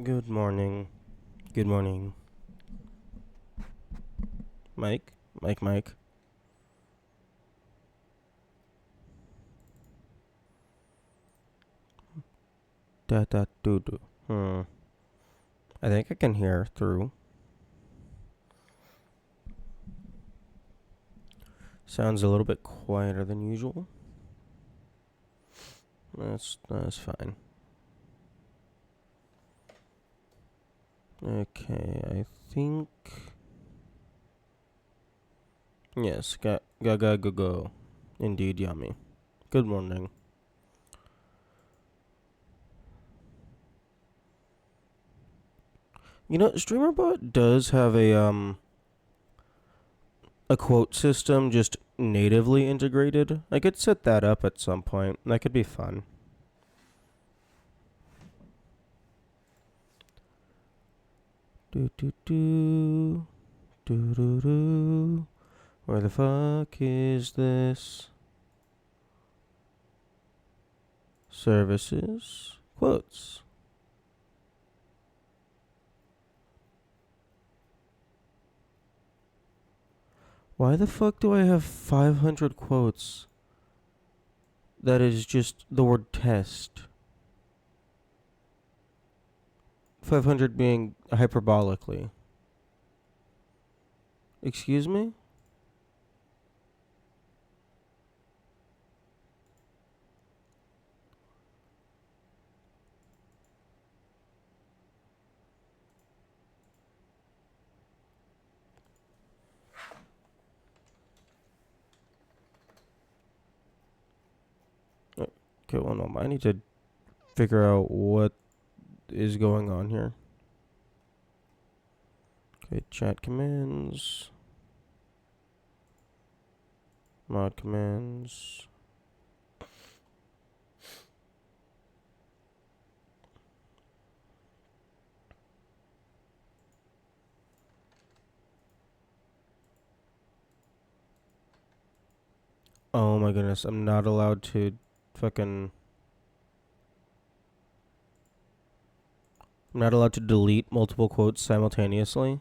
Good morning. Good morning. Mike? Mike. Doo doo. I think I can hear through. Sounds a little bit quieter than usual. That's fine. Okay, I think. Yes, go. Indeed, yummy. Good morning. You know, StreamerBot does have a quote system just natively integrated. I could set that up at some point. That could be fun. Do do do do do do. Where the fuck is this? Services quotes. Why the fuck do I have 500 quotes? That is just the word test. 500 being hyperbolically. Excuse me? Okay, well, no, I need to figure out what is going on here. Okay, chat commands. Mod commands. Oh my goodness, I'm not allowed to fucking. I'm not allowed to delete multiple quotes simultaneously.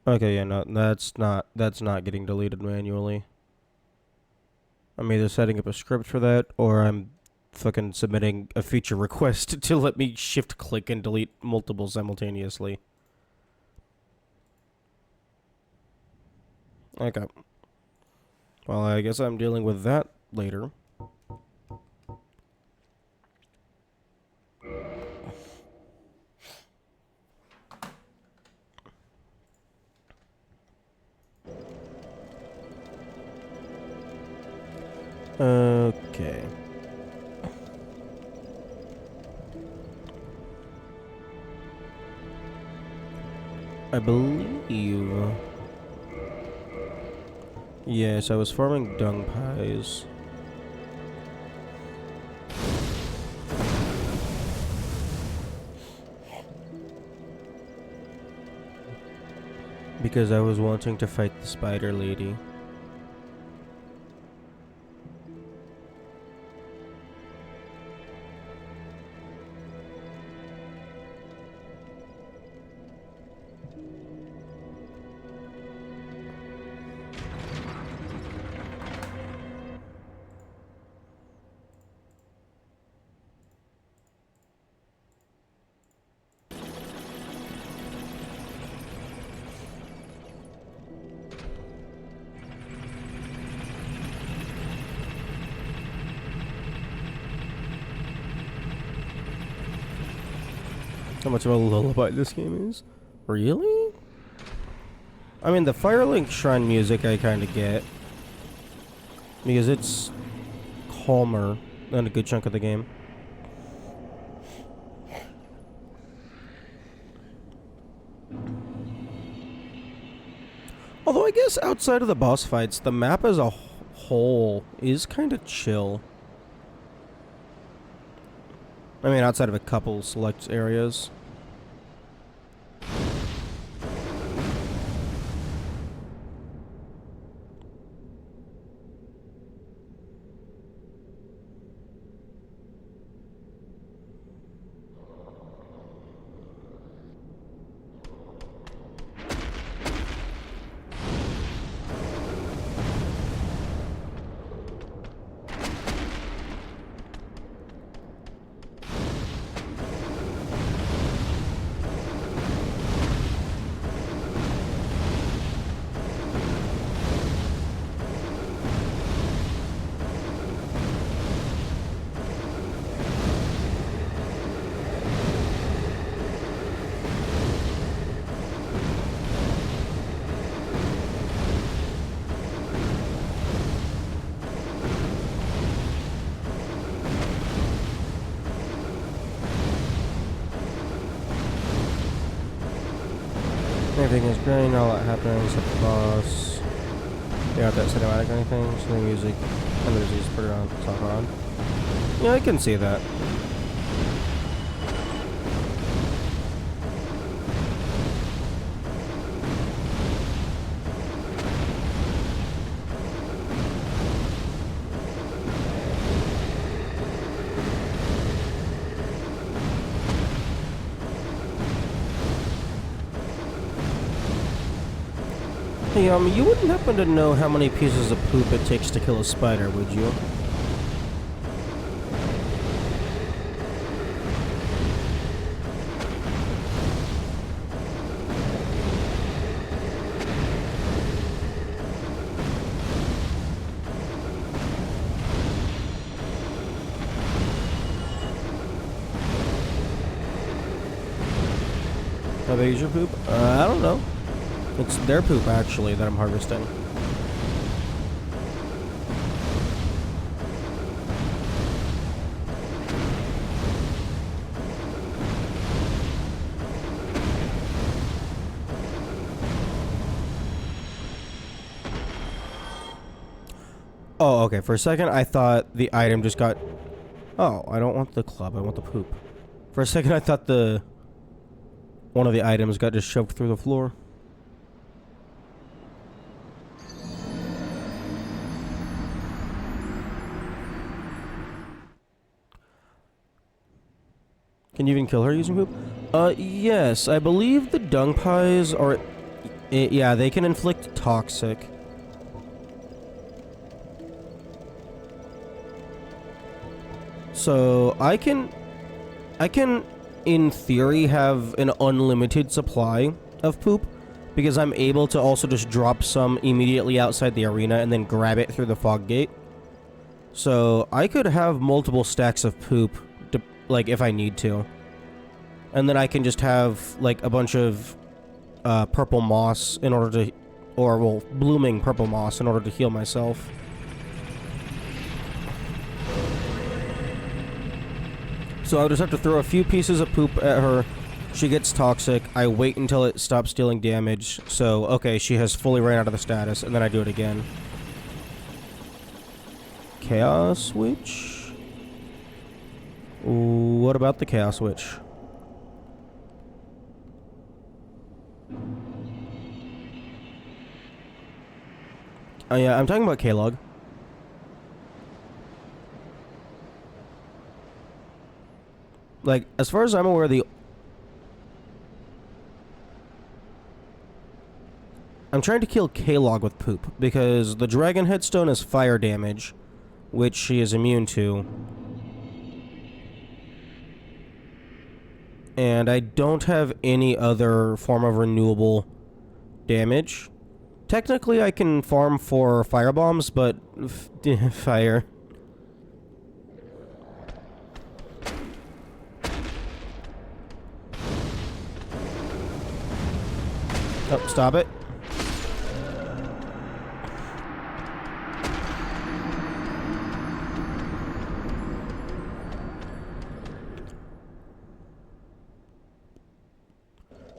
Okay, yeah, no, that's not getting deleted manually. I'm either setting up a script for that or I'm fucking submitting a feature request to let me shift click and delete multiple simultaneously. Okay. Well, I guess I'm dealing with that later. Okay. I believe. Yes, I was farming dung pies. Because I was wanting to fight the spider lady. How much of a lullaby this game is? Really? I mean, the Firelink Shrine music I kind of get. Because it's calmer than a good chunk of the game. Although I guess outside of the boss fights, the map as a whole is kind of chill. I mean, outside of a couple select areas. Everything is great, not a lot happening except the boss. You got that cinematic or anything? So the music and the disease, put it on, song on. Yeah, I can see that. Hey, you wouldn't happen to know how many pieces of poop it takes to kill a spider, would you? How big is your poop? I don't know. It's their poop, actually, that I'm harvesting. Oh, okay. For a second, I thought the item just got... Oh, I don't want the club. I want the poop. For a second, I thought one of the items got just shoved through the floor. Can you even kill her using poop? Yes. I believe the dung pies are... yeah, they can inflict toxic. So, I can, in theory, have an unlimited supply of poop, because I'm able to also just drop some immediately outside the arena and then grab it through the fog gate. So, I could have multiple stacks of poop, like, if I need to. And then I can just have, like, a bunch of purple moss in order to... Or, well, blooming purple moss in order to heal myself. So I'll just have to throw a few pieces of poop at her. She gets toxic. I wait until it stops dealing damage. So, okay, she has fully ran out of the status, and then I do it again. Chaos Witch? What about the Chaos Witch? Oh yeah, I'm talking about K-Log. Like, as far as I'm aware, I'm trying to kill K-Log with poop, because the Dragon Headstone is fire damage, which she is immune to. And I don't have any other form of renewable damage. Technically, I can farm for fire bombs, but... fire... Oh, stop it.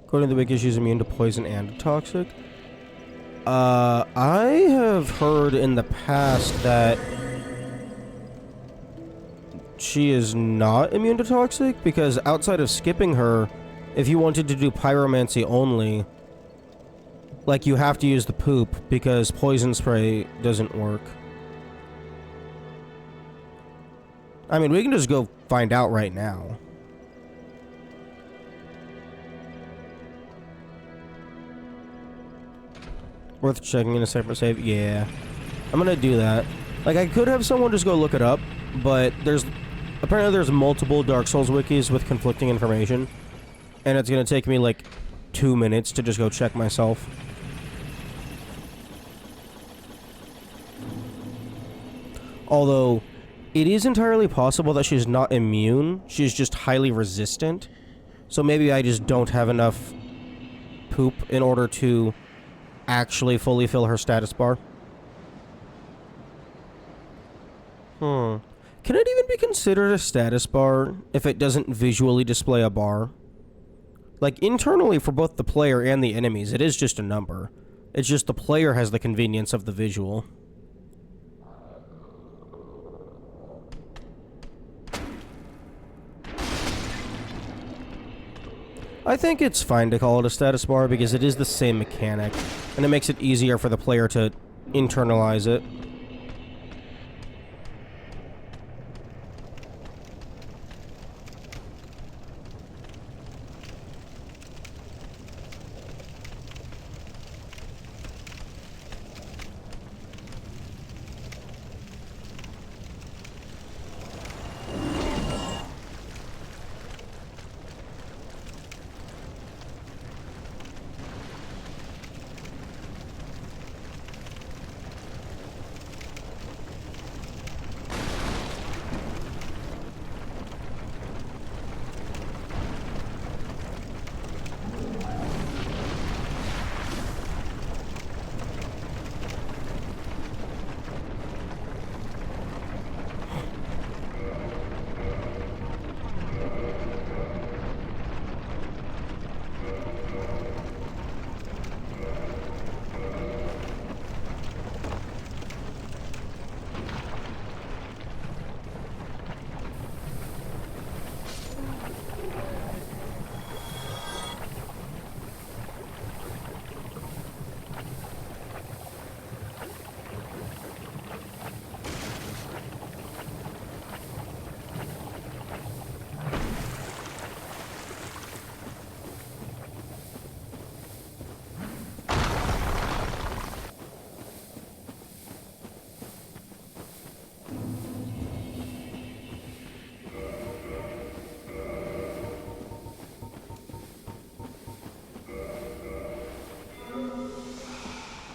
According to the wiki, she's immune to poison and toxic. I have heard in the past that she is not immune to toxic, because outside of skipping her, if you wanted to do pyromancy only, like, you have to use the poop, because poison spray doesn't work. I mean, we can just go find out right now. Worth checking in a separate save? Yeah. I'm gonna do that. Like, I could have someone just go look it up, but apparently there's multiple Dark Souls wikis with conflicting information, and it's gonna take me, like, 2 minutes to just go check myself. Although, it is entirely possible that she's not immune, she's just highly resistant. So maybe I just don't have enough poop in order to actually fully fill her status bar. Can it even be considered a status bar if it doesn't visually display a bar? Like, internally for both the player and the enemies, it is just a number. It's just the player has the convenience of the visual. I think it's fine to call it a status bar because it is the same mechanic, and it makes it easier for the player to internalize it.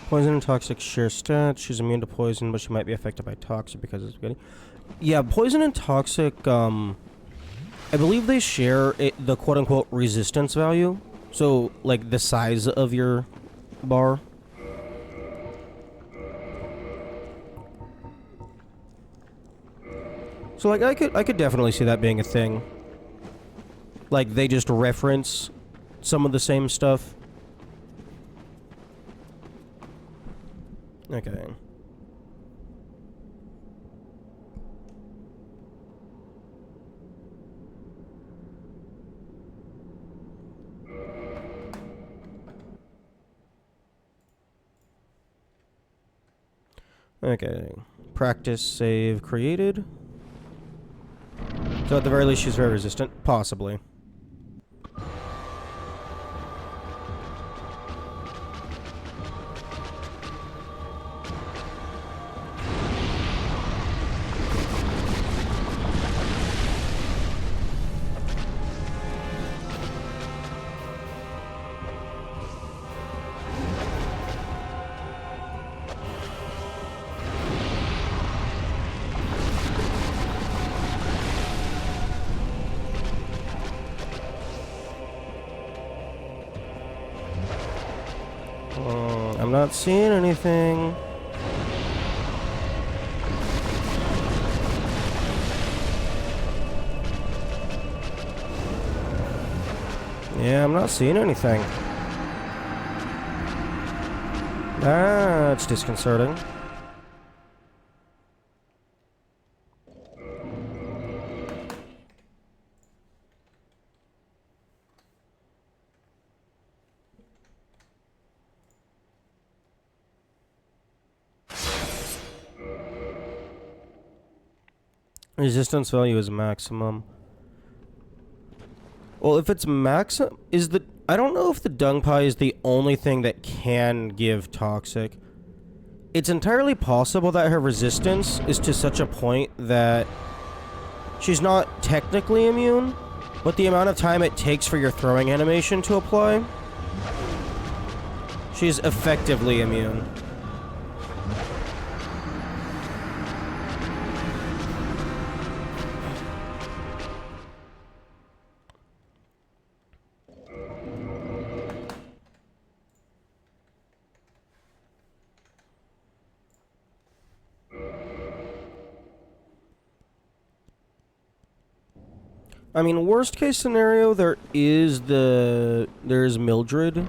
Poison and toxic share stats. She's immune to poison, but she might be affected by toxic because it's getting... Yeah, poison and toxic, I believe they share the quote-unquote resistance value. So, like, the size of your bar. So, like, I could definitely see that being a thing. Like, they just reference some of the same stuff. Okay. Okay. Practice save created. So at the very least she's very resistant. Possibly. I'm not seeing anything. Yeah, I'm not seeing anything. That's disconcerting. Resistance value is maximum. Well, if it's maximum, I don't know if the dung pie is the only thing that can give toxic. It's entirely possible that her resistance is to such a point that she's not technically immune, but the amount of time it takes for your throwing animation to apply, she's effectively immune. I mean, worst case scenario, there's Mildred.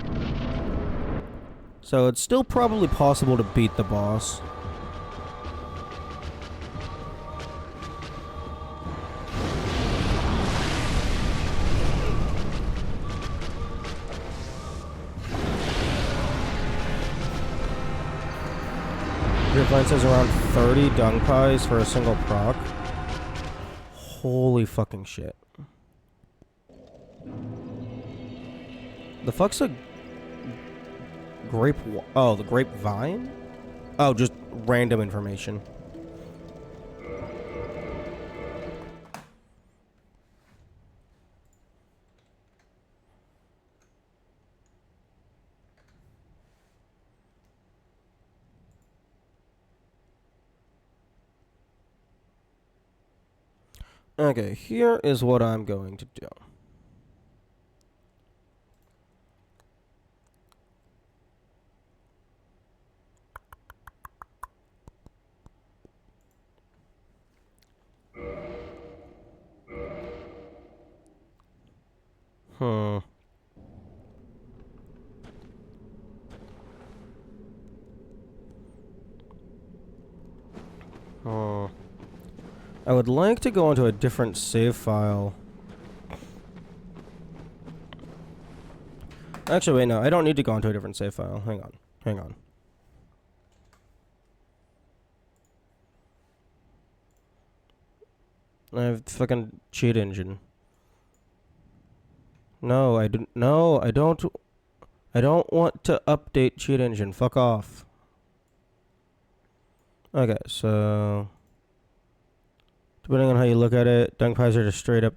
So it's still probably possible to beat the boss. Grapevine says around 30 dung pies for a single proc. Holy fucking shit. The fuck's a the grapevine? Oh, just random information. Okay, here is what I'm going to do. I would like to go into a different save file. Actually, wait, no. I don't need to go into a different save file. Hang on. Hang on. I have fucking cheat engine. No, I don't. No, I don't. I don't want to update cheat engine. Fuck off. Okay, so depending on how you look at it, dung pies are just straight up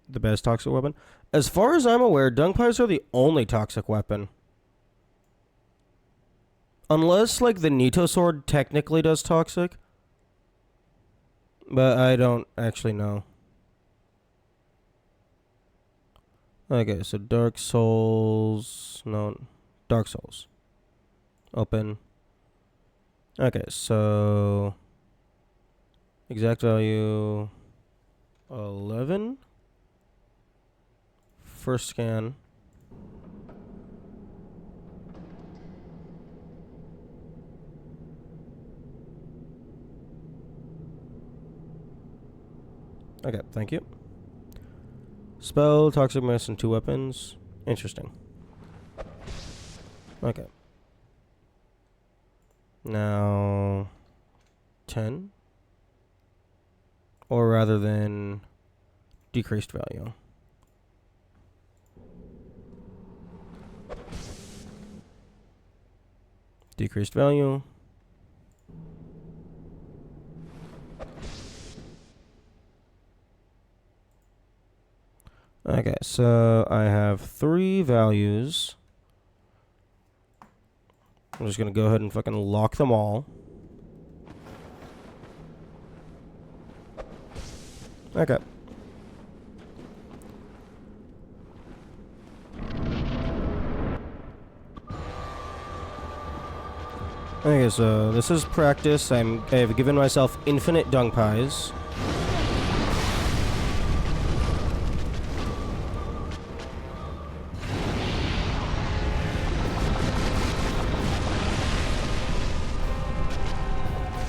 the best toxic weapon. As far as I'm aware, dung pies are the only toxic weapon. Unless, like, the Nito sword technically does toxic. But I don't actually know. Okay, so Dark Souls... No, Dark Souls. Open. Okay, so... Exact value... 11? First scan. Okay, thank you. Spell, toxic mist, and 2 weapons. Interesting. Okay. Now... 10? Or rather than... decreased value. Decreased value. Okay, so I have 3 values. I'm just gonna go ahead and fucking lock them all. Okay. Okay, so this is practice. I have given myself infinite dung pies.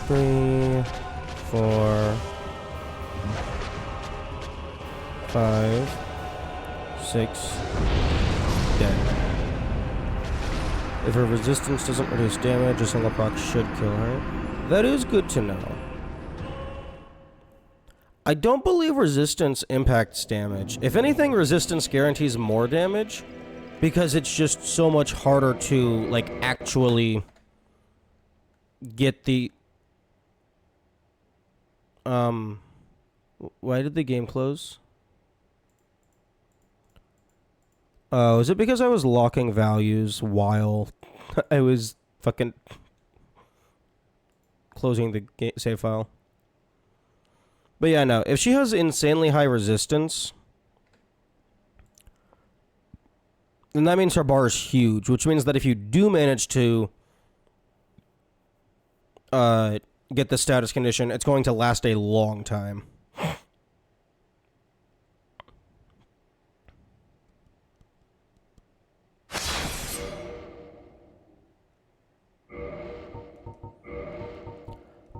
3, 4, 5, 6, dead. If her resistance doesn't reduce damage, a single proc should kill her. That is good to know. I don't believe resistance impacts damage. If anything, resistance guarantees more damage, because it's just so much harder to, like, actually get the... Why did the game close? Oh, is it because I was locking values while I was fucking closing the save file? But yeah, no. If she has insanely high resistance, then that means her bar is huge, which means that if you do manage to get the status condition, it's going to last a long time.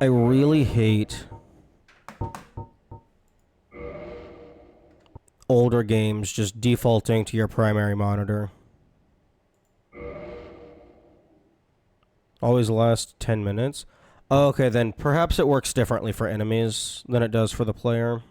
I really hate older games just defaulting to your primary monitor. Always last 10 minutes. Oh, okay, then perhaps it works differently for enemies than it does for the player.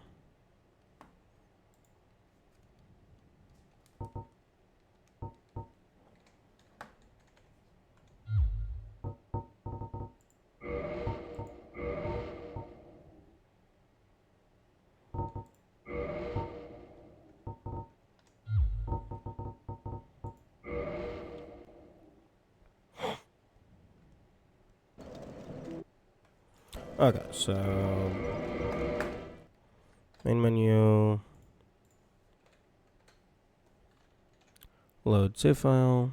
Okay, so main menu, load save file.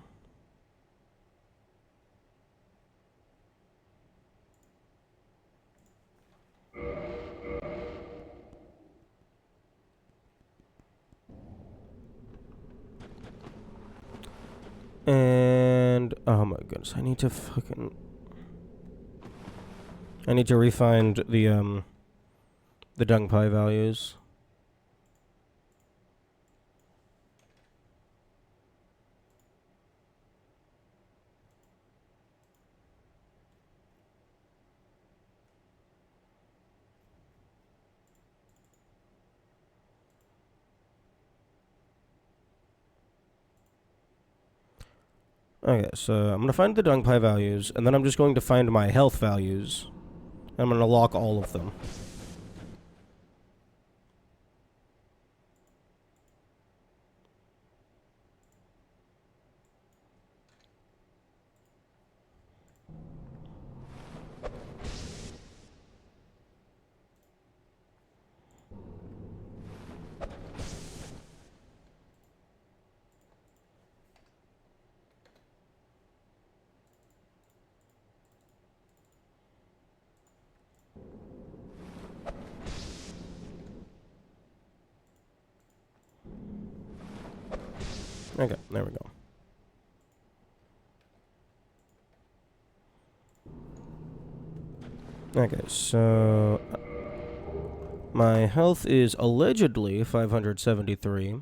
And oh my goodness, I need to refind the dung pie values. Okay, so I'm going to find the dung pie values, and then I'm just going to find my health values. I'm going to lock all of them. Okay, there we go. Okay, so my health is allegedly 573.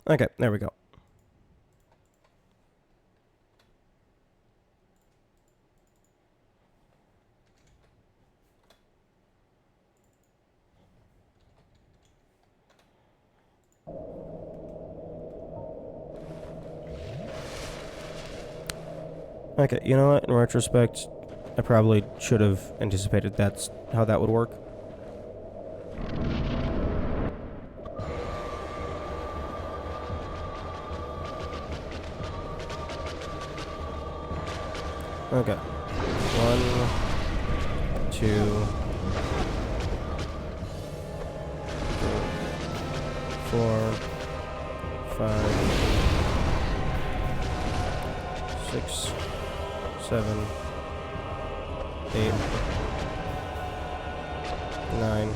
Okay, there we go. Okay, you know what? In retrospect, I probably should have anticipated that's how that would work. Okay. 1, 2, 4, 5, 6, 7, 8, 9.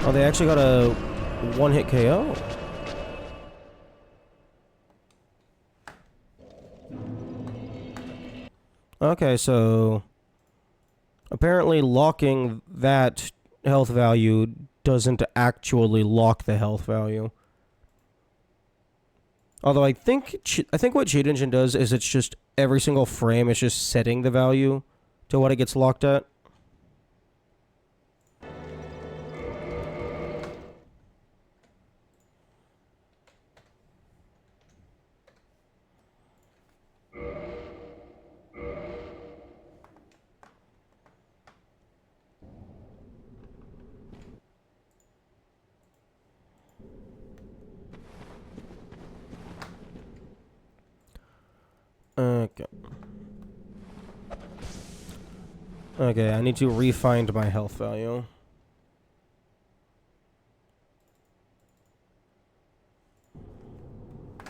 Oh, they actually got a one-hit KO. Okay, so apparently locking that health value doesn't actually lock the health value. Although I think what Cheat Engine does is it's just every single frame is just setting the value to what it gets locked at. Okay. Okay, I need to re-find my health value.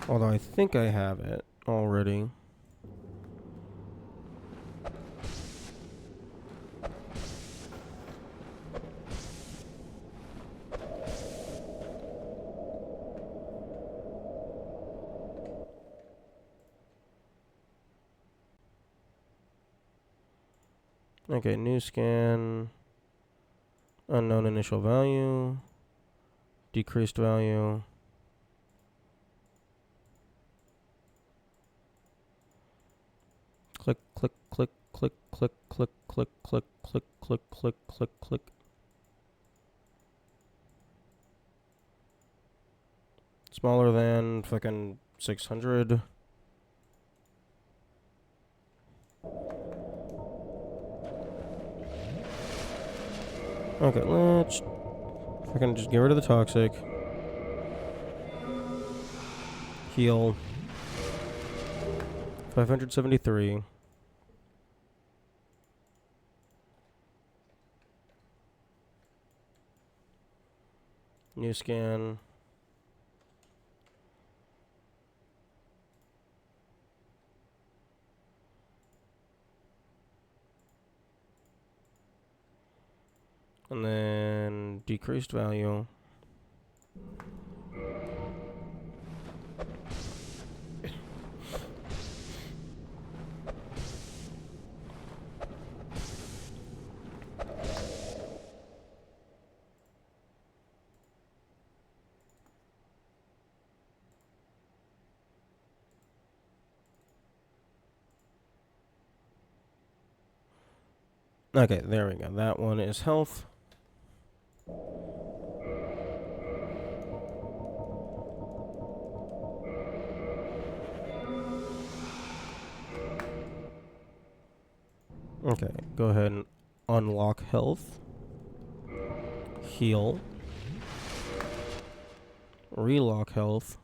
Although I think I have it already. Okay, new scan. Unknown initial value. Decreased value. Click, click, click, click, click, click, click, click, click, click, click, click, click. Smaller than fucking 600. Okay, let's fucking just get rid of the toxic. Heal. 573. New scan. And then decreased value. Okay, there we go. That one is health. Okay, go ahead and unlock health. Heal. Relock health.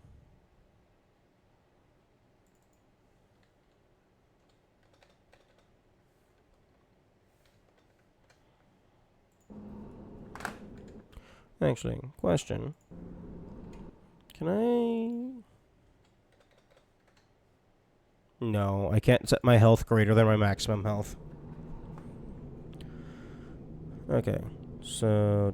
Actually, question. Can I... No, I can't set my health greater than my maximum health. Okay, so...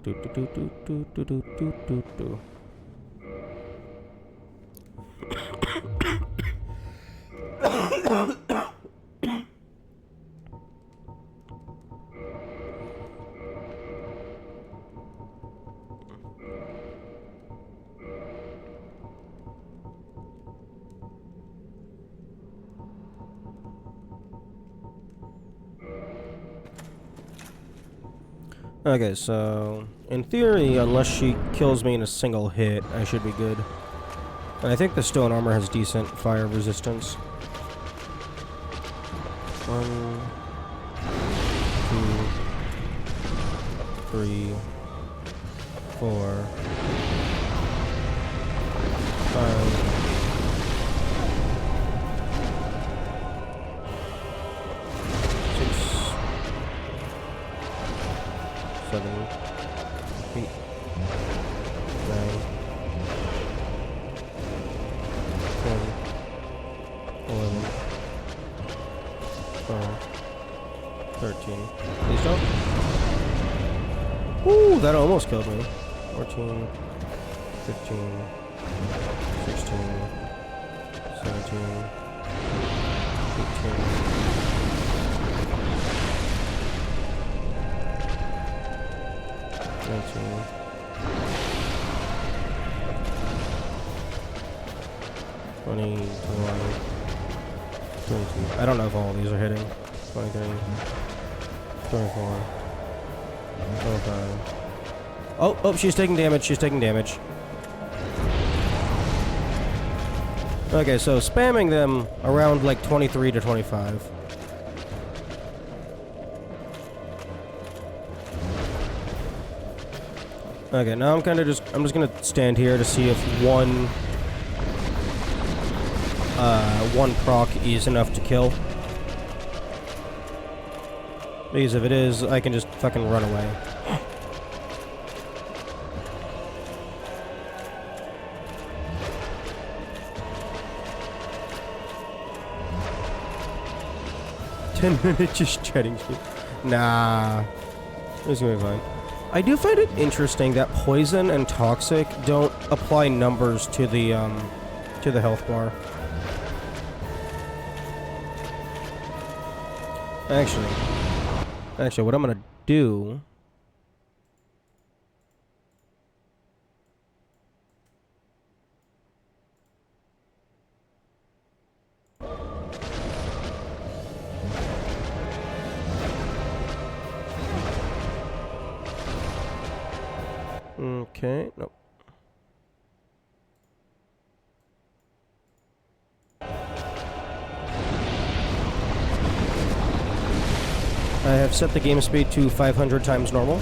Okay, so in theory, unless she kills me in a single hit, I should be good. And I think the stone armor has decent fire resistance. 1, 3, 4, 5. 7, 8, 9, 10, 11, 12, 13. Please don't. Ooh, that almost killed me. 14, 15, 16, 17, 18. 19, 20, 21, 22. I don't know if all of these are hitting. 23, 24, 25. Oh, she's taking damage. She's taking damage. Okay, so spamming them around like 23 to 25. Okay, now I'm just gonna stand here to see if one proc is enough to kill. Because if it is, I can just fucking run away. $10 just chatting shit. Nah. It's gonna be fine. I do find it interesting that poison and toxic don't apply numbers to the health bar. Actually, what I'm gonna do. Okay, nope. I have set the game speed to 500 times normal.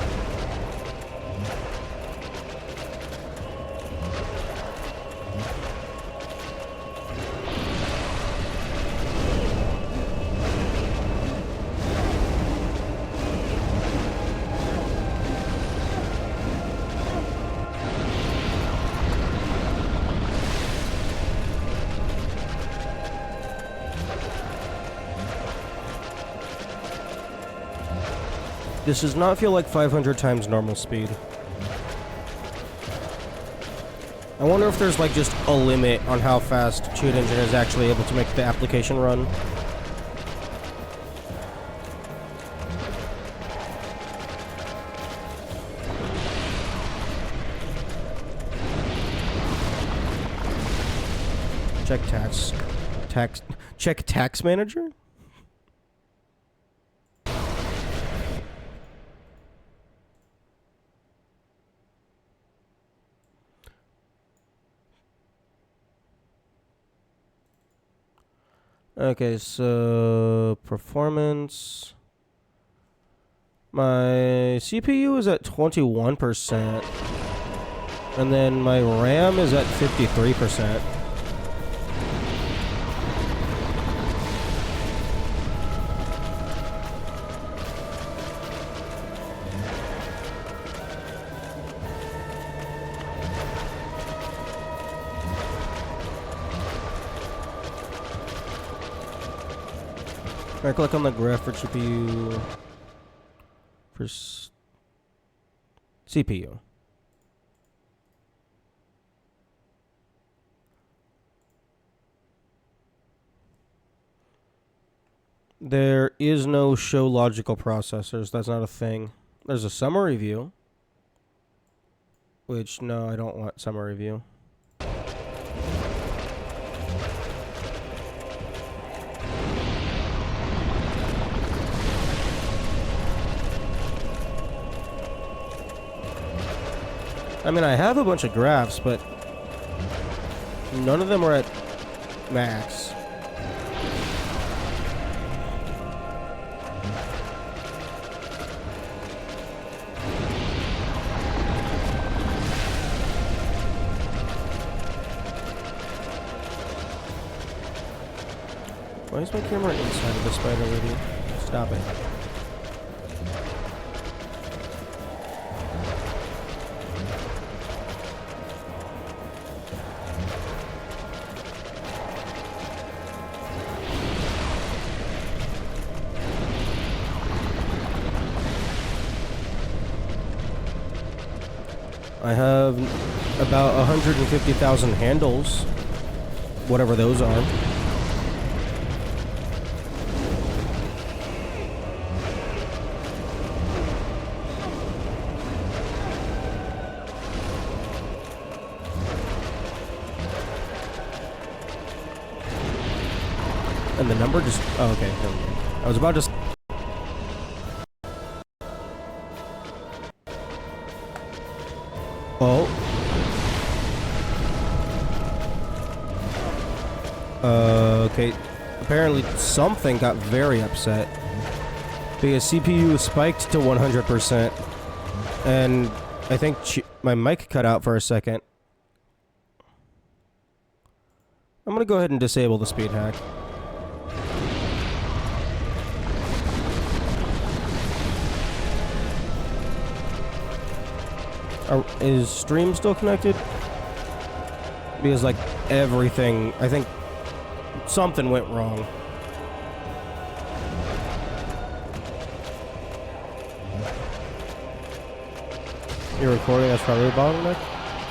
This does not feel like 500 times normal speed. I wonder if there's like just a limit on how fast Cheat Engine is actually able to make the application run. Check tax manager? Okay, so performance. My CPU is at 21%. And then my RAM is at 53%. I click on the graph for GPU. For CPU. There is no show logical processors. That's not a thing. There's a summary view. Which, no, I don't want summary view. I mean, I have a bunch of graphs, but none of them are at max. Why is my camera inside of the spider lady? Stop it. I have about 150,000 handles, whatever those are. And the number just... Oh, okay. I was about to... Oh. Okay. Apparently something got very upset. Because CPU spiked to 100%. And I think my mic cut out for a second. I'm gonna go ahead and disable the speed hack. Is stream still connected? Because, like, everything... I think something went wrong. You're recording? That's probably a bottleneck?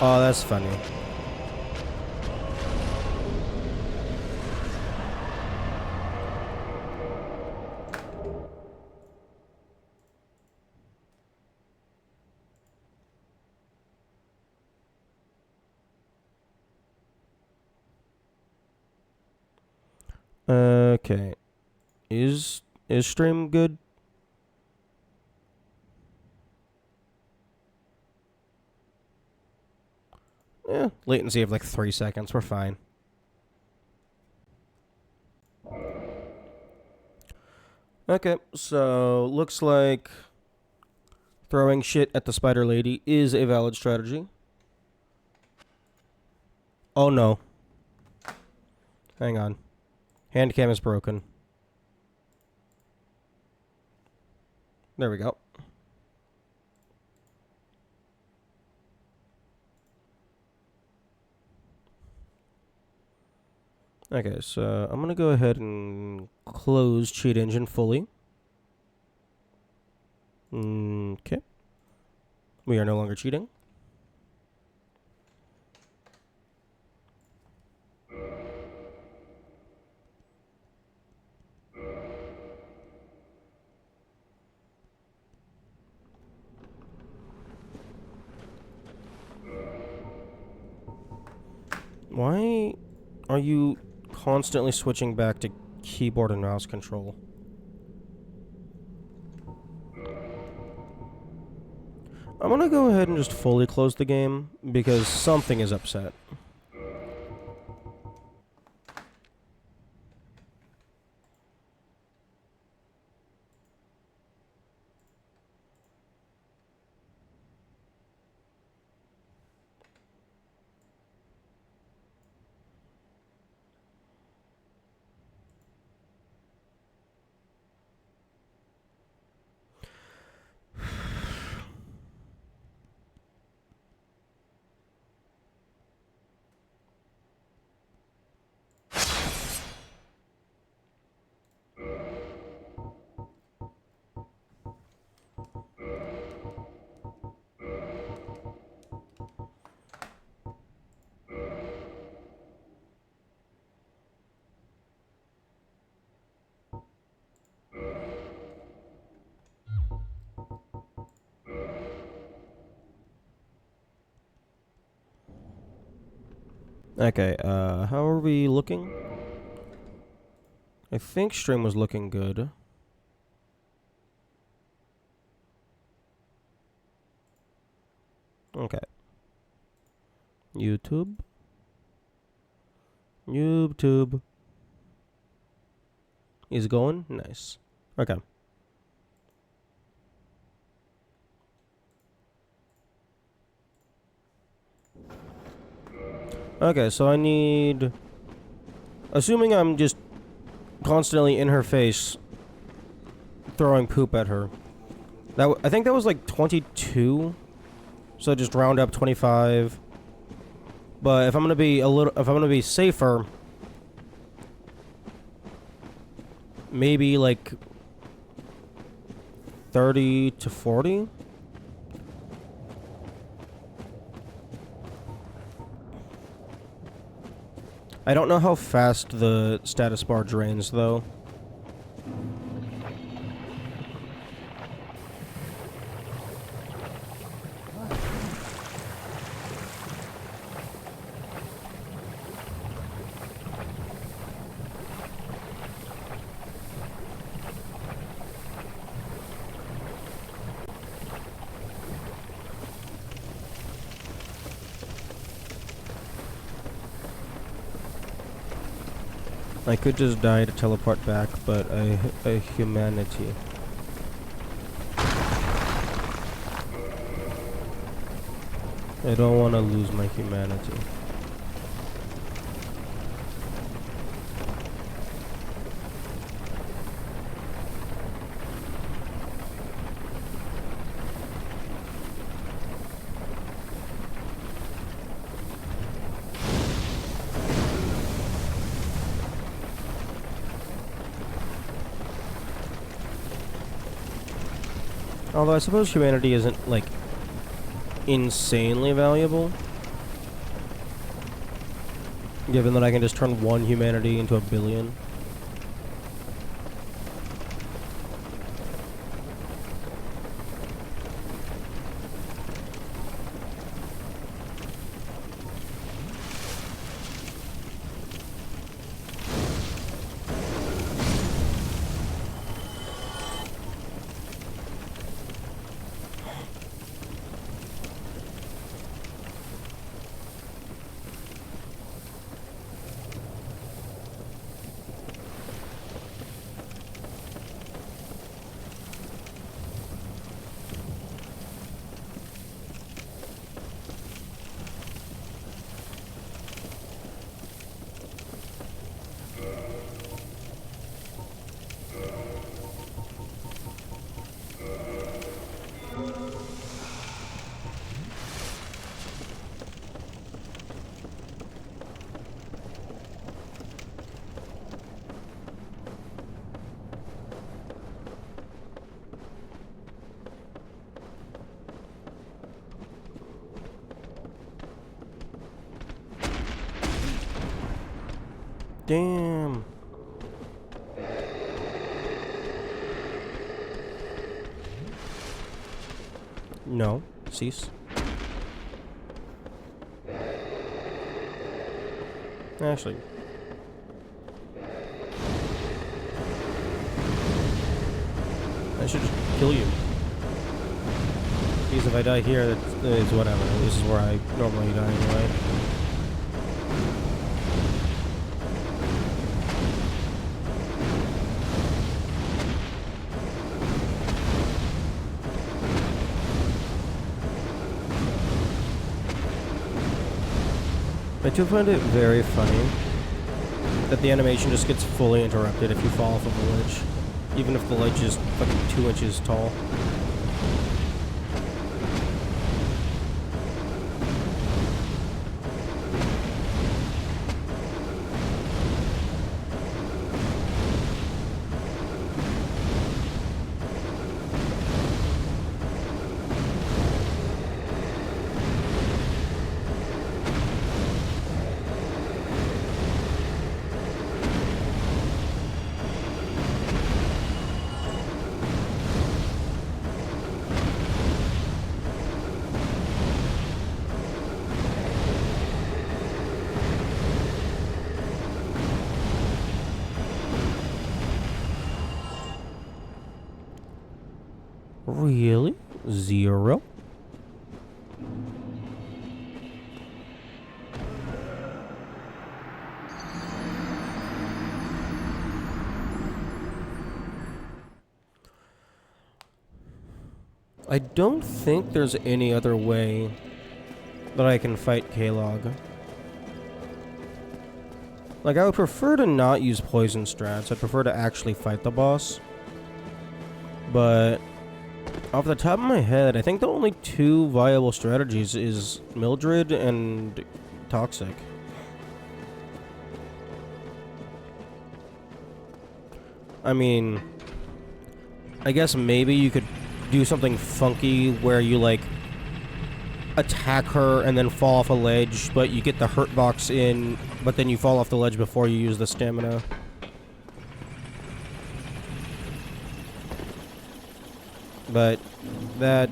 Oh, that's funny. Okay. Is stream good? Yeah, latency of like 3 seconds. We're fine. Okay, so looks like throwing shit at the spider lady is a valid strategy. Oh no. Hang on. Hand cam is broken. There we go. Okay, so I'm gonna go ahead and close Cheat Engine fully. Okay. We are no longer cheating. Why are you constantly switching back to keyboard and mouse control? I'm gonna go ahead and just fully close the game because something is upset. Okay, how are we looking? I think stream was looking good. Okay. YouTube. YouTube. Is going? Nice. Okay. Okay, so I need... Assuming I'm just constantly in her face, throwing poop at her. I think that was like 22. So just round up 25. But if I'm gonna be safer, maybe like 30 to 40. I don't know how fast the status bar drains though. I could just die to teleport back, but I humanity. I don't want to lose my humanity. Although I suppose humanity isn't, like, insanely valuable. Given that I can just turn one humanity into a billion. Damn. No. Cease. Actually. I should just kill you. Because if I die here, it's whatever. This is where I normally die anyway. I do find it very funny that the animation just gets fully interrupted if you fall off of a ledge, even if the ledge is fucking 2 inches tall. Really? 0? I don't think there's any other way that I can fight K-Log. Like, I would prefer to not use poison strats. I'd prefer to actually fight the boss. But off the top of my head, I think the only two viable strategies is Mildred and Toxic. I mean, I guess maybe you could do something funky where you, like, attack her and then fall off a ledge, but you get the hurt box in, but then you fall off the ledge before you use the stamina. But that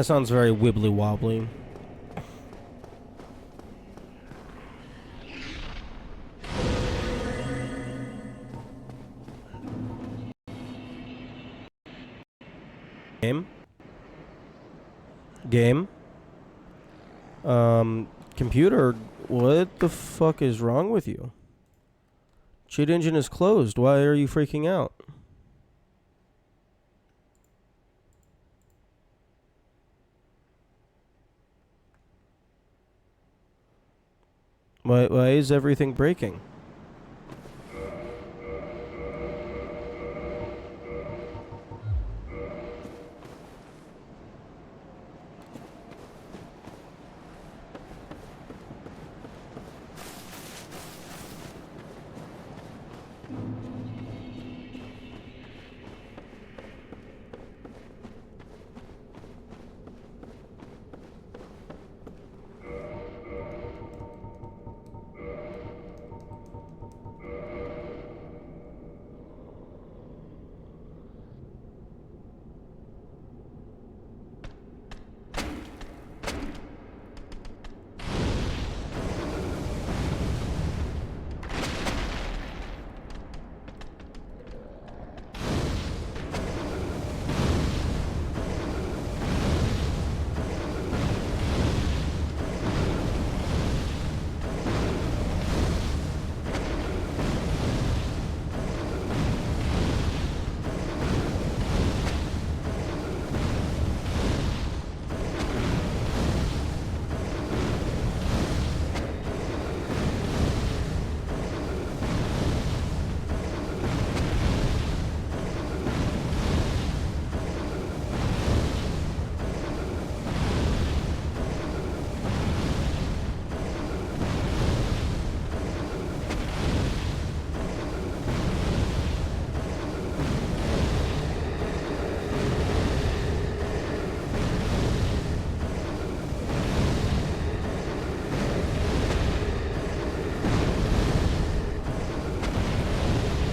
sounds very wibbly wobbly. Game. Computer, what the fuck is wrong with you? Cheat engine is closed. Why are you freaking out? Why is everything breaking?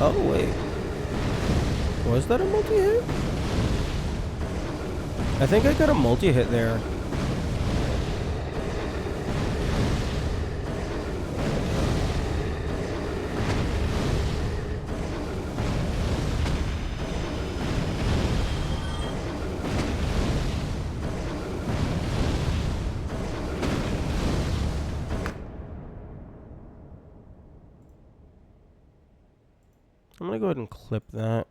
Oh, wait. Was that a multi-hit? I think I got a multi-hit there. I'm gonna go ahead and clip that.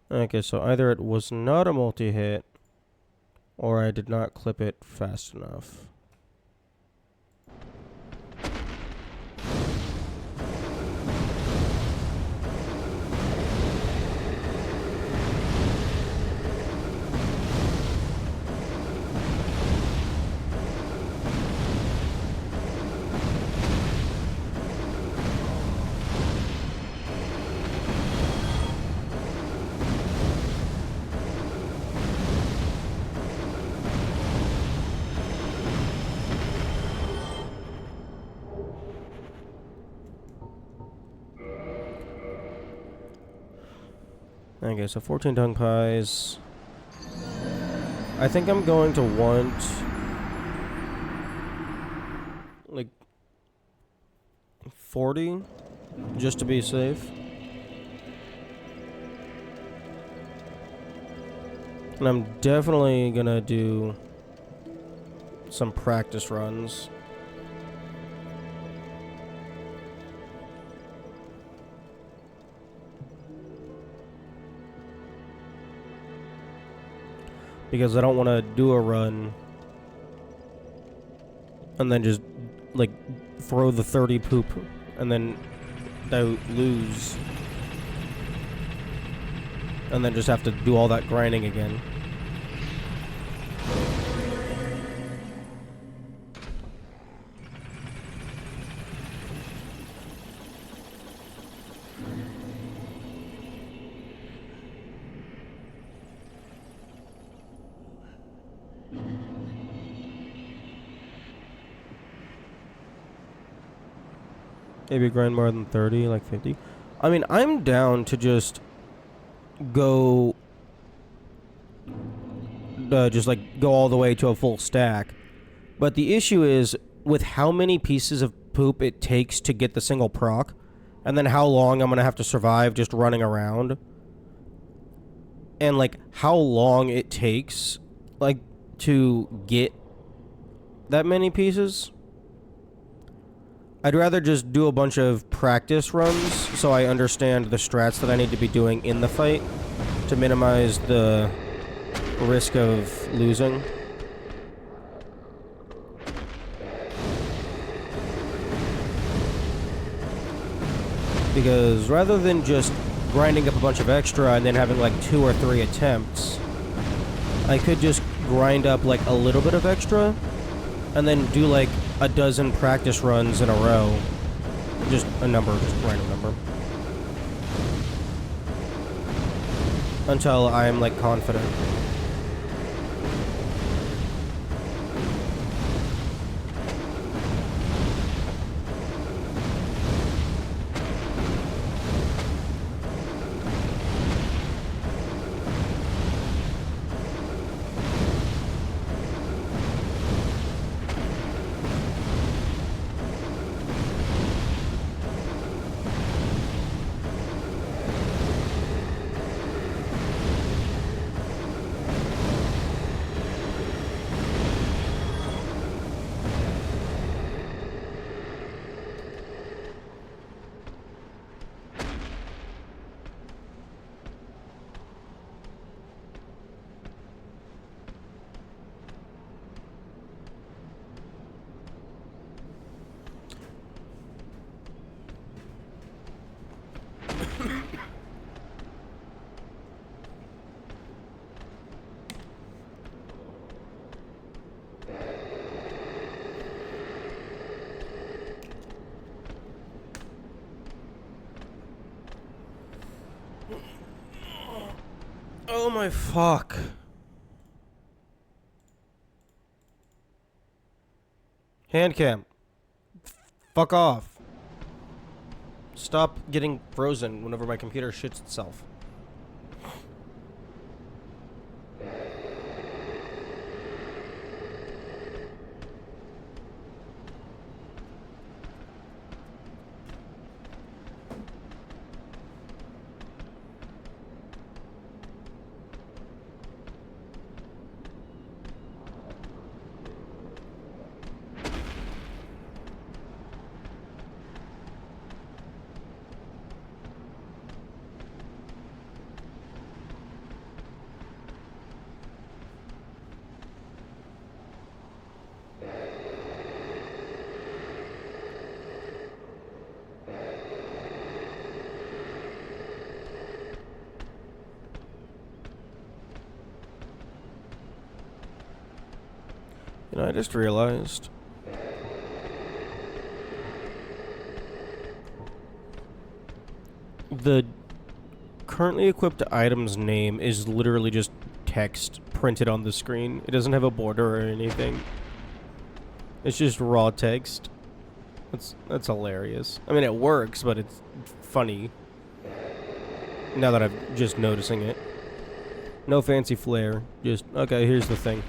Okay, so either it was not a multi-hit, or I did not clip it fast enough. Okay, so 14 tongue pies. I think I'm going to want, like, 40, just to be safe. And I'm definitely gonna do some practice runs. Because I don't want to do a run and then just, like, throw the 30 poop and then lose. And then just have to do all that grinding again. Maybe grind more than 30, like 50. I mean, I'm down to just go... just, like, go all the way to a full stack. But the issue is, with how many pieces of poop it takes to get the single proc, and then how long I'm going to have to survive just running around, and, like, how long it takes, like, to get that many pieces... I'd rather just do a bunch of practice runs so I understand the strats that I need to be doing in the fight to minimize the risk of losing. Because rather than just grinding up a bunch of extra and then having like 2 or 3 attempts, I could just grind up like a little bit of extra and then do like a dozen practice runs in a row. Just a number, just a random number. Until I'm like confident. Oh my fuck. Hand cam. Fuck off. Stop getting frozen whenever my computer shits itself. You know, I just realized the currently equipped item's name is literally just text printed on the screen. It doesn't have a border or anything. It's just raw text. That's hilarious. I mean, it works, but it's funny. Now that I'm just noticing it. No fancy flair. Just, okay, here's the thing.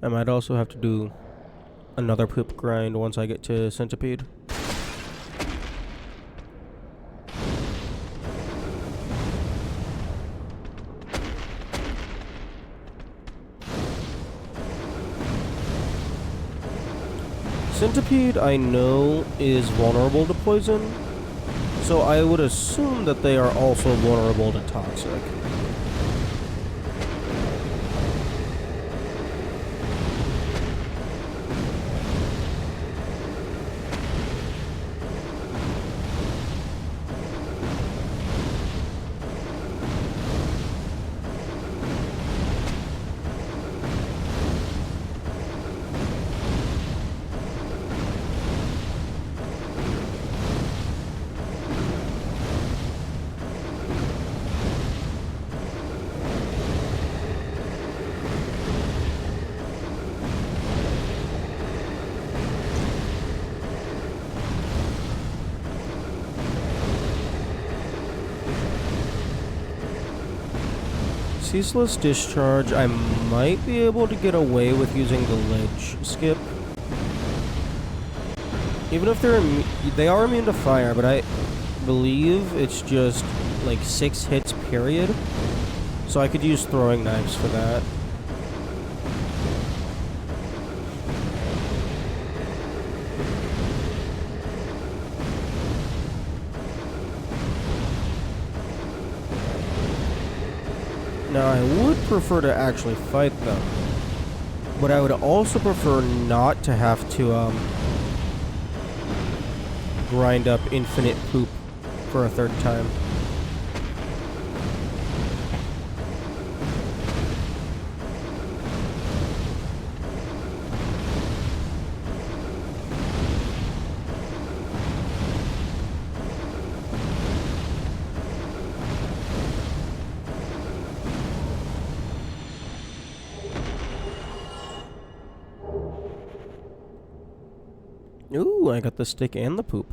I might also have to do another poop grind once I get to Centipede. Centipede, I know, is vulnerable to poison, so I would assume that they are also vulnerable to toxic. Ceaseless Discharge, I might be able to get away with using the ledge skip. Even if they are immune to fire, but I believe it's just like 6 hits period. So I could use throwing knives for that. Now, I would prefer to actually fight them, but I would also prefer not to have to grind up infinite poop for a third time. Ooh, I got the stick and the poop.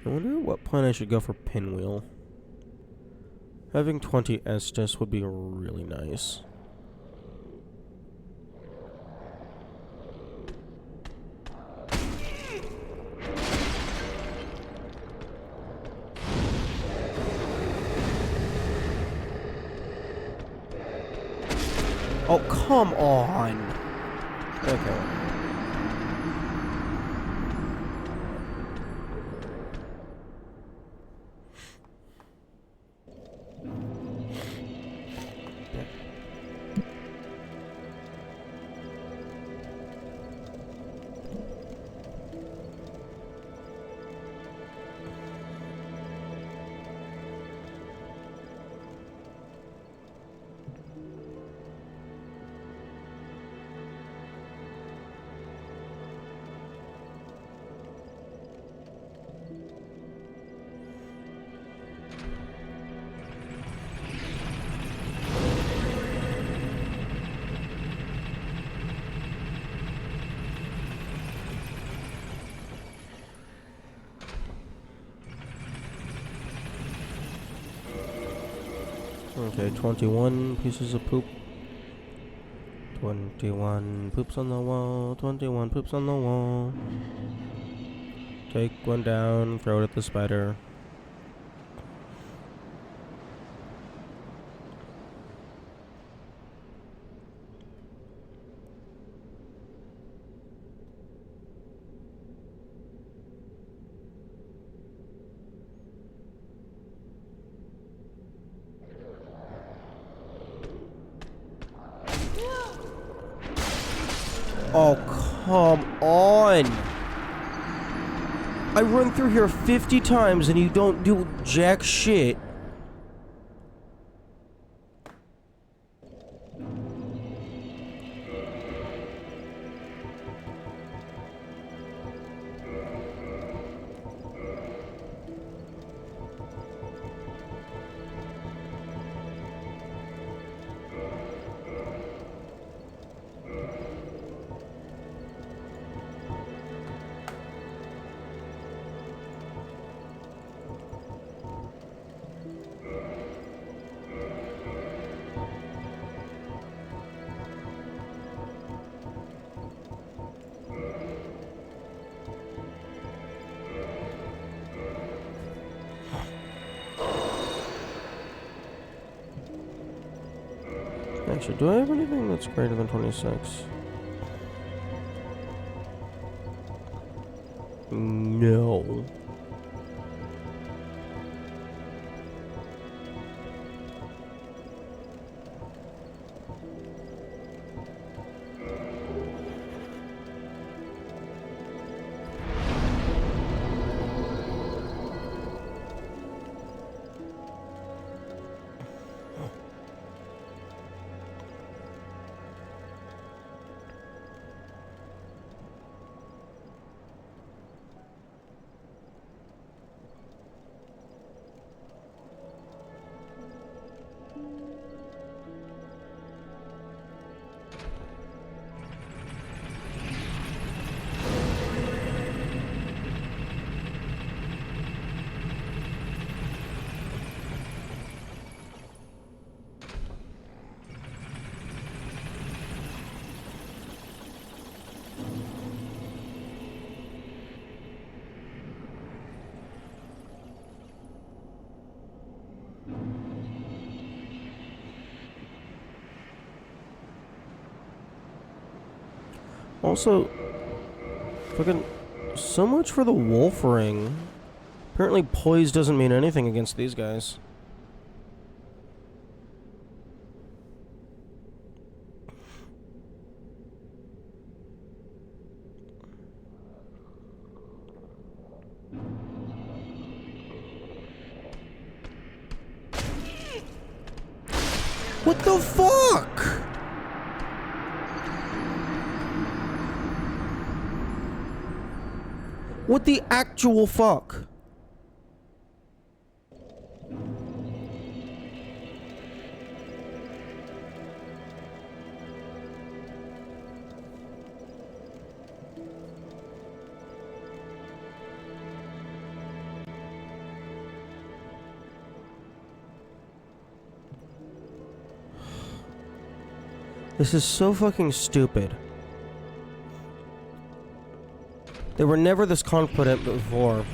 I wonder what point I should go for pinwheel. Having 20 Estus would be really nice. Oh, come on. Okay. Okay, 21 pieces of poop. 21 poops on the wall. 21 poops on the wall. Take one down, throw it at the spider. Oh, come on! I run through here 50 times and you don't do jack shit. Actually, do I have anything that's greater than 26? No. Also, fucking, so much for the wolf ring. Apparently poise doesn't mean anything against these guys. What the fuck? What the actual fuck? This is so fucking stupid. They were never this confident before.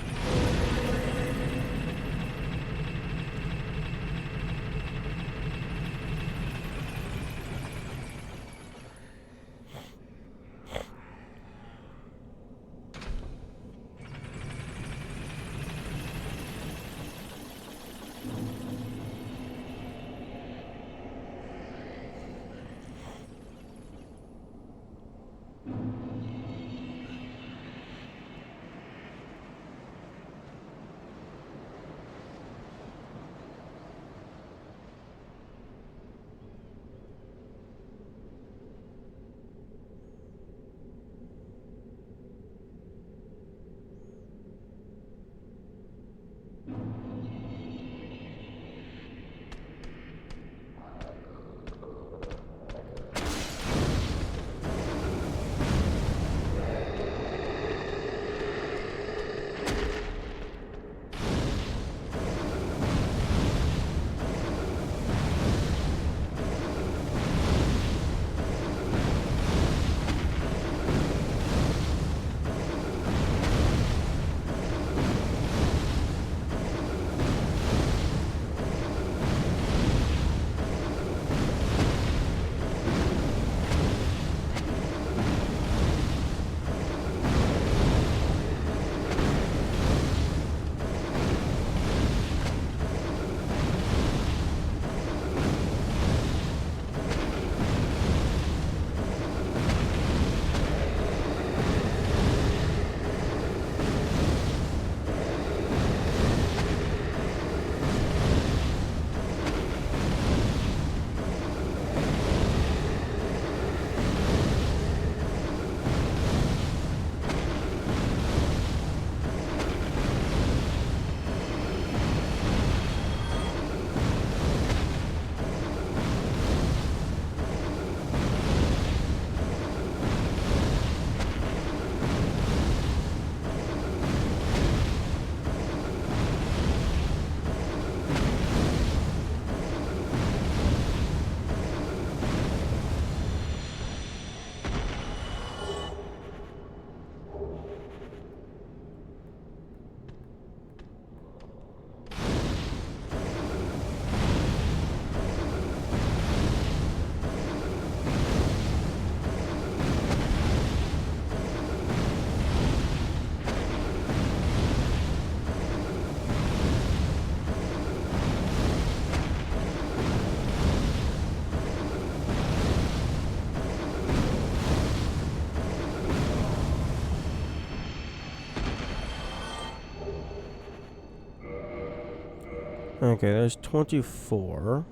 Okay, there's 24.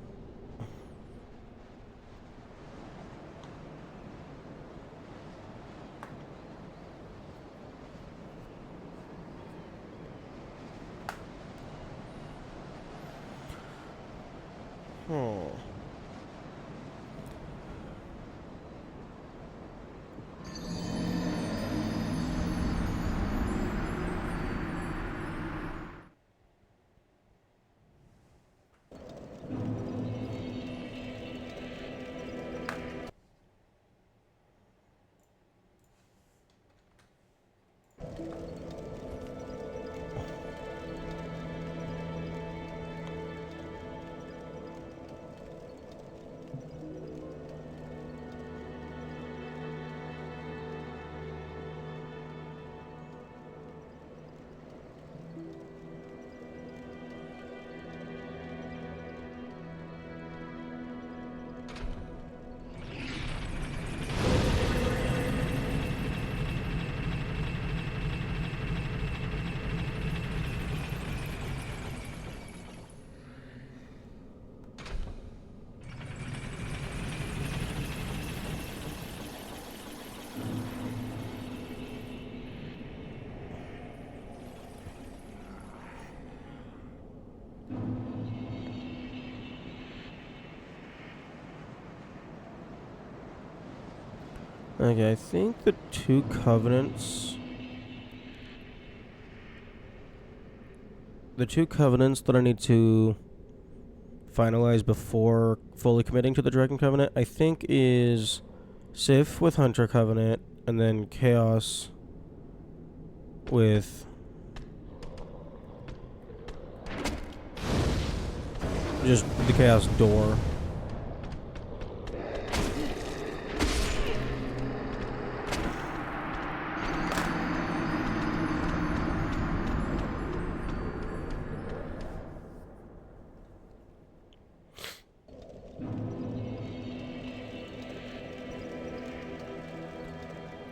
Hmm. Okay, I think the two covenants... The two covenants that I need to finalize before fully committing to the Dragon Covenant, I think is Sif with Hunter Covenant, and then Chaos with just the Chaos door.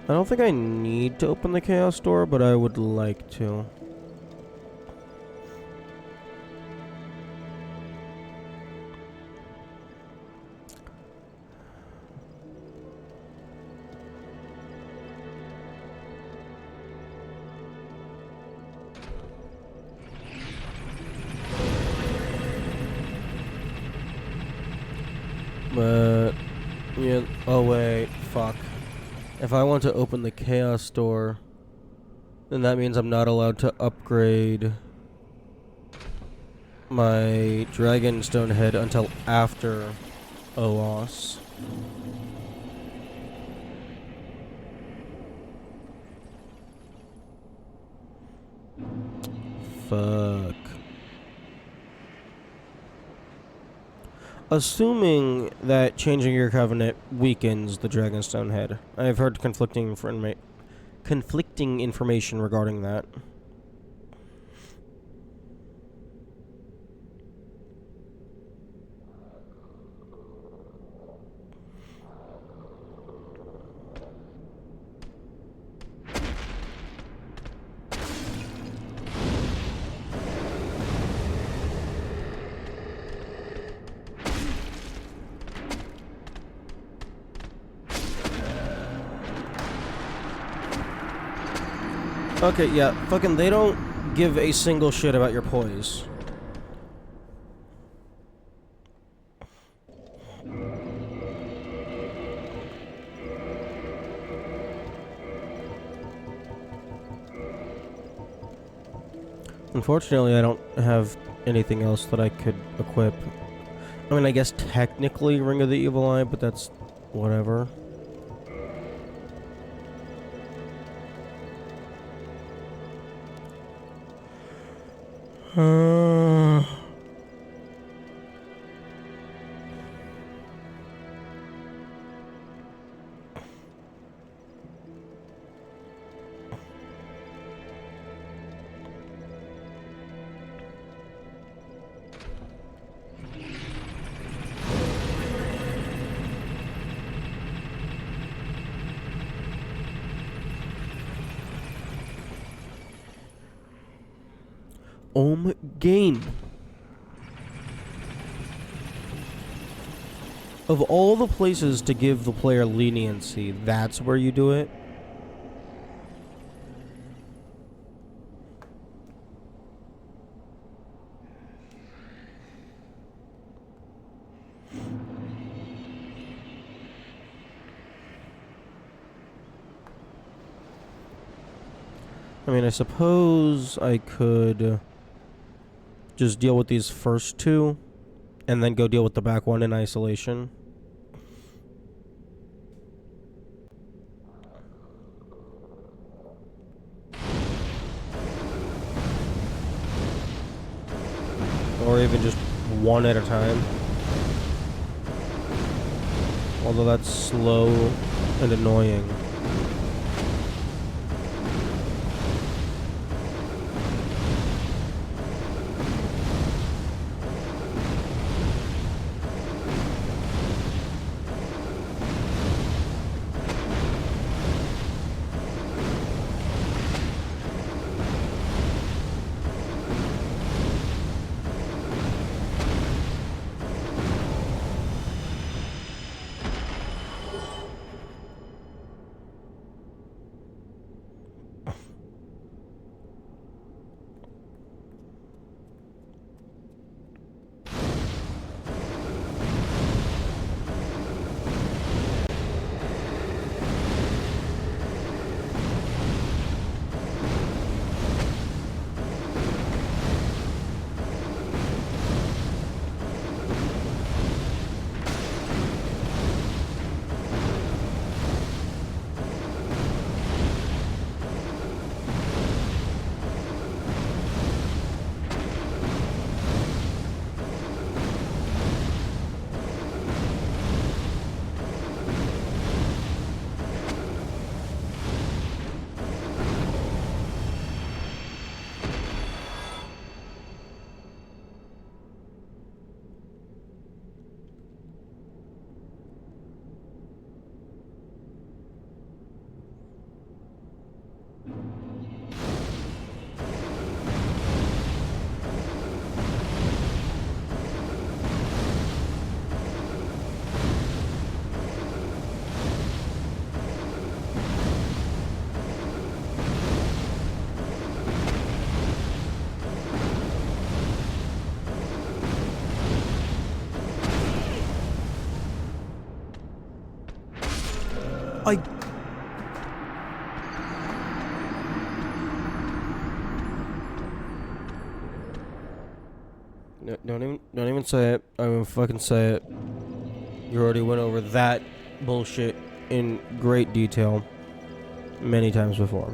I don't think I need to open the Chaos door, but I would like to. But, yeah, oh wait, fuck. If I want to open the Chaos door, then that means I'm not allowed to upgrade my Dragonstone head until after OOS. Fuck. Assuming that changing your covenant weakens the Dragonstone head. I've heard conflicting information regarding that. Okay, yeah, fucking they don't give a single shit about your poise. Unfortunately, I don't have anything else that I could equip. I mean, I guess technically Ring of the Evil Eye, but that's whatever. Game. of all the places to give the player leniency, that's where you do it. I mean, I suppose I could just deal with these first two and then go deal with the back one in isolation. Or even just one at a time. Although that's slow and annoying. I... No, don't even say it. I won't fucking say it. You already went over that bullshit in great detail many times before.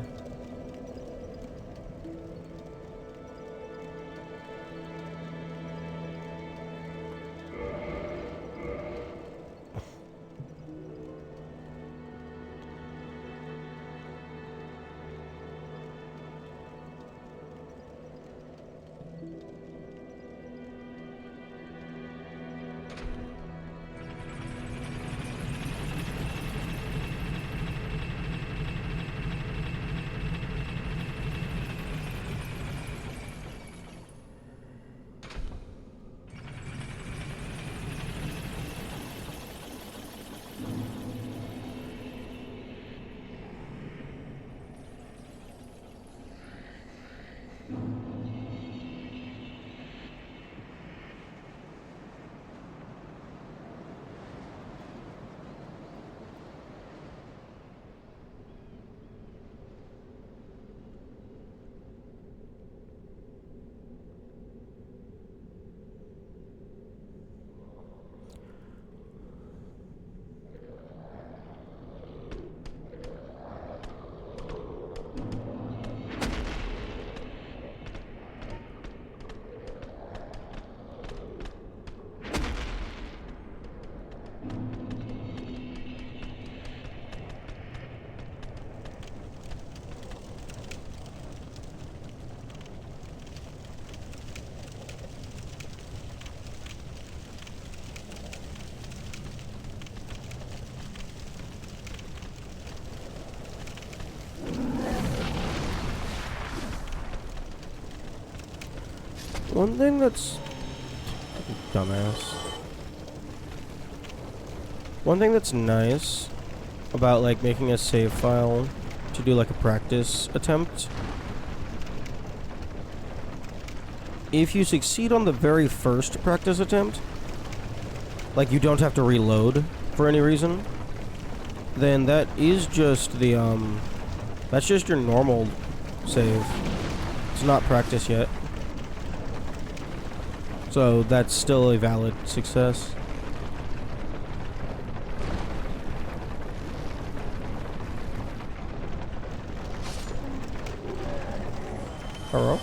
One thing that's... dumbass. One thing that's nice about like making a save file to do like a practice attempt, if you succeed on the very first practice attempt, like you don't have to reload for any reason, then that is just the that's just your normal save. It's not practice yet. So that's still a valid success. Hello?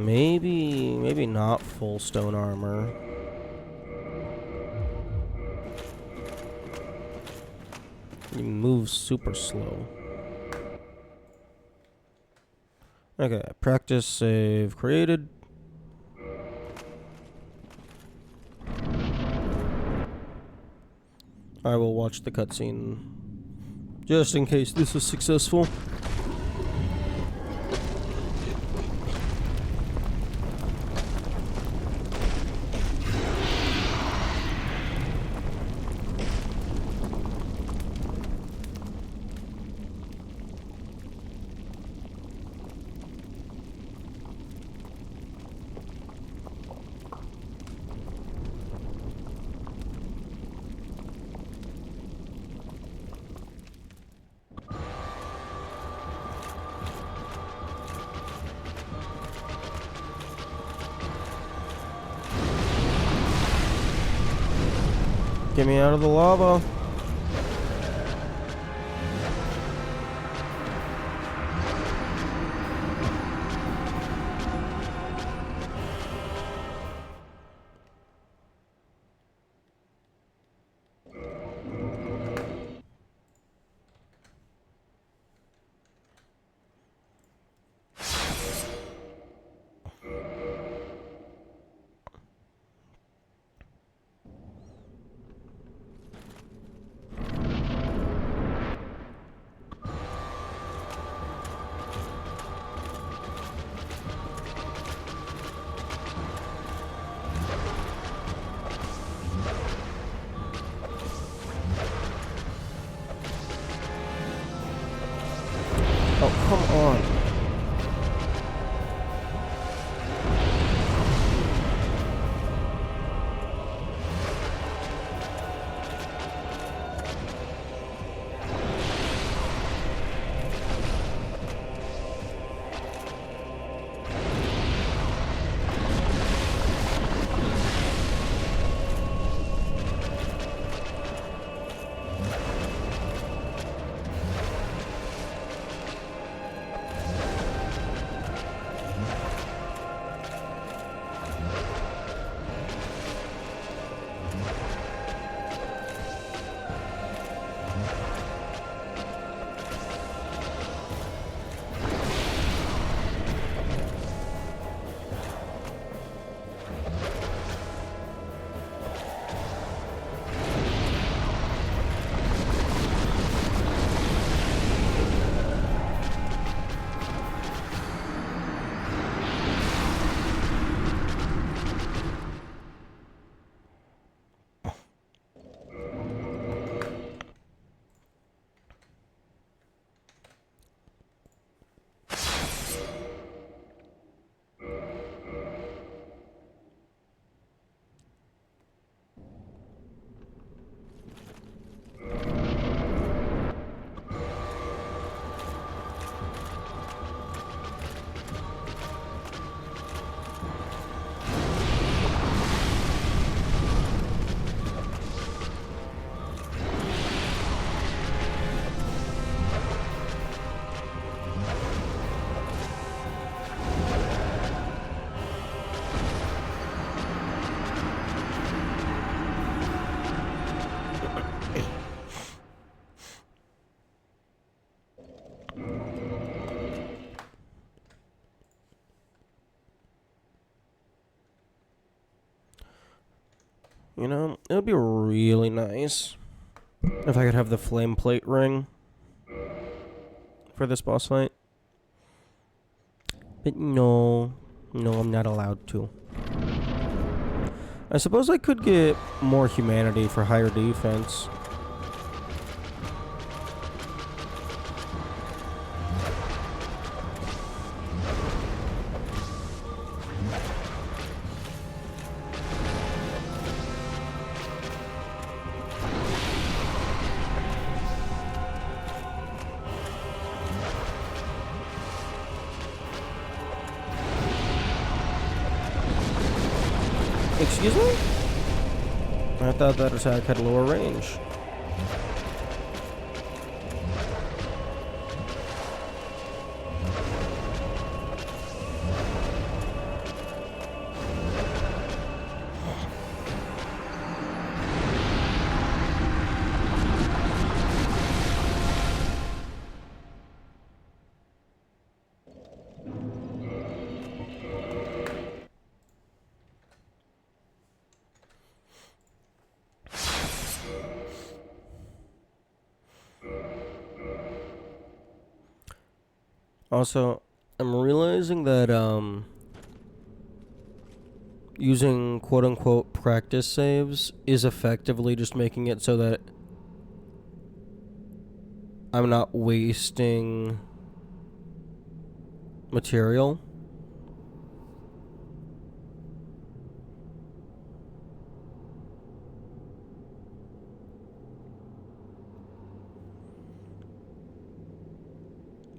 Maybe not full stone armor. He moves super slow. Okay, practice save created. I will watch the cutscene just in case this is successful. Get me out of the lava. Oh, come on. You know, it would be really nice if I could have the flame plate ring for this boss fight. But no, I'm not allowed to. I suppose I could get more humanity for higher defense. Excuse me? I thought that attack had lower range. Also, I'm realizing that using quote-unquote practice saves is effectively just making it so that I'm not wasting material.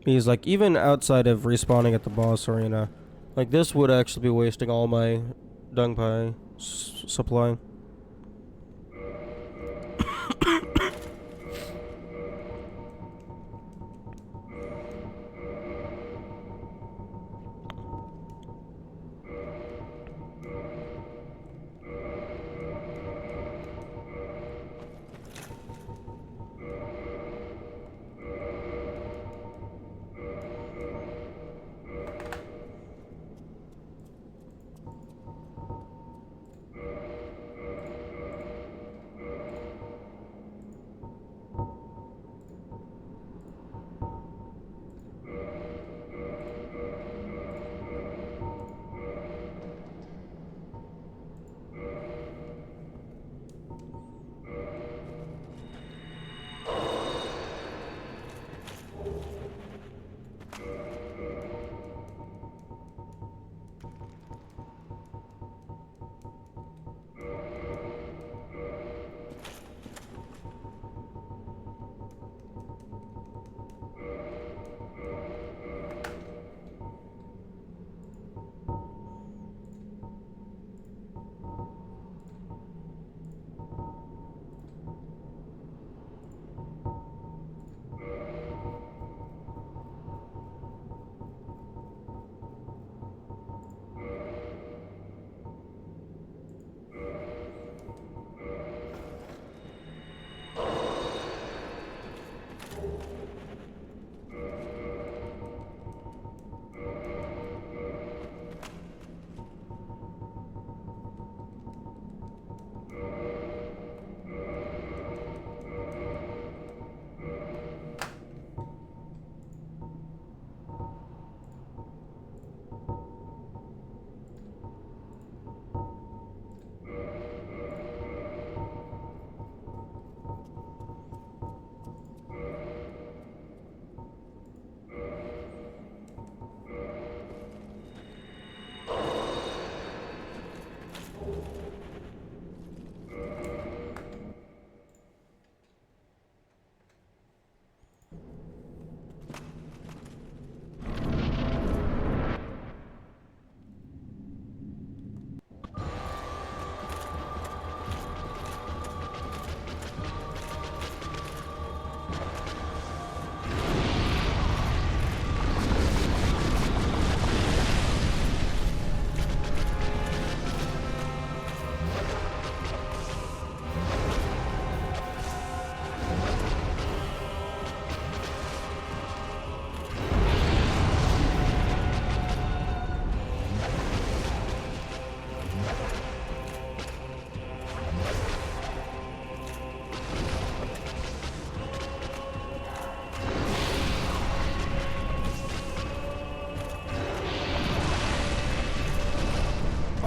Because, like, even outside of respawning at the boss arena, like, this would actually be wasting all my dung pie supply.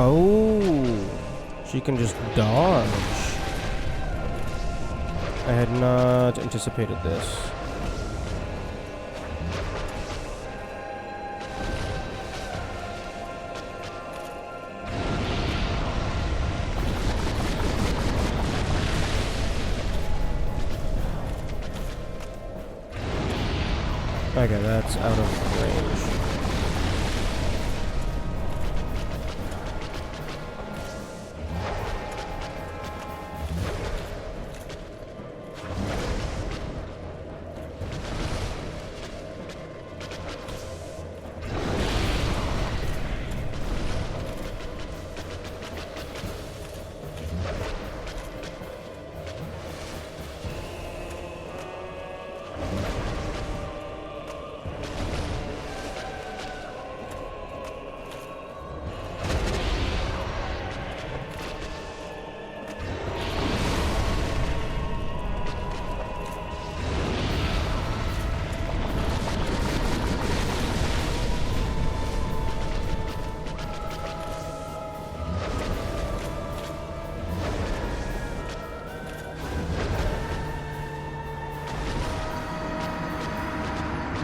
Oh, she can just dodge. I had not anticipated this. Okay, that's out of range.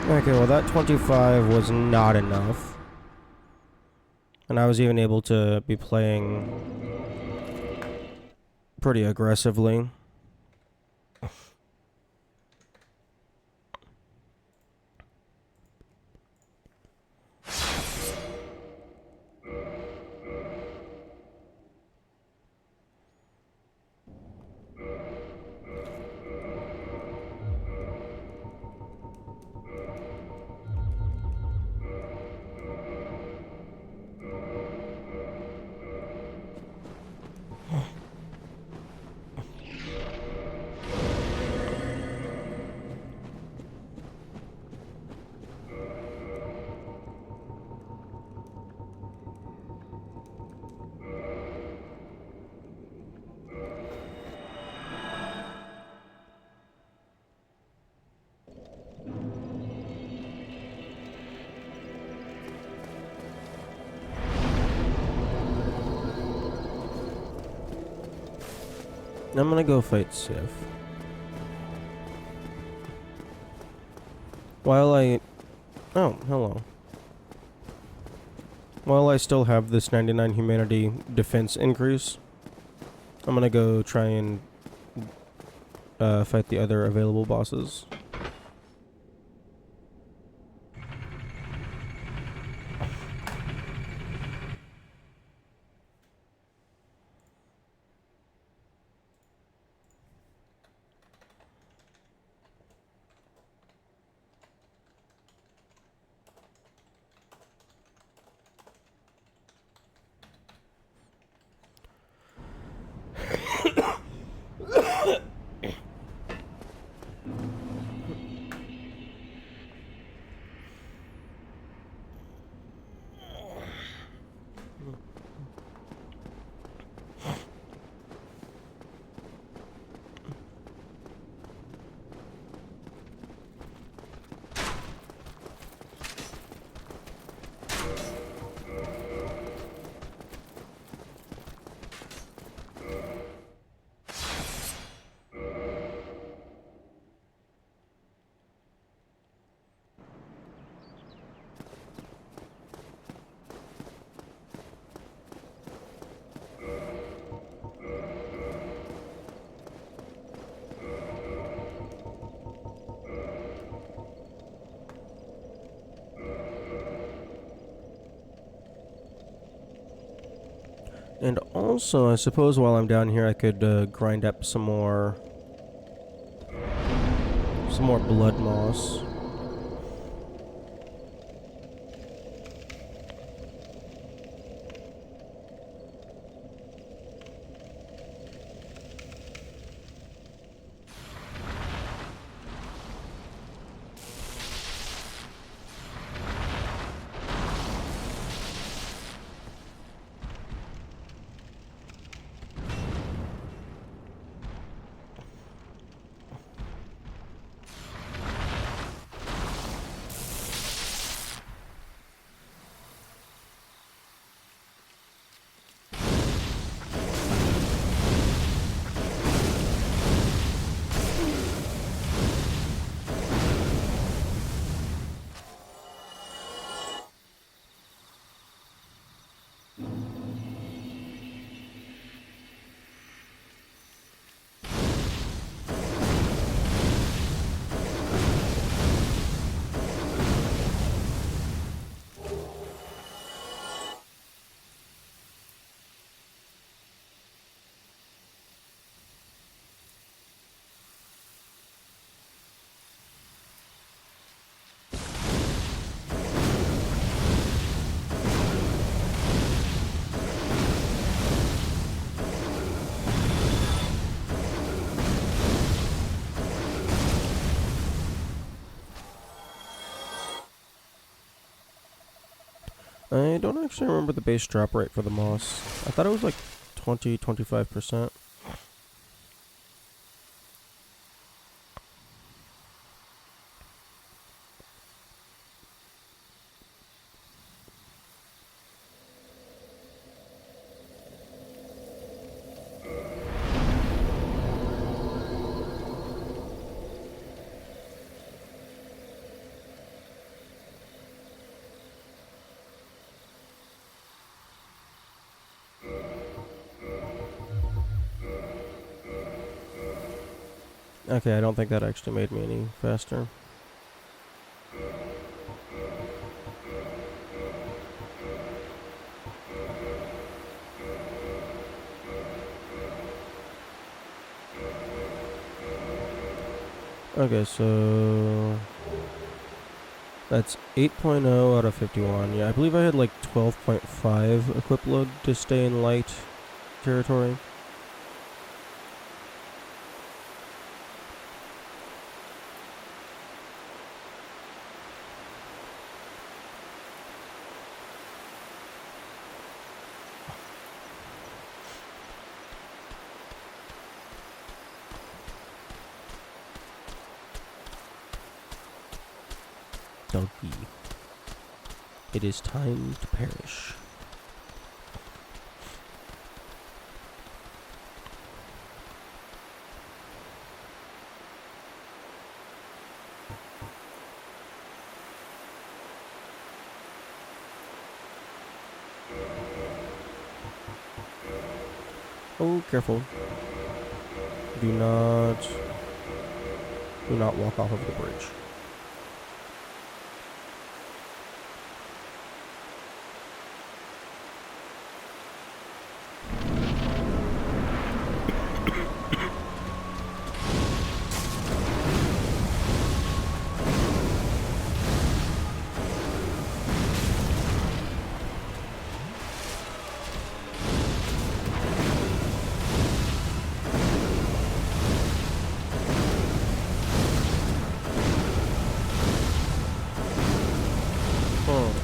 Okay, well that 25 was not enough. And I was even able to be playing pretty aggressively. I'm gonna go fight Sif. While I... Oh, hello. While I still have this 99 humanity defense increase, I'm gonna go try and fight the other available bosses. And also, I suppose while I'm down here, I could grind up some more blood moss. I don't actually remember the base drop rate for the moss. I thought it was like 20-25%. Okay, I don't think that actually made me any faster. Okay, so that's 8.0 out of 51. Yeah, I believe I had like 12.5 equip load to stay in light territory. Doggy. It is time to perish. Oh, careful. Do not walk off of the bridge.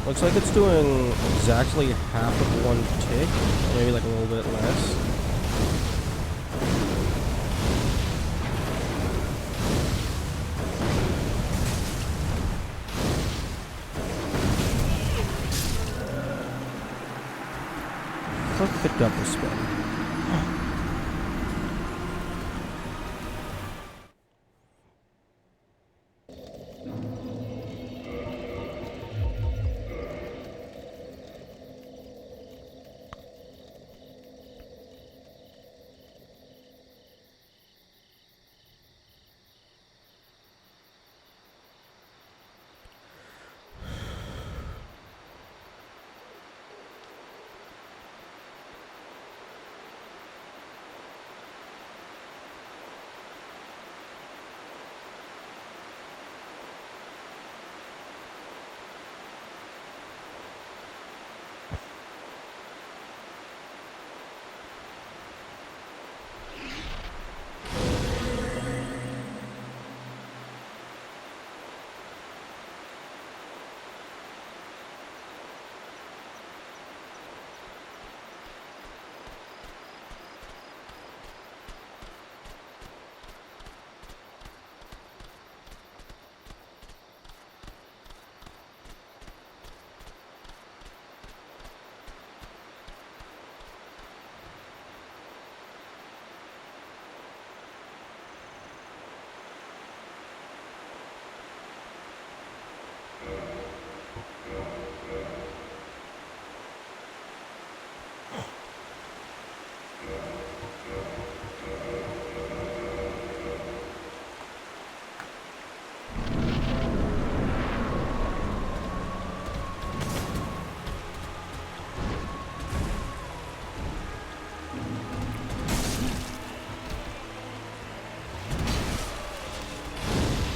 Looks like it's doing exactly half of one tick, or maybe like a little bit less. Fuck the double spin.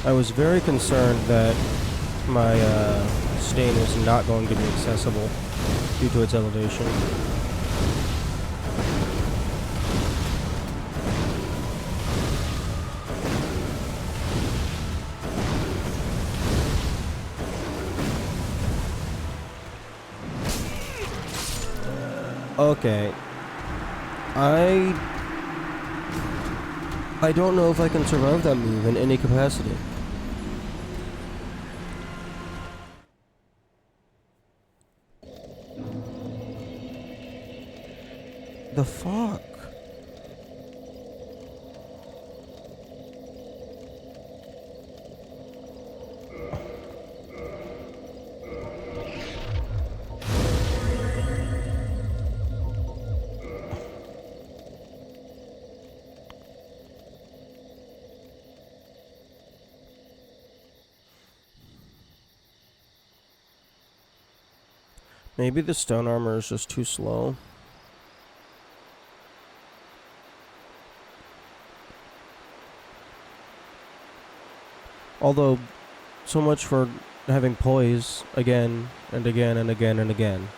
I was very concerned that my stain was not going to be accessible due to its elevation. Okay. I don't know if I can survive that move in any capacity. The fuck? Maybe the stone armor is just too slow. Although, so much for having poise again and again and again and again.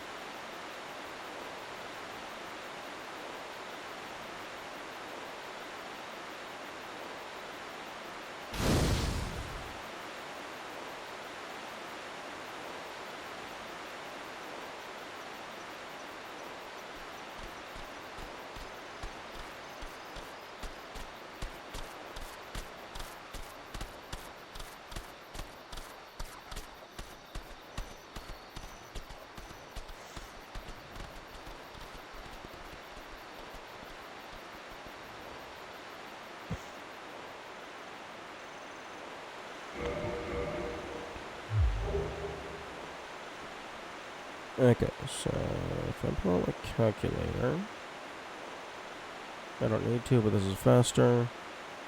Okay, so if I pull out my calculator, I don't need to, but this is faster.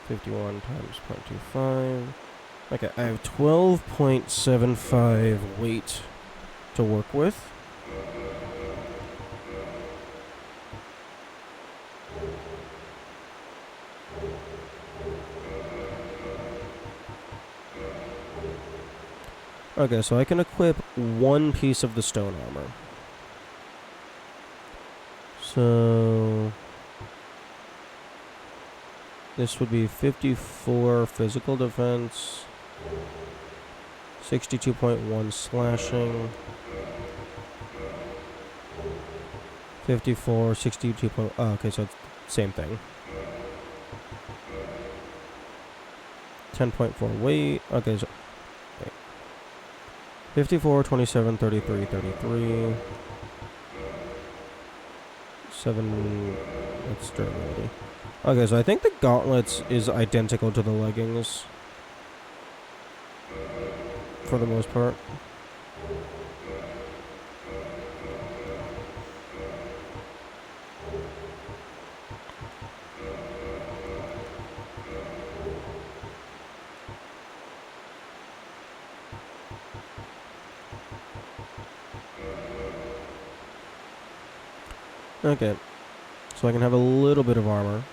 51 times 0.25. Okay, I have 12.75 weight to work with. Okay, so I can equip one piece of the stone armor. So this would be 54 physical defense, 62.1 slashing, 54, 62. Oh, okay, so it's same thing. 10.4 weight. Okay, so 54, 27, 33, 33. 7. That's durability. Okay, so I think the gauntlets is identical to the leggings. For the most part. Okay, so I can have a little bit of armor.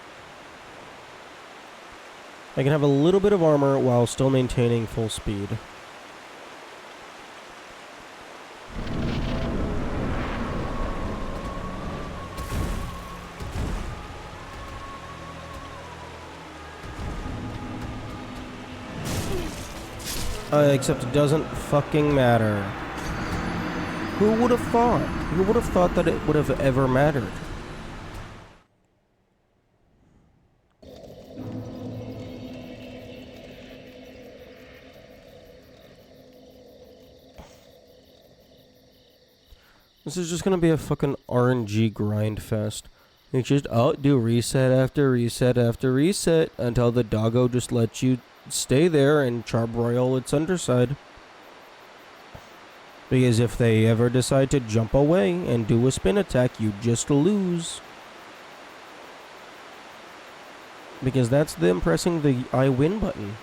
I can have a little bit of armor while still maintaining full speed. Except it doesn't fucking matter. Who would have thought? Who would have thought that it would have ever mattered? This is just gonna be a fucking RNG grind fest. You just do reset after reset after reset until the doggo just lets you stay there and charbroil its underside. Because if they ever decide to jump away and do a spin attack, you just lose. Because that's them pressing the I win button.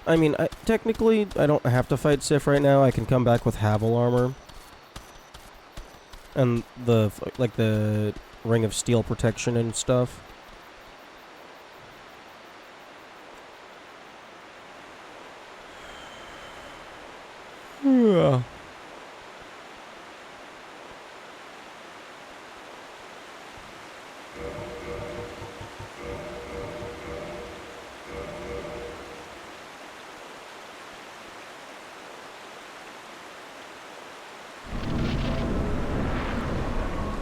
I mean, technically, I don't have to fight Sif right now. I can come back with Havel armor. And the Ring of Steel protection and stuff. Yeah.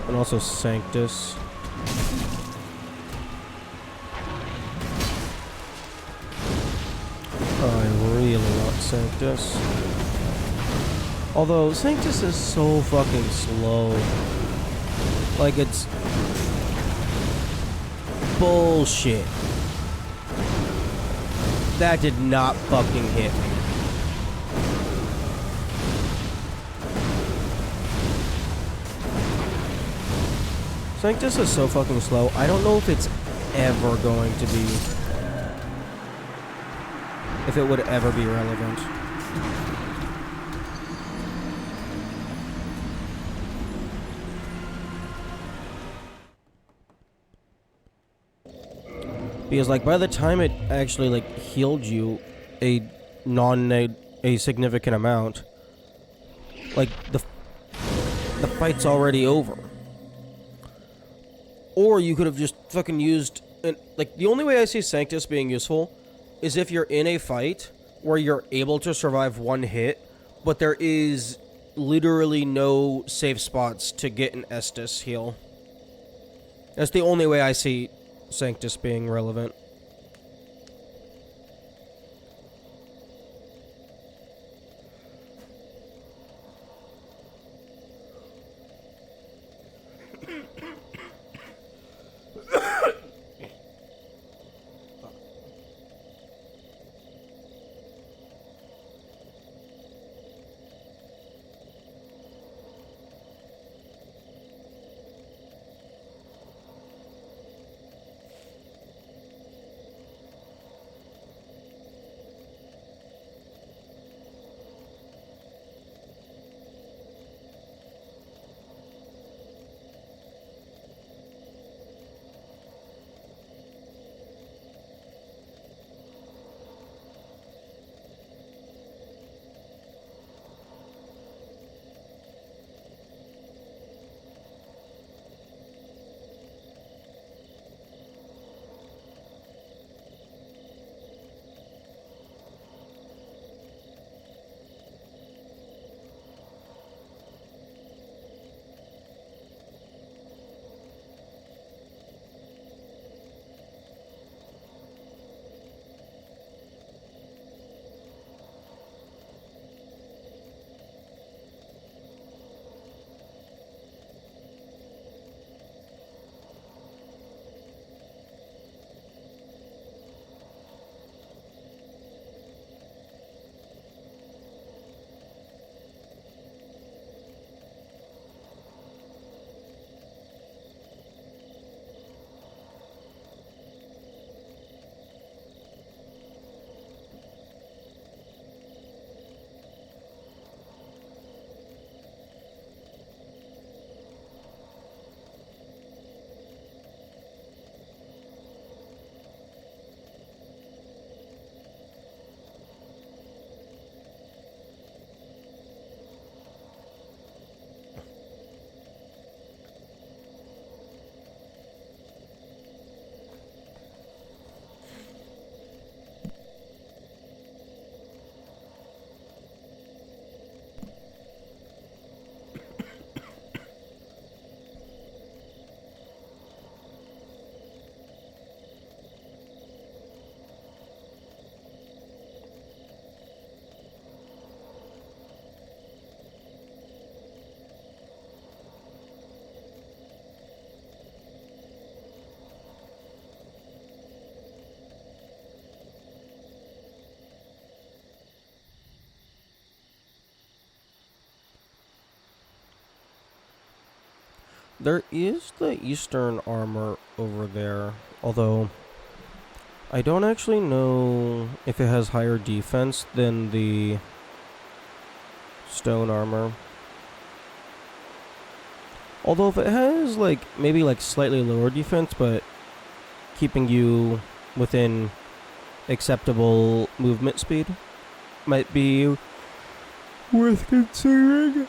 And also Sanctus. I really want Sanctus. Although, Sanctus is so fucking slow. Like, it's bullshit. That did not fucking hit me. Sanctus is so fucking slow. I don't know if it's ever going to be... if it would ever be relevant. Because, like, by the time it actually, like, healed you a significant amount, like, the fight's already over. Or you could have just fucking used... like, the only way I see Sanctus being useful is if you're in a fight where you're able to survive one hit, but there is literally no safe spots to get an Estus heal. That's the only way I see Sanctus being relevant. There is the Eastern armor over there, although I don't actually know if it has higher defense than the stone armor. Although if it has, like, maybe, like, slightly lower defense, but keeping you within acceptable movement speed, might be worth considering.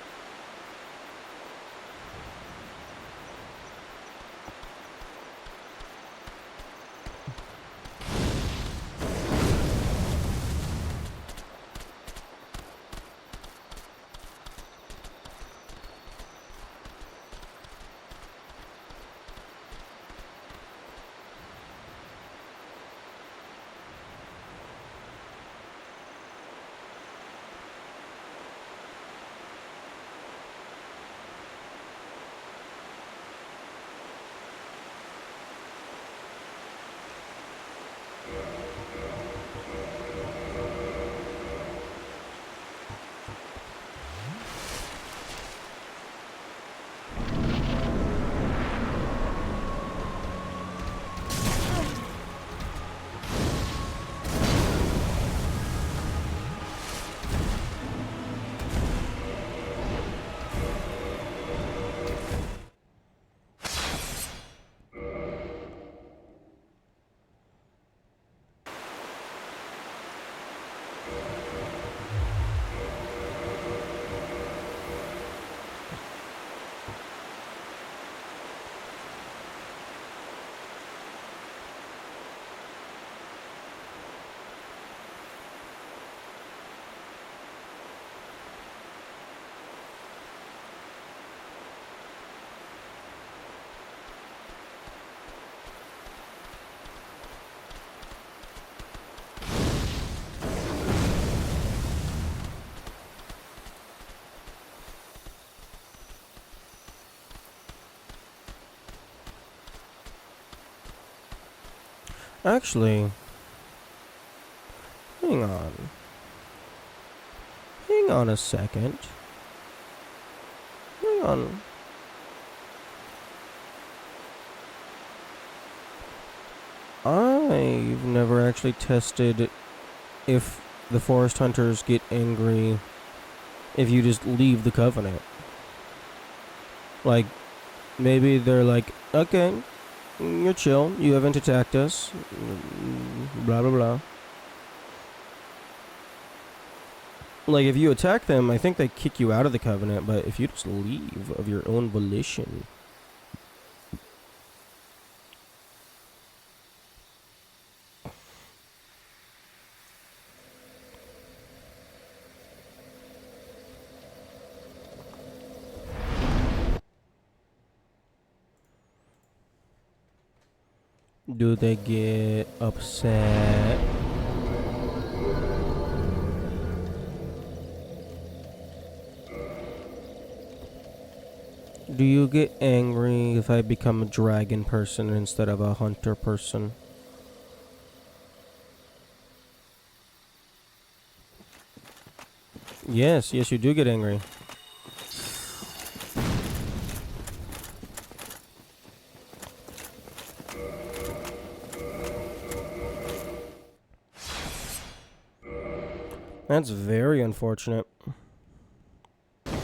Actually, hang on. Hang on a second. Hang on. I've never actually tested if the forest hunters get angry if you just leave the covenant. Like, maybe they're like, okay, you're chill, you haven't attacked us, blah blah blah. Like, if you attack them, I think they kick you out of the covenant, but if you just leave of your own volition. Do they get upset? Do you get angry if I become a dragon person instead of a hunter person? Yes, yes, you do get angry. That's very unfortunate. And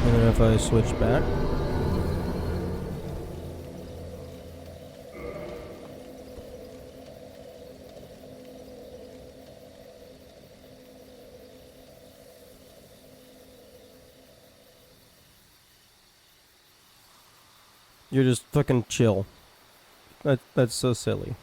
then if I switch back. You're just fucking chill. That's so silly.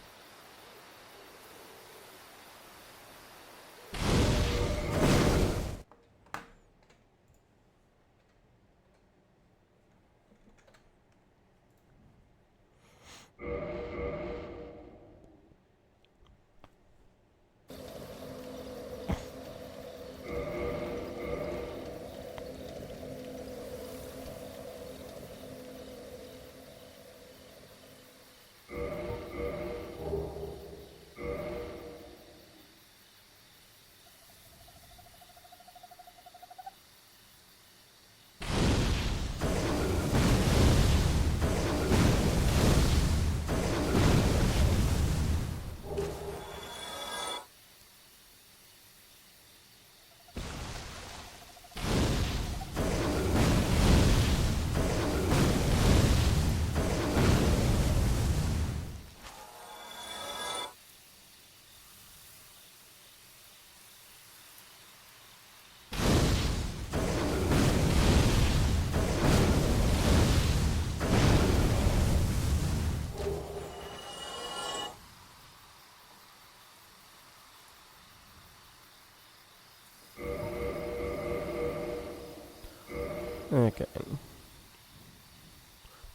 Okay.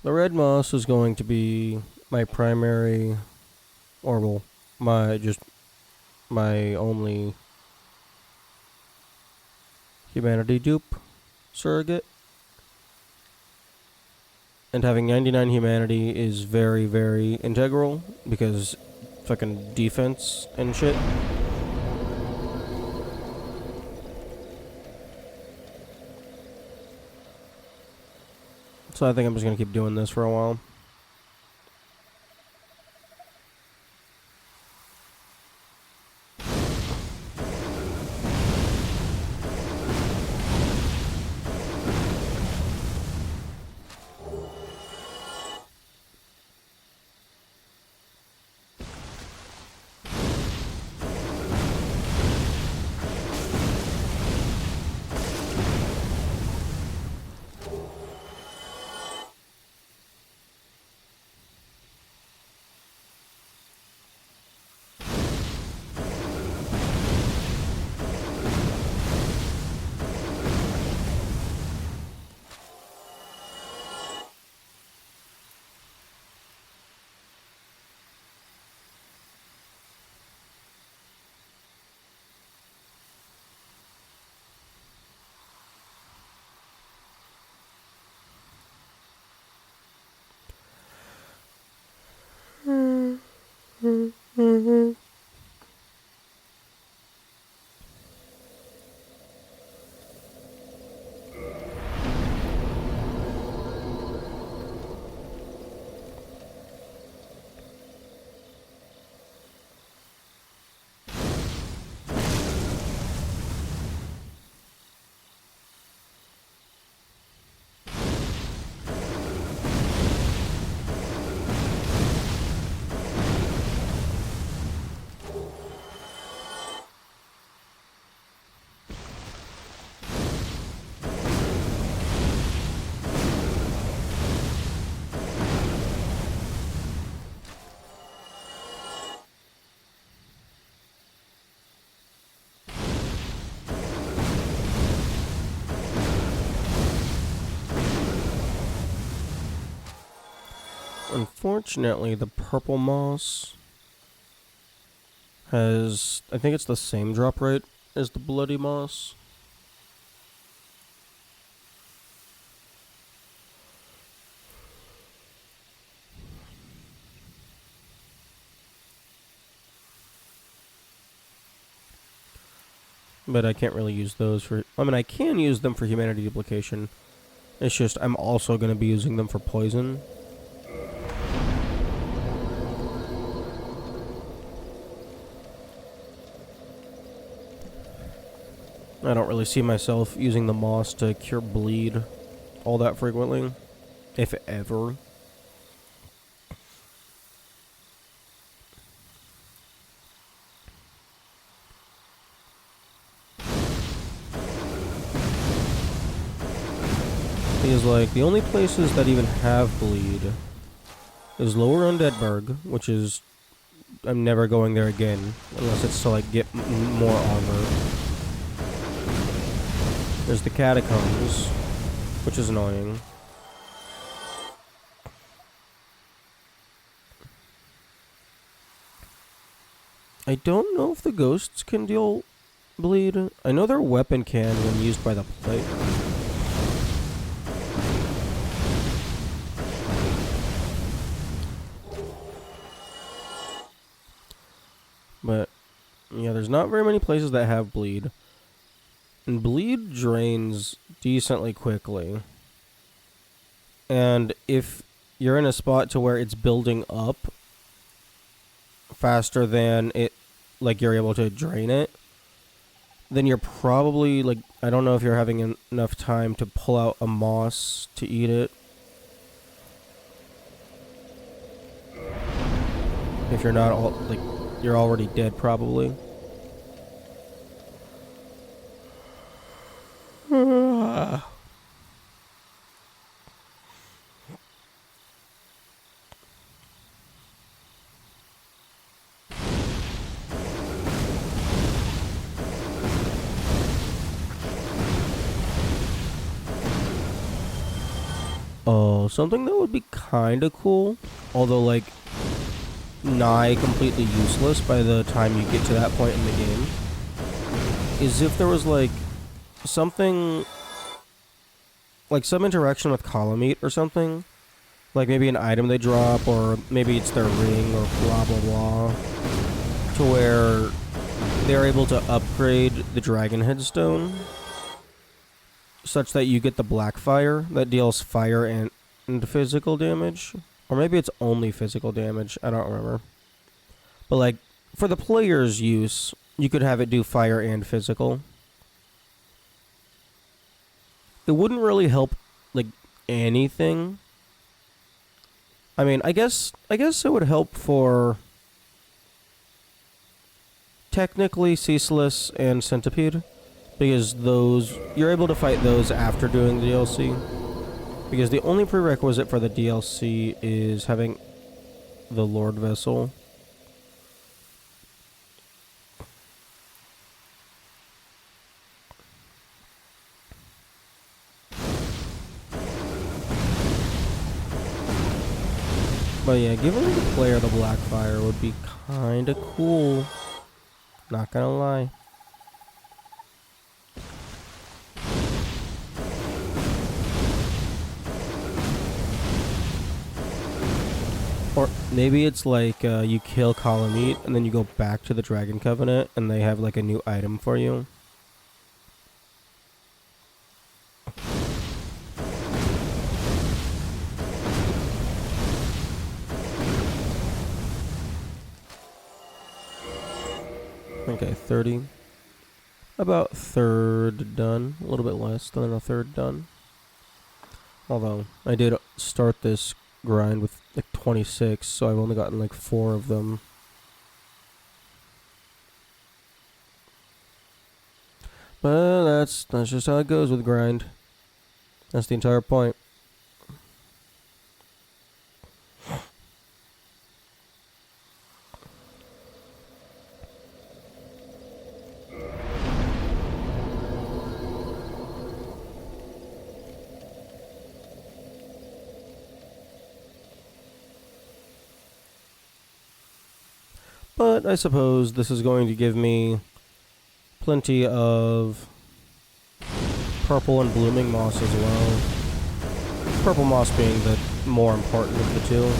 The red moss is going to be my primary, or well, my only humanity dupe surrogate. And having 99 humanity is very, very integral because fucking defense and shit. So I think I'm just gonna keep doing this for a while. Unfortunately, the purple moss has, I think it's the same drop rate as the bloody moss. But I can't really use those for, I mean, I can use them for humanity duplication. It's just, I'm also going to be using them for poison. I don't really see myself using the moss to cure bleed all that frequently, if ever. Because, like, the only places that even have bleed is Lower Undeadburg, which is, I'm never going there again, unless it's to, like, get more armor. There's the Catacombs, which is annoying. I don't know if the ghosts can deal bleed. I know their weapon can when used by the player. But, yeah, there's not very many places that have bleed. And bleed drains decently quickly. And if you're in a spot to where it's building up faster than it, like, you're able to drain it, then you're probably, like, I don't know if you're having enough time to pull out a moss to eat it. If you're not all, like, you're already dead probably. something that would be kind of cool, although like nigh completely useless by the time you get to that point in the game, is if there was like something, like some interaction with column meat or something, like maybe an item they drop, or maybe it's their ring, or blah blah blah, to where they're able to upgrade the dragon headstone such that you get the black fire that deals fire and physical damage. Or maybe it's only physical damage, I don't remember. But like, for the player's use, you could have it do fire and physical. It wouldn't really help, like, anything. I mean, I guess it would help for technically Ceaseless and Centipede, because those, you're able to fight those after doing the DLC. Because the only prerequisite for the DLC is having the Lord Vessel. But yeah, giving the player the Blackfire would be kinda cool. Not gonna lie. Or maybe it's like you kill Kalameet and then you go back to the Dragon Covenant and they have like a new item for you. Okay, 30. About third done. A little bit less than a third done. Although, I did start this grind with like 26, so I've only gotten like 4 of them. But that's just how it goes with grind. That's the entire point. But I suppose this is going to give me plenty of purple and blooming moss as well. Purple moss being the more important of the two.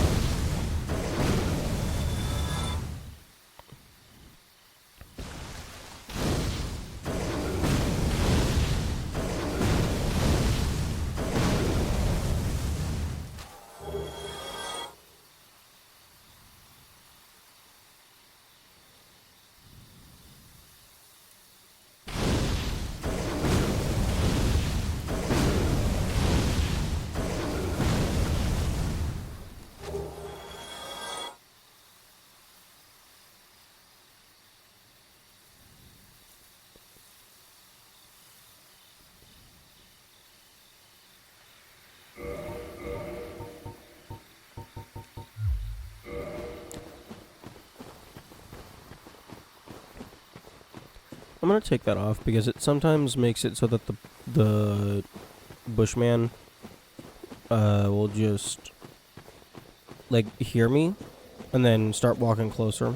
I'm gonna take that off because it sometimes makes it so that the Bushman will just like hear me and then start walking closer.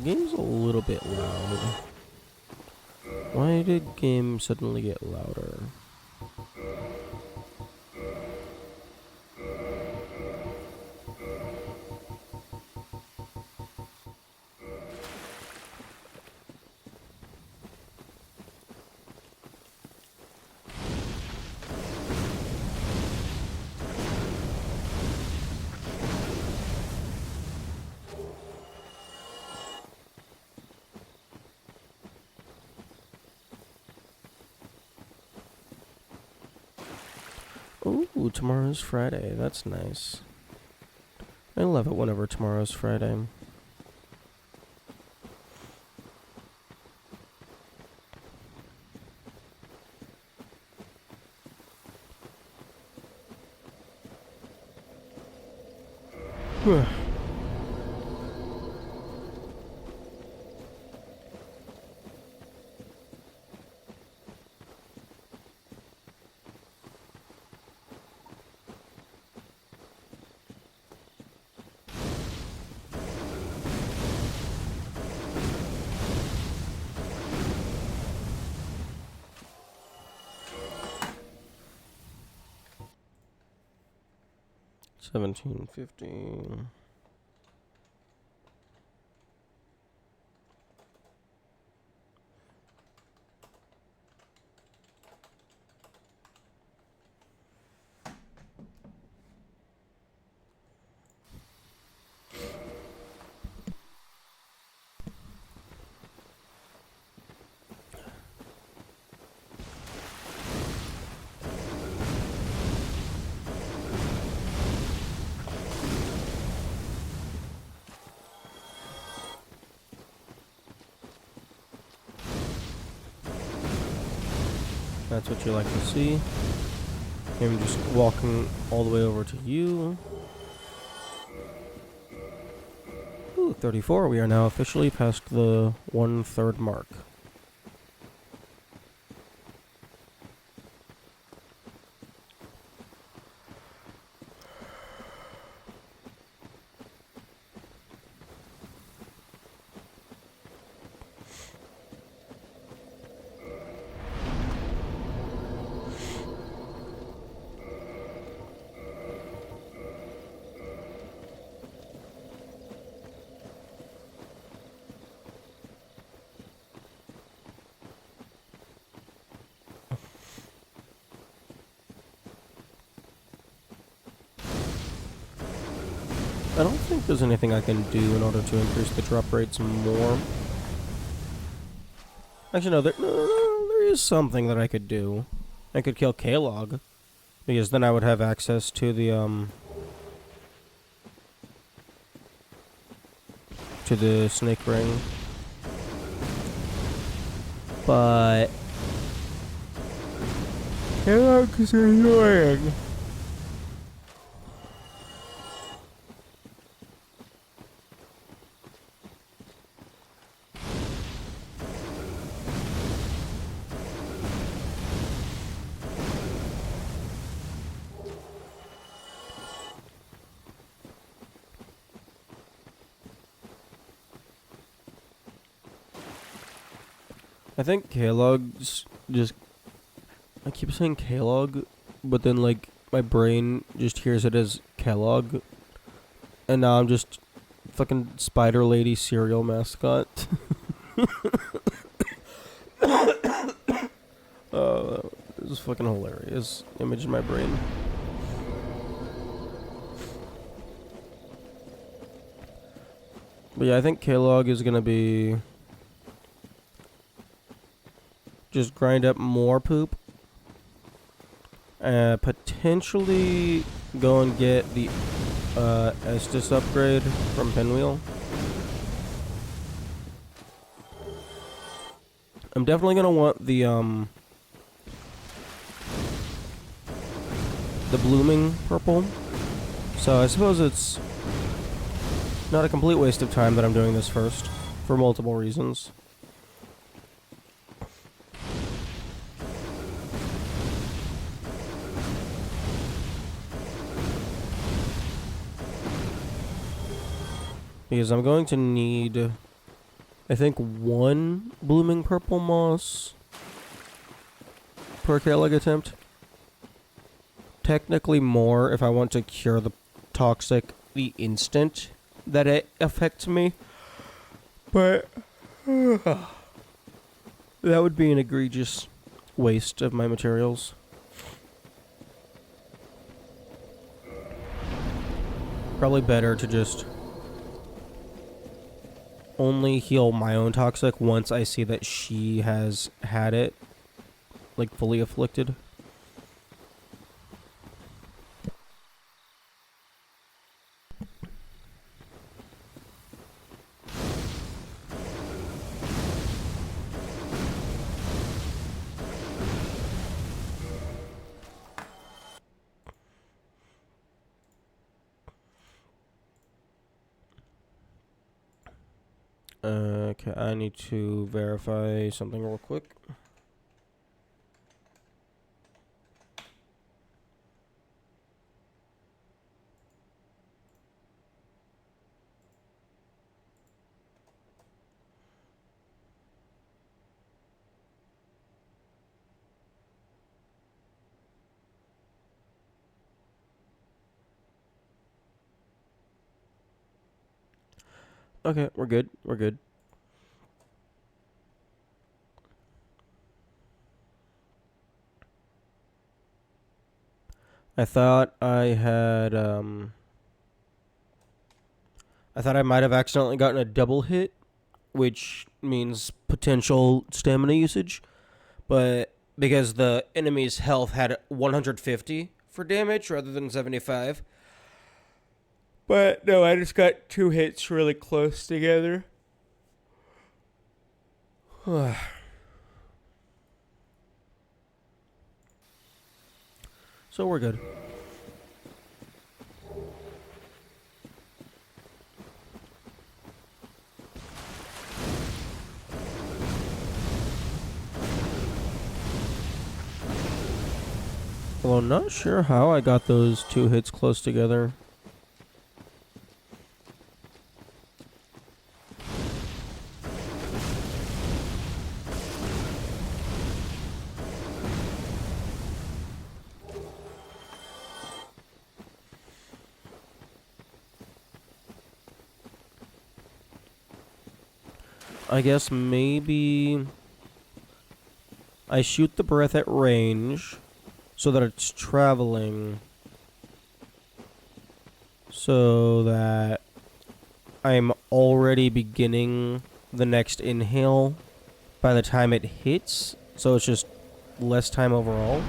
Game's a little bit loud. Why did game suddenly get louder? Ooh, tomorrow's Friday. That's nice. I love it whenever tomorrow's Friday. Huh. $17.50. That's what you like to see. I'm just walking all the way over to you. Ooh, 34. We are now officially past the 1/3 mark. I don't think there's anything I can do in order to increase the drop rates more. Actually, no, there is something that I could do. I could kill K-Log, because then I would have access to the snake ring. But K-Log is annoying. I think K-Log's just... I keep saying K-Log, but then, like, my brain just hears it as Kellogg. And now I'm just fucking Spider Lady cereal mascot. This is fucking hilarious image in my brain. But yeah, I think K-Log is gonna be... just grind up more poop. Potentially go and get the Estus upgrade from Pinwheel. I'm definitely gonna want the blooming purple. So I suppose it's not a complete waste of time that I'm doing this first, for multiple reasons. Because I'm going to need, I think, 1 blooming purple moss per Kellogg attempt. Technically more if I want to cure the toxic the instant that it affects me. But that would be an egregious waste of my materials. Probably better to just only heal my own toxic once I see that she has had it, like, fully afflicted. Okay, I need to verify something real quick. Okay, we're good. We're good. I thought I had, I thought I might have accidentally gotten a double hit, which means potential stamina usage. But because the enemy's health had 150 for damage rather than 75. But no, I just got 2 hits really close together. So we're good. Well, I'm not sure how I got those 2 hits close together. I guess maybe I shoot the breath at range so that it's traveling, so that I'm already beginning the next inhale by the time it hits, so it's just less time overall.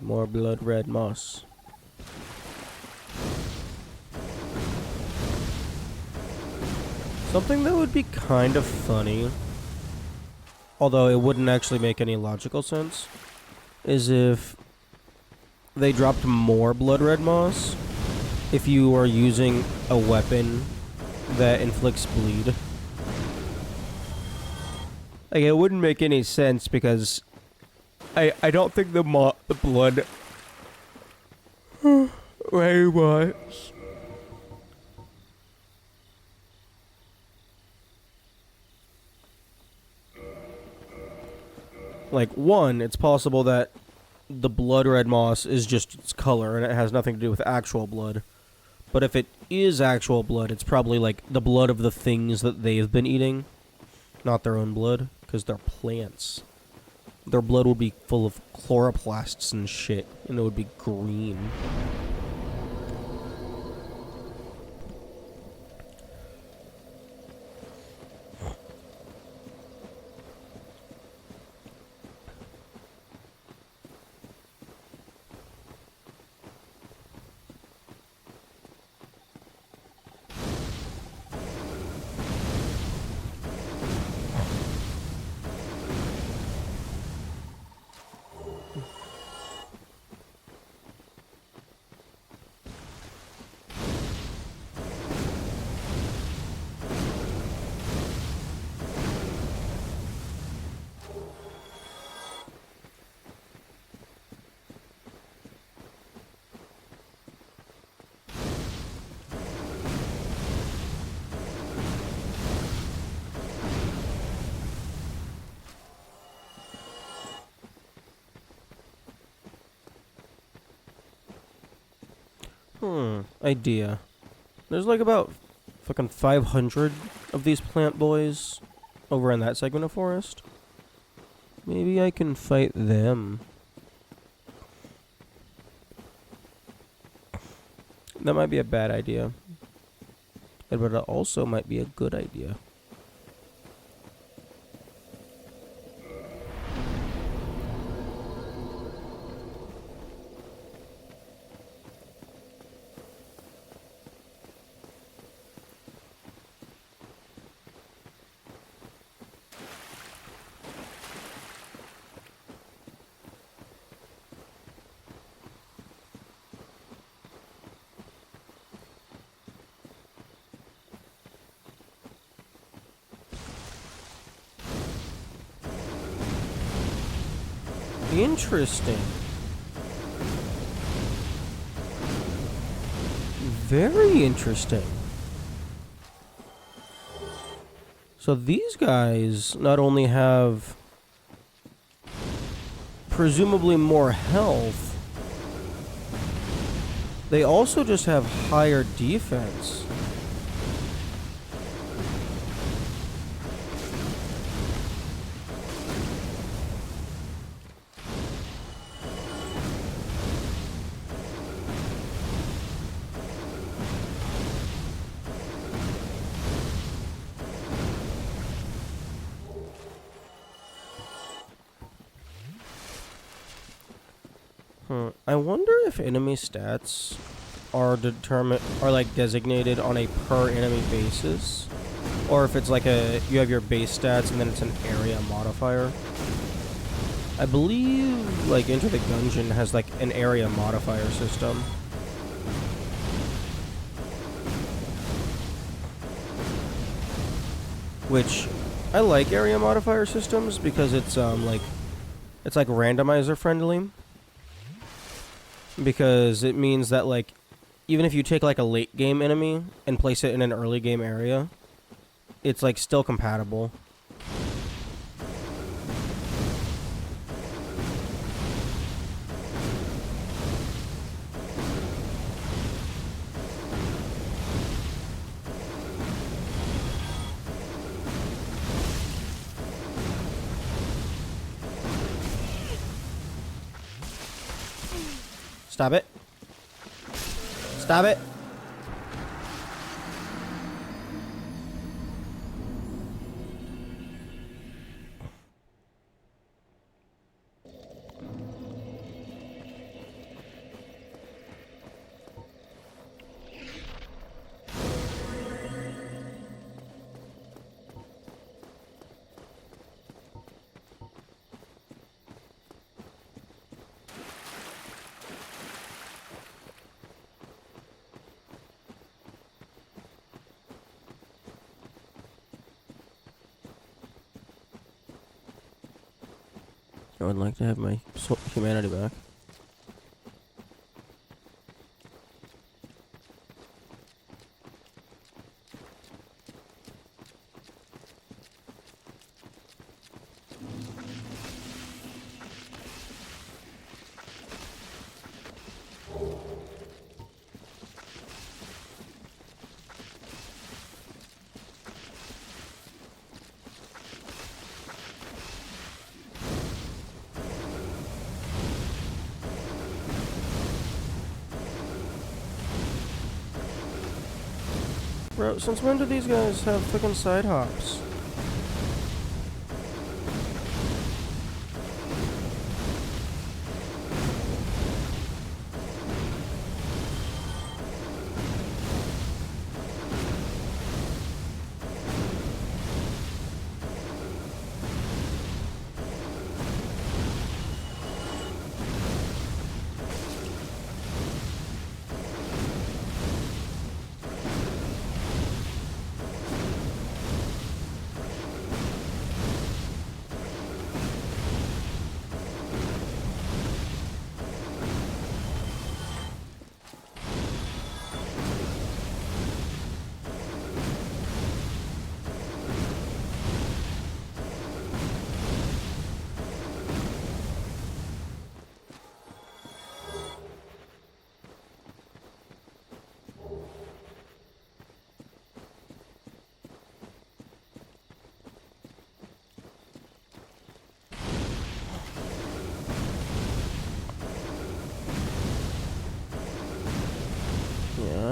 More blood red moss. Something that would be kind of funny, although it wouldn't actually make any logical sense, is if they dropped more blood red moss if you are using a weapon that inflicts bleed. Like, it wouldn't make any sense because I don't think the blood very much. Like, one, it's possible that the blood red moss is just its color and it has nothing to do with actual blood. But if it is actual blood, it's probably like the blood of the things that they've been eating, not their own blood, because they're plants. Their blood would be full of chloroplasts and shit, and it would be green. Idea. There's like about fucking 500 of these plant boys over in that segment of forest. Maybe I can fight them. That might be a bad idea. but it also might be a good idea. Interesting. Very interesting. So these guys not only have presumably more health, they also just have higher defense. I wonder if enemy stats are like designated on a per enemy basis, or if it's like you have your base stats and then it's an area modifier. I believe like Enter the Gungeon has like an area modifier system. Which I like area modifier systems because it's like randomizer friendly. Because it means that like even if you take like a late game enemy and place it in an early game area, it's like still compatible. Stop it. Stop it. I would like to have my humanity back. Bro, since when do these guys have fucking side hops?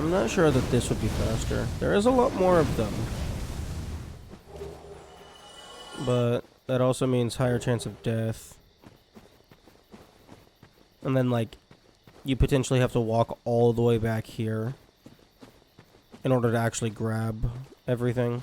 I'm not sure that this would be faster. There is a lot more of them. But that also means higher chance of death. And then, like, you potentially have to walk all the way back here in order to actually grab everything.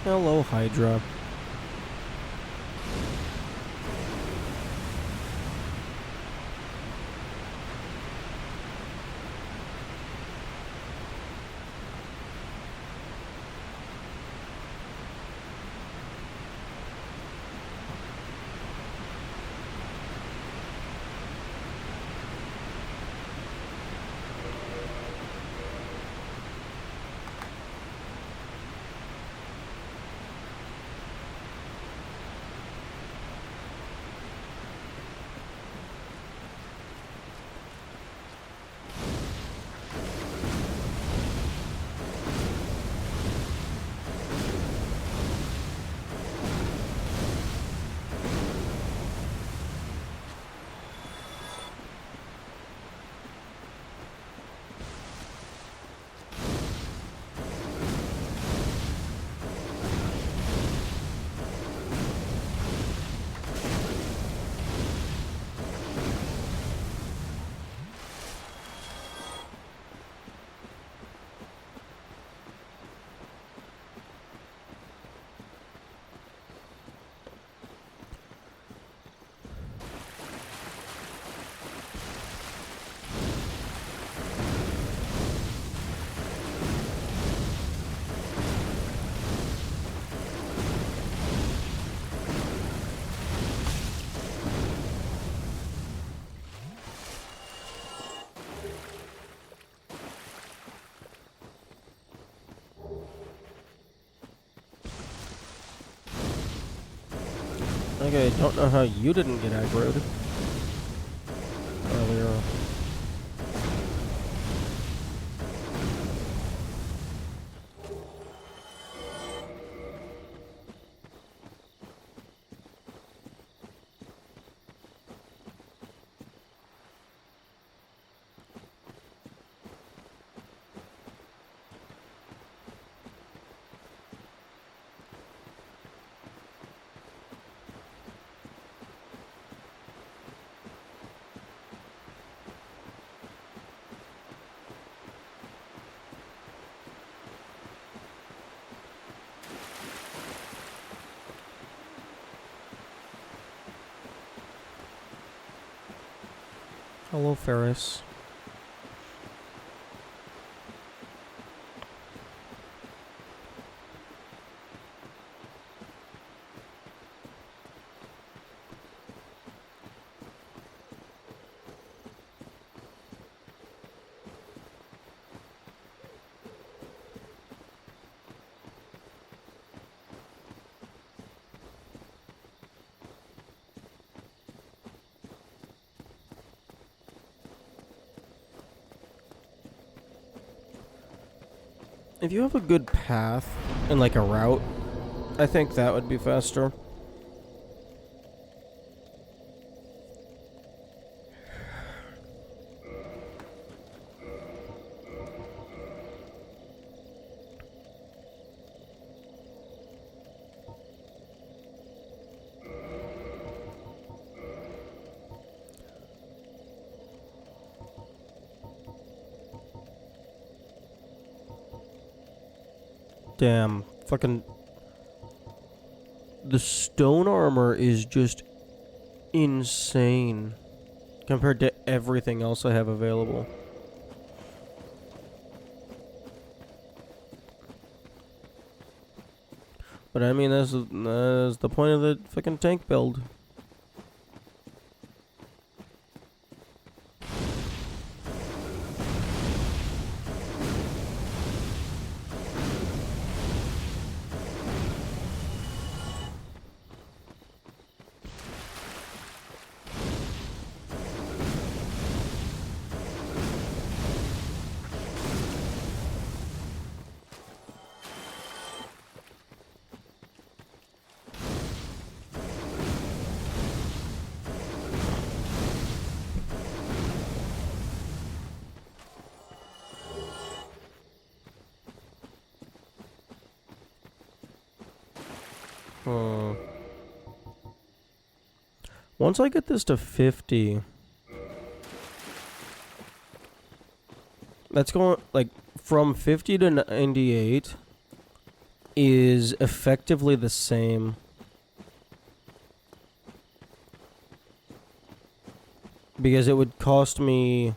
Hello, Hydra. Okay, don't know how you didn't get aggroed earlier. Hello, Ferris. If you have a good path and like a route, I think that would be faster. Damn. Fucking... The stone armor is just insane compared to everything else I have available. But I mean, that's the point of the fucking tank build. Once I get this to 50, that's going, like, from 50 to 98 is effectively the same. Because it would cost me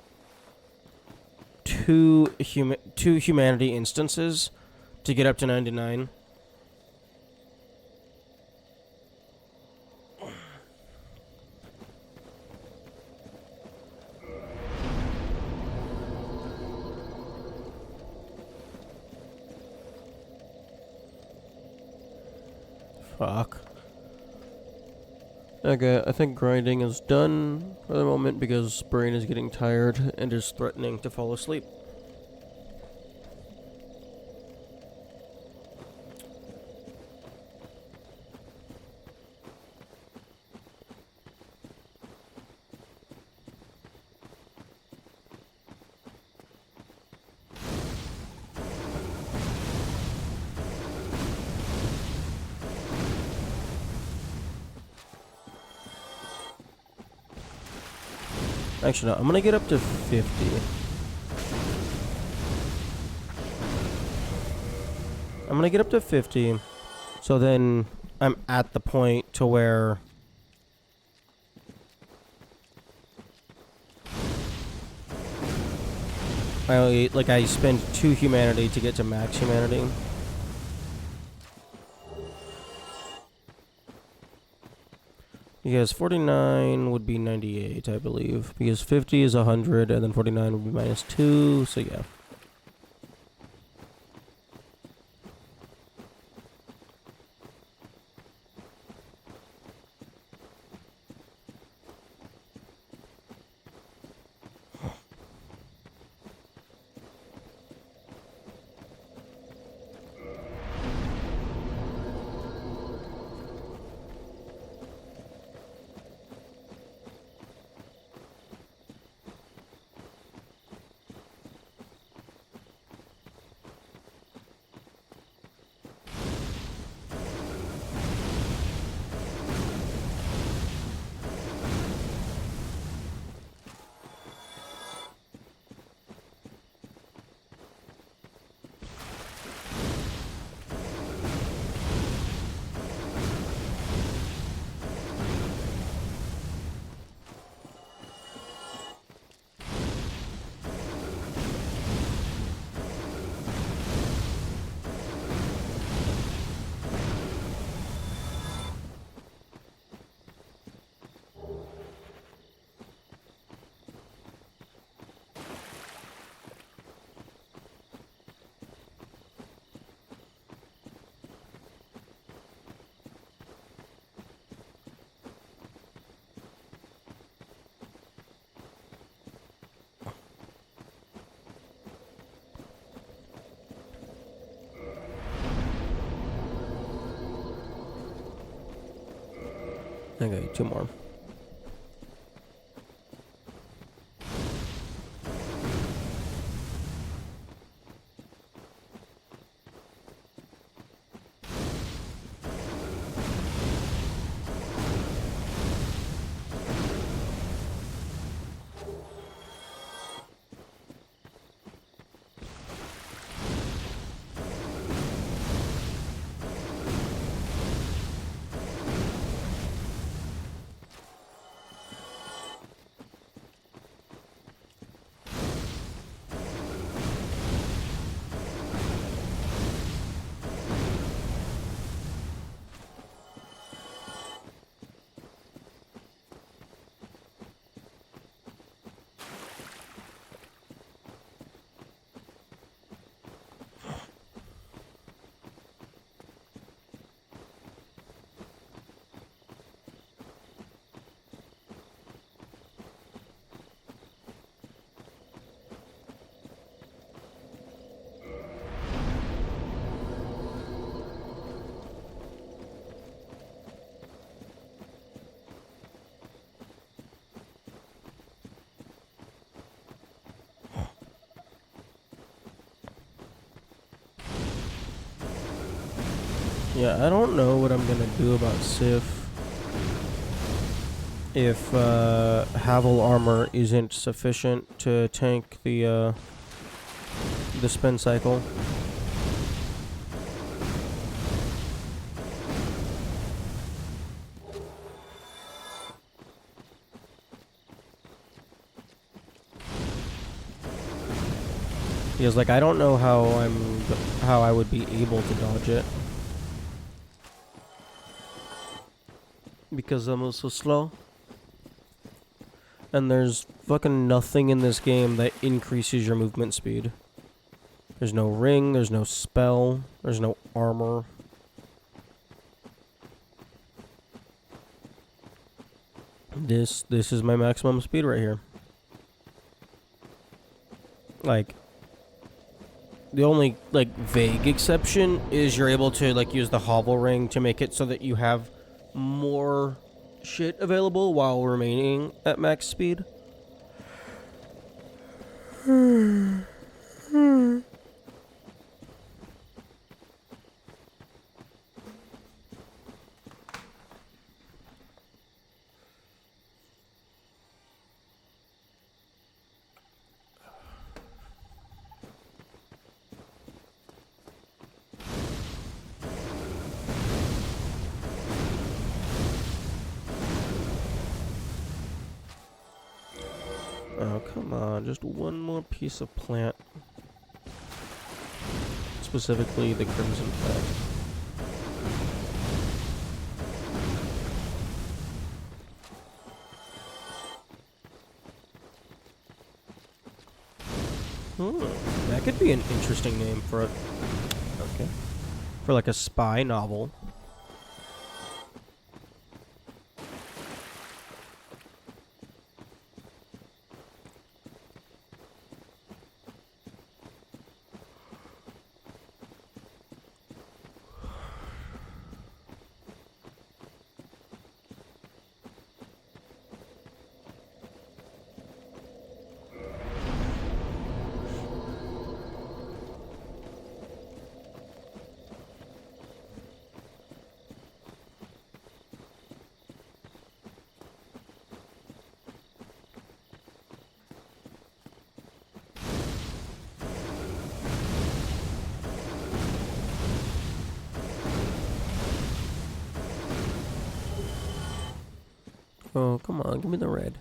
two humanity instances to get up to 99. Fuck. Okay, I think grinding is done for the moment because brain is getting tired and is threatening to fall asleep. Actually, no, I'm gonna get up to 50. I'm gonna get up to 50, so then I'm at the point to where I spend 2 humanity to get to max humanity. Because 49 would be 98, I believe. Because 50 is 100, and then 49 would be minus 2, so yeah. Okay, 2 more. Yeah, I don't know what I'm gonna do about Sif if Havel armor isn't sufficient to tank the spin cycle. Because like I don't know how I would be able to dodge it because I'm so slow. And there's fucking nothing in this game that increases your movement speed. There's no ring, there's no spell, there's no armor. This is my maximum speed right here. Like, the only like vague exception is you're able to like use the hovel ring to make it so that you have more shit available while remaining at max speed. Oh, come on. Just one more piece of plant. Specifically, the crimson plant. That could be an interesting name for a... Okay. For like a spy novel. Oh, come on, give me the red.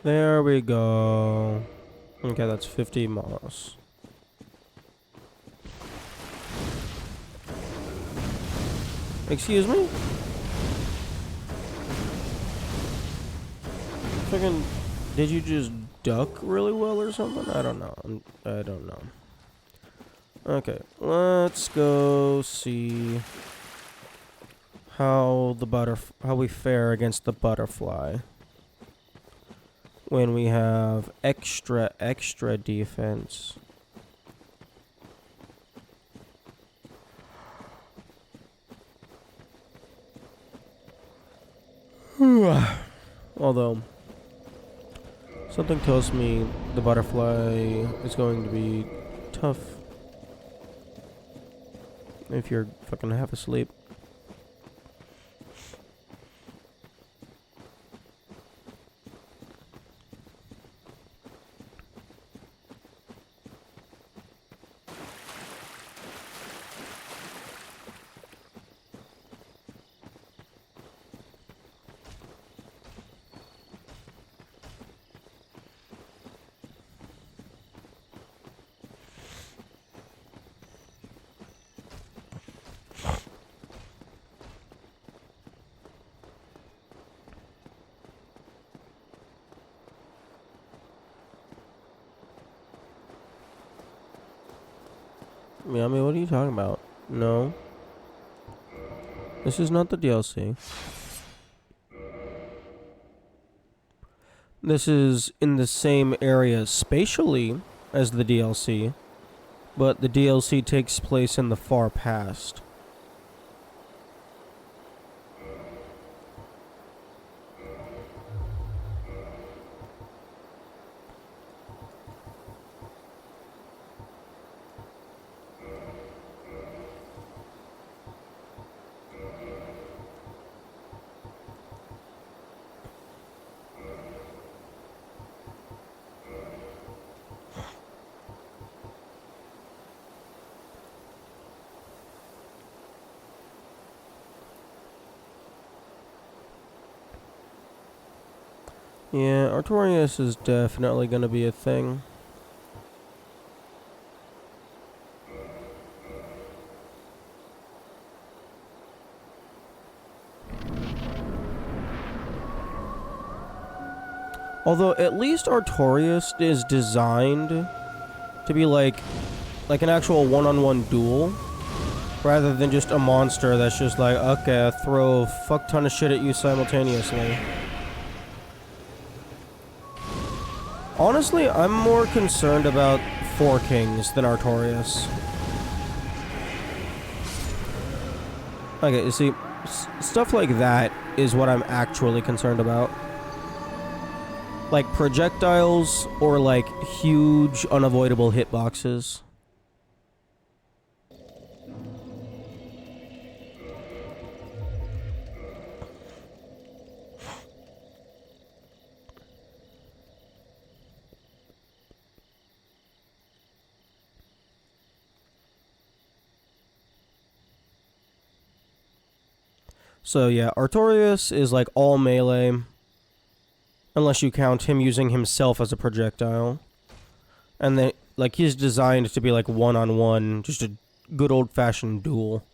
There we go. Okay, that's 50 moss. Excuse me? Fucking, did you just duck really well or something? I don't know. I don't know. Okay, let's go see how we fare against the butterfly when we have extra defense. Although Something tells me the butterfly is going to be tough if you're fucking half asleep. Yami, what are you talking about? No. This is not the DLC. This is in the same area spatially as the DLC, but the DLC takes place in the far past. Yeah, Artorias is definitely gonna be a thing. Although at least Artorias is designed to be like an actual one-on-one duel, rather than just a monster that's just like, okay, I throw a fuck ton of shit at you simultaneously. Honestly, I'm more concerned about Four Kings than Artorias. Okay, you see, stuff like that is what I'm actually concerned about. Like projectiles or like huge unavoidable hitboxes. So yeah, Artorias is like all melee, unless you count him using himself as a projectile. And then, like, he's designed to be like one-on-one, just a good old-fashioned duel.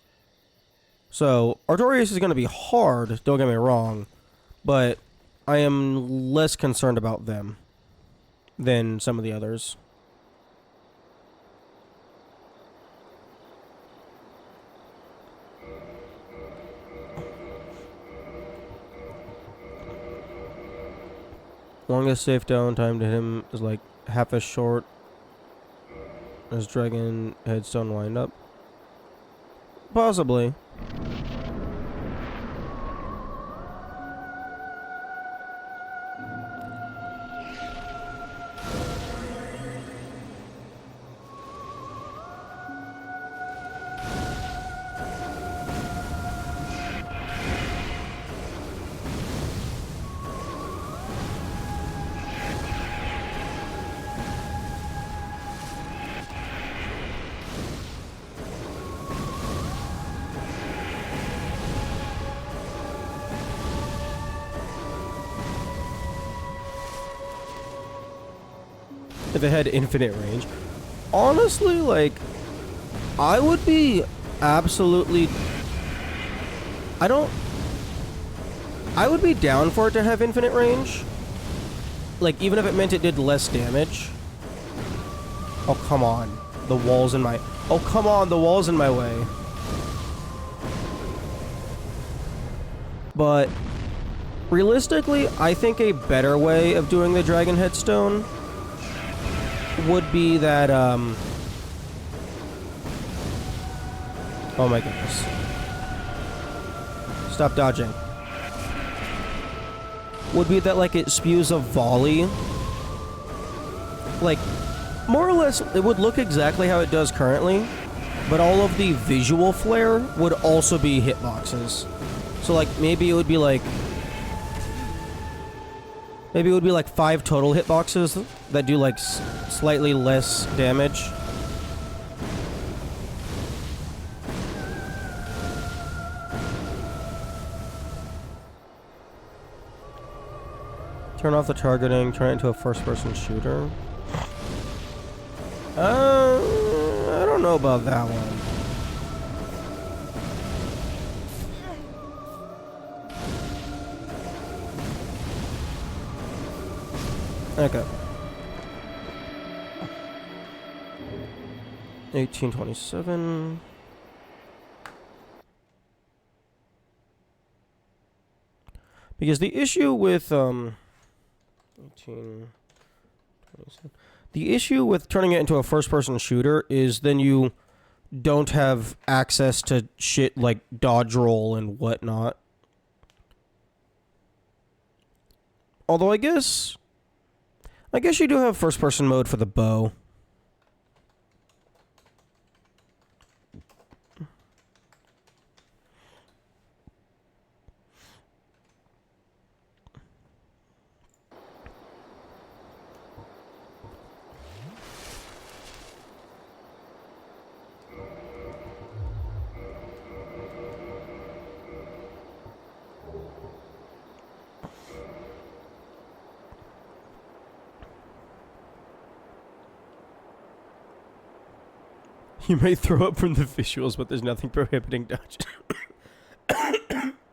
So, Artorias is going to be hard, don't get me wrong, but I am less concerned about them than some of the others. Longest safe down time to him is like half as short as Dragon Headstone wind up. Possibly. If it had infinite range. Honestly, like, I would be absolutely... I would be down for it to have infinite range. Like, even if it meant it did less damage. Oh, come on. The wall's in my... Oh, come on, the wall's in my way. But, realistically, I think a better way of doing the Dragon Headstone would be that, oh my goodness. Stop dodging. Would be that, like, it spews a volley like, more or less, it would look exactly how it does currently, but all of the visual flair would also be hitboxes. So, like, maybe it would be like 5 total hitboxes that do, like, slightly less damage. Turn off the targeting, turn it into a first-person shooter. I don't know about that one. Okay. 1827. Because the issue with 1827. The issue with turning it into a first-person shooter is then you don't have access to shit like dodge roll and whatnot. Although I guess you do have first-person mode for the bow. You may throw up from the visuals, but there's nothing prohibiting dodge.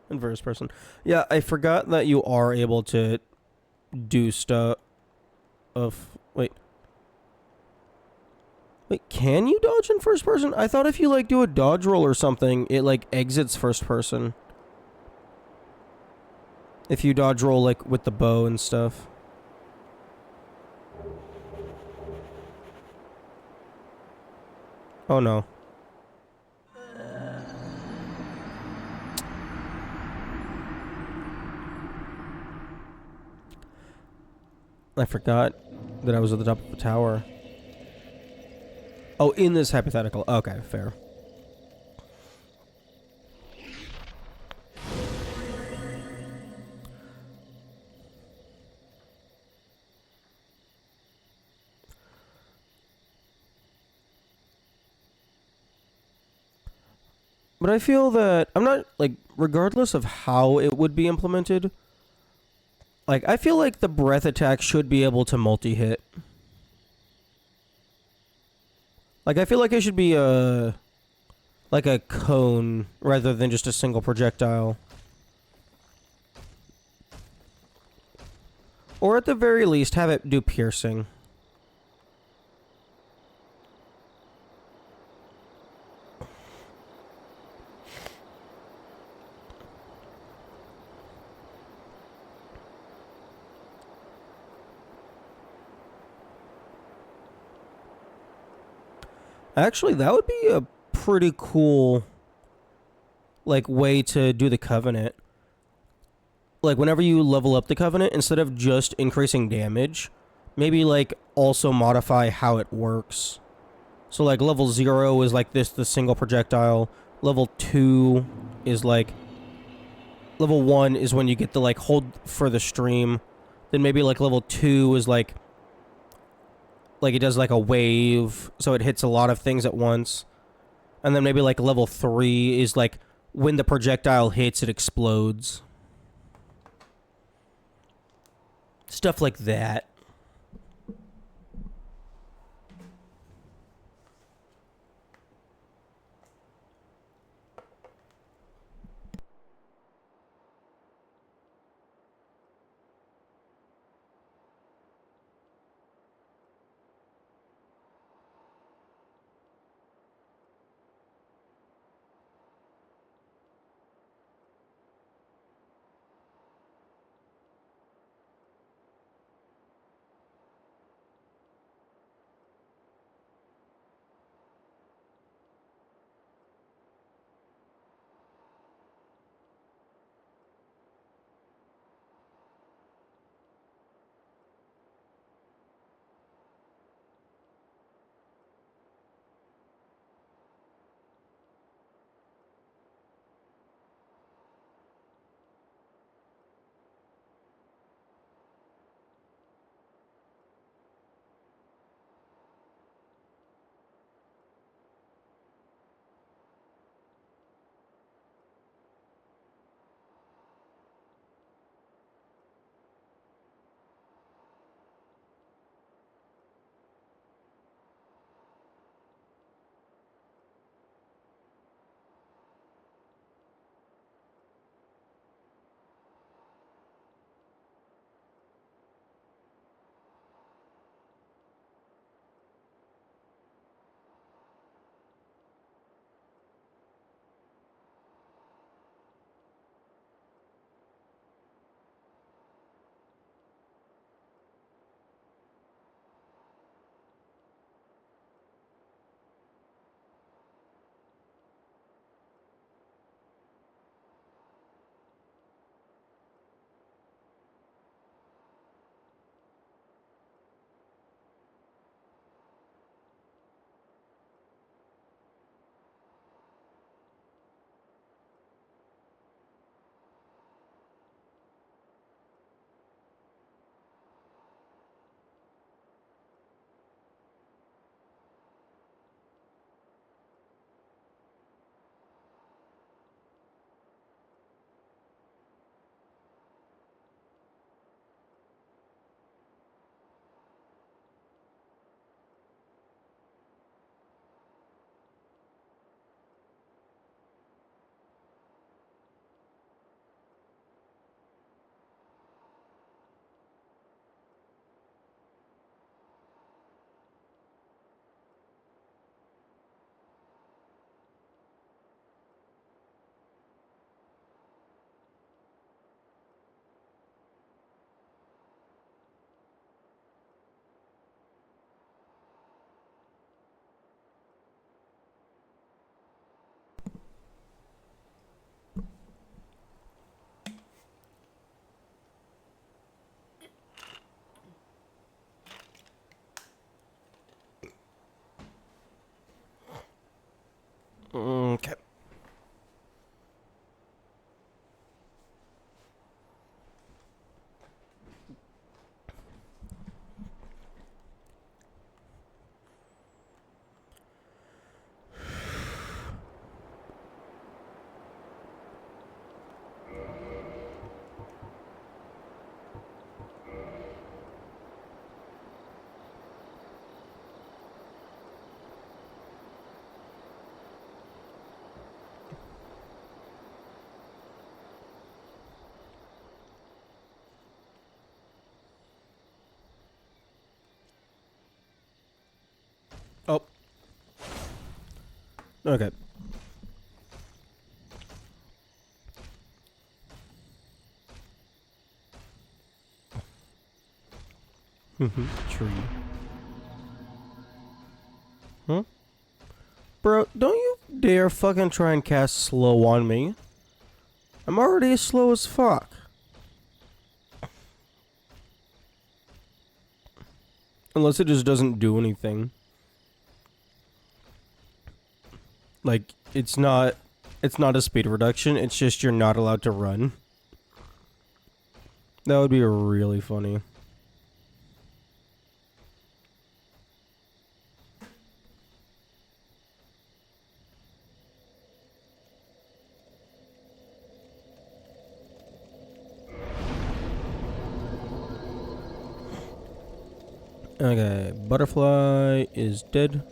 In first person. Yeah, I forgot that you are able to do stuff wait, can you dodge in first person? I thought if you, like, do a dodge roll or something, it, like, exits first person. If you dodge roll, like, with the bow and stuff. Oh, no. I forgot that I was at the top of the tower. Oh, in this hypothetical. Okay, fair. But I feel that I'm not, like, regardless of how it would be implemented, like, I feel like the breath attack should be able to multi-hit. Like, I feel like it should be like a cone rather than just a single projectile. Or at the very least, have it do piercing. Actually, that would be a pretty cool, like, way to do the Covenant. Like, whenever you level up the Covenant, instead of just increasing damage, maybe, like, also modify how it works. So, like, level 0 is, like, the single projectile. Level 2 is, like... Level 1 is when you get the, like, hold for the stream. Then maybe, like, level 2 is, like, it does, like, a wave, so it hits a lot of things at once. And then maybe, like, level 3 is, like, when the projectile hits, it explodes. Stuff like that. Okay. Oh. Okay. Tree. Huh? Bro, don't you dare fucking try and cast slow on me. I'm already slow as fuck. Unless it just doesn't do anything. Like, it's not a speed reduction, it's just you're not allowed to run. That would be really funny. Okay, butterfly is dead.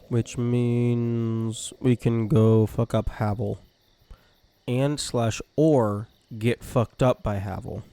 Which means we can go fuck up Havel. And / or get fucked up by Havel.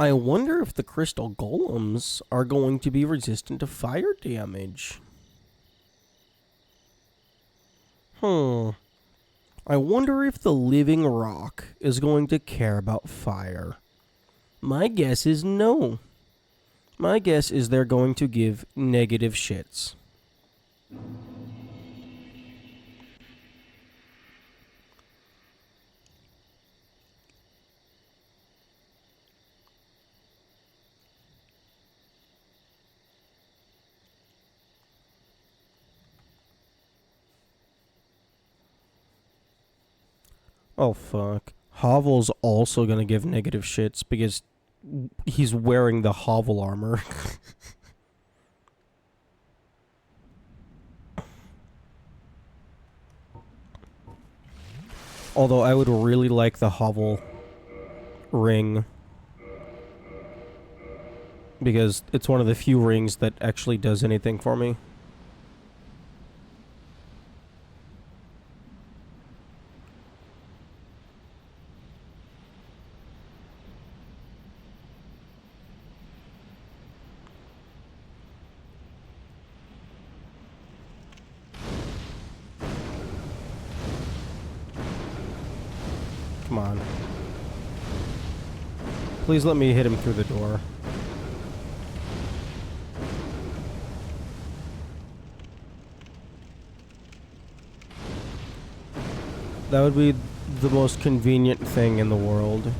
I wonder if the crystal golems are going to be resistant to fire damage. I wonder if the living rock is going to care about fire. My guess is no. My guess is they're going to give negative shits. Oh fuck. Havel's also gonna give negative shits because he's wearing the Havel armor. Although I would really like the Havel ring. Because it's one of the few rings that actually does anything for me. Come on. Please let me hit him through the door. That would be the most convenient thing in the world.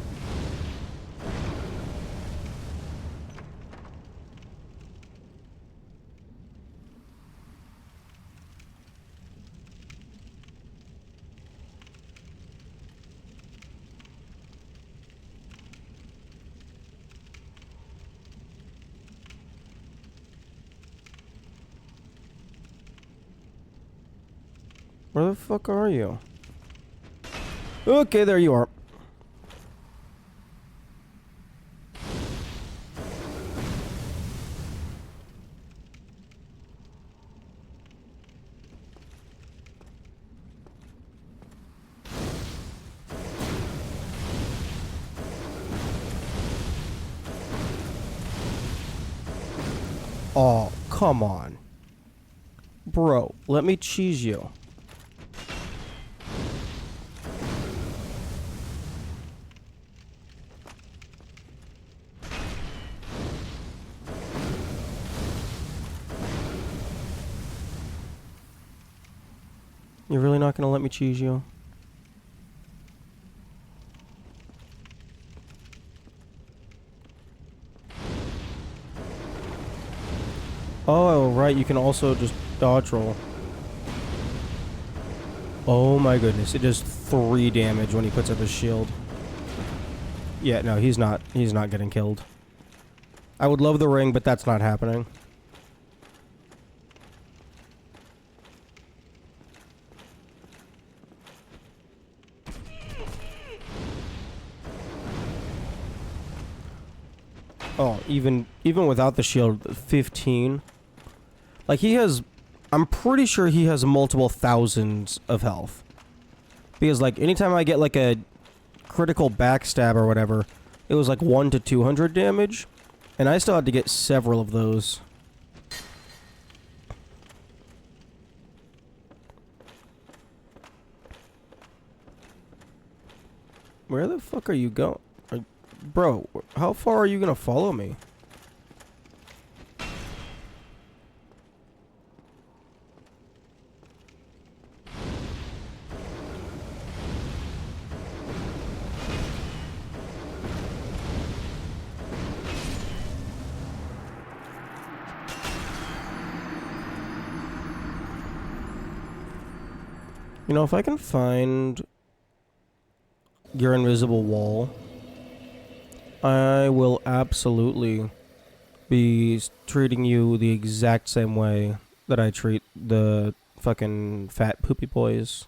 Where the fuck are you? Okay, there you are. Oh, come on. Bro, let me cheese you. You're really not gonna let me cheese you? Oh, right, you can also just dodge roll. Oh my goodness, it does 3 damage when he puts up his shield. Yeah, no, he's not getting killed. I would love the ring, but that's not happening. Oh, even without the shield, 15. Like, he has... I'm pretty sure he has multiple thousands of health. Because, like, anytime I get, like, a critical backstab or whatever, it was, like, 1 to 200 damage. And I still had to get several of those. Where the fuck are you going? Bro, how far are you gonna follow me? You know, if I can find your invisible wall, I will absolutely be treating you the exact same way that I treat the fucking fat poopy boys.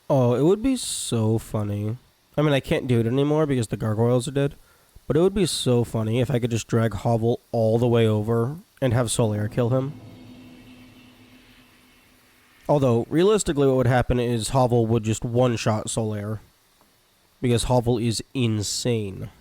Oh, it would be so funny. I mean, I can't do it anymore because the gargoyles are dead. But it would be so funny if I could just drag Hovel all the way over and have Solaire kill him. Although, realistically what would happen is Hovel would just one-shot Solaire. Because Hovel is insane.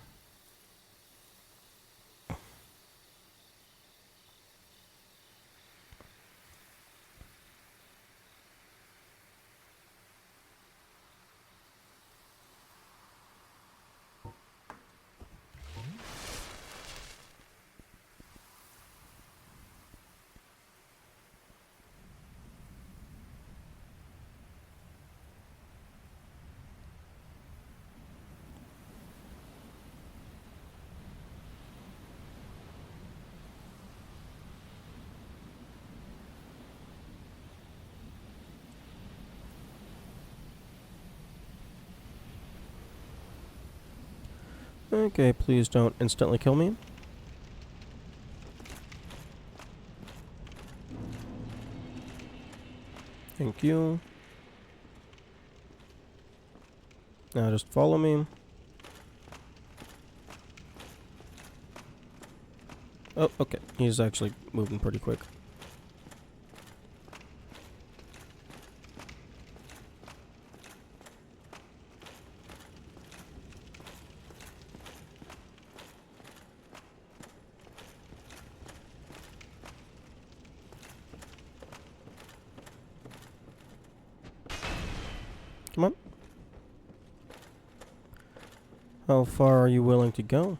Okay, please don't instantly kill me. Thank you. Now just follow me. Oh, okay. He's actually moving pretty quick. Come on. How far are you willing to go?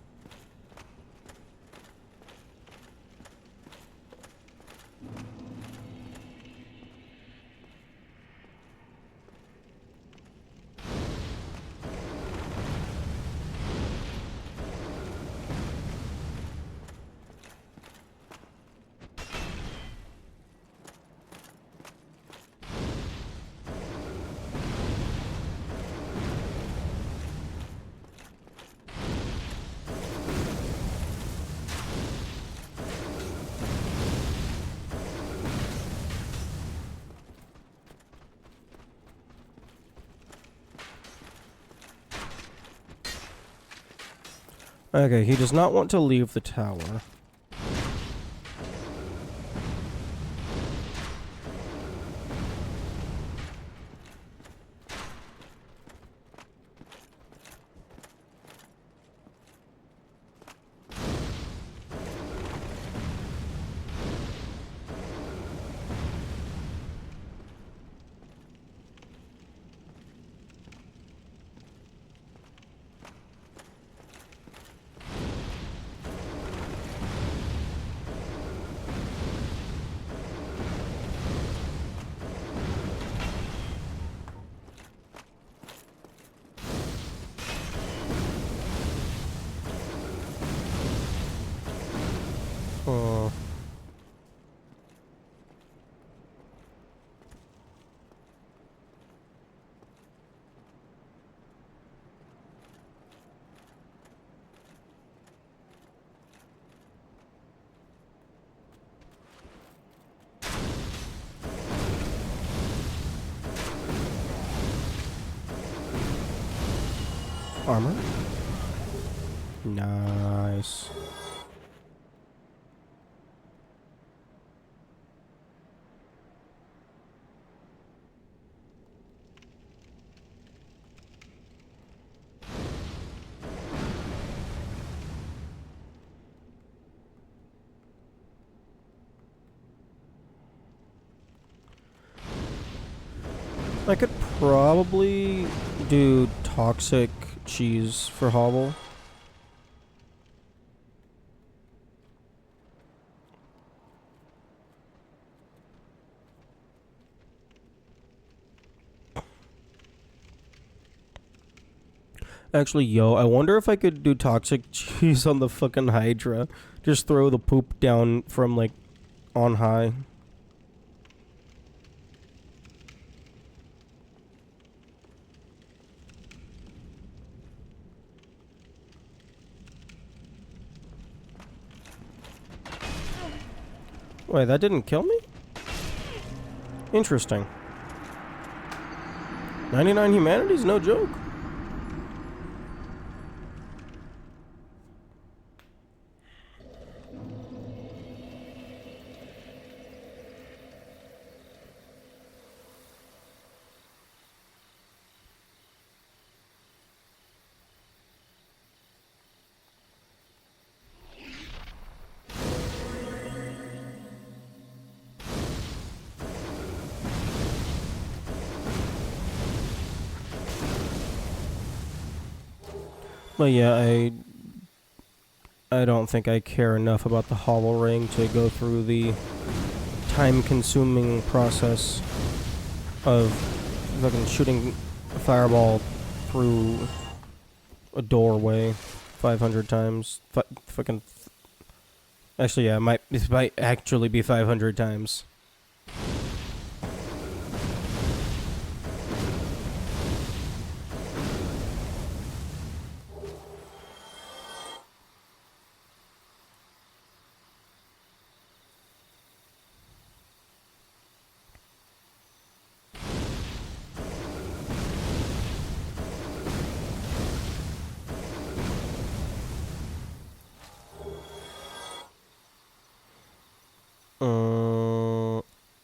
Okay, he does not want to leave the tower. Oh. Armor? Nice. I could probably do toxic cheese for Hobble. Actually, yo, I wonder if I could do toxic cheese on the fucking Hydra. Just throw the poop down from, like, on high. Wait, that didn't kill me? Interesting. 99 humanity's no joke. But yeah, I don't think I care enough about the Hollow Ring to go through the time-consuming process of fucking shooting a fireball through a doorway 500 times. Fucking. Actually, yeah, it might actually be 500 times.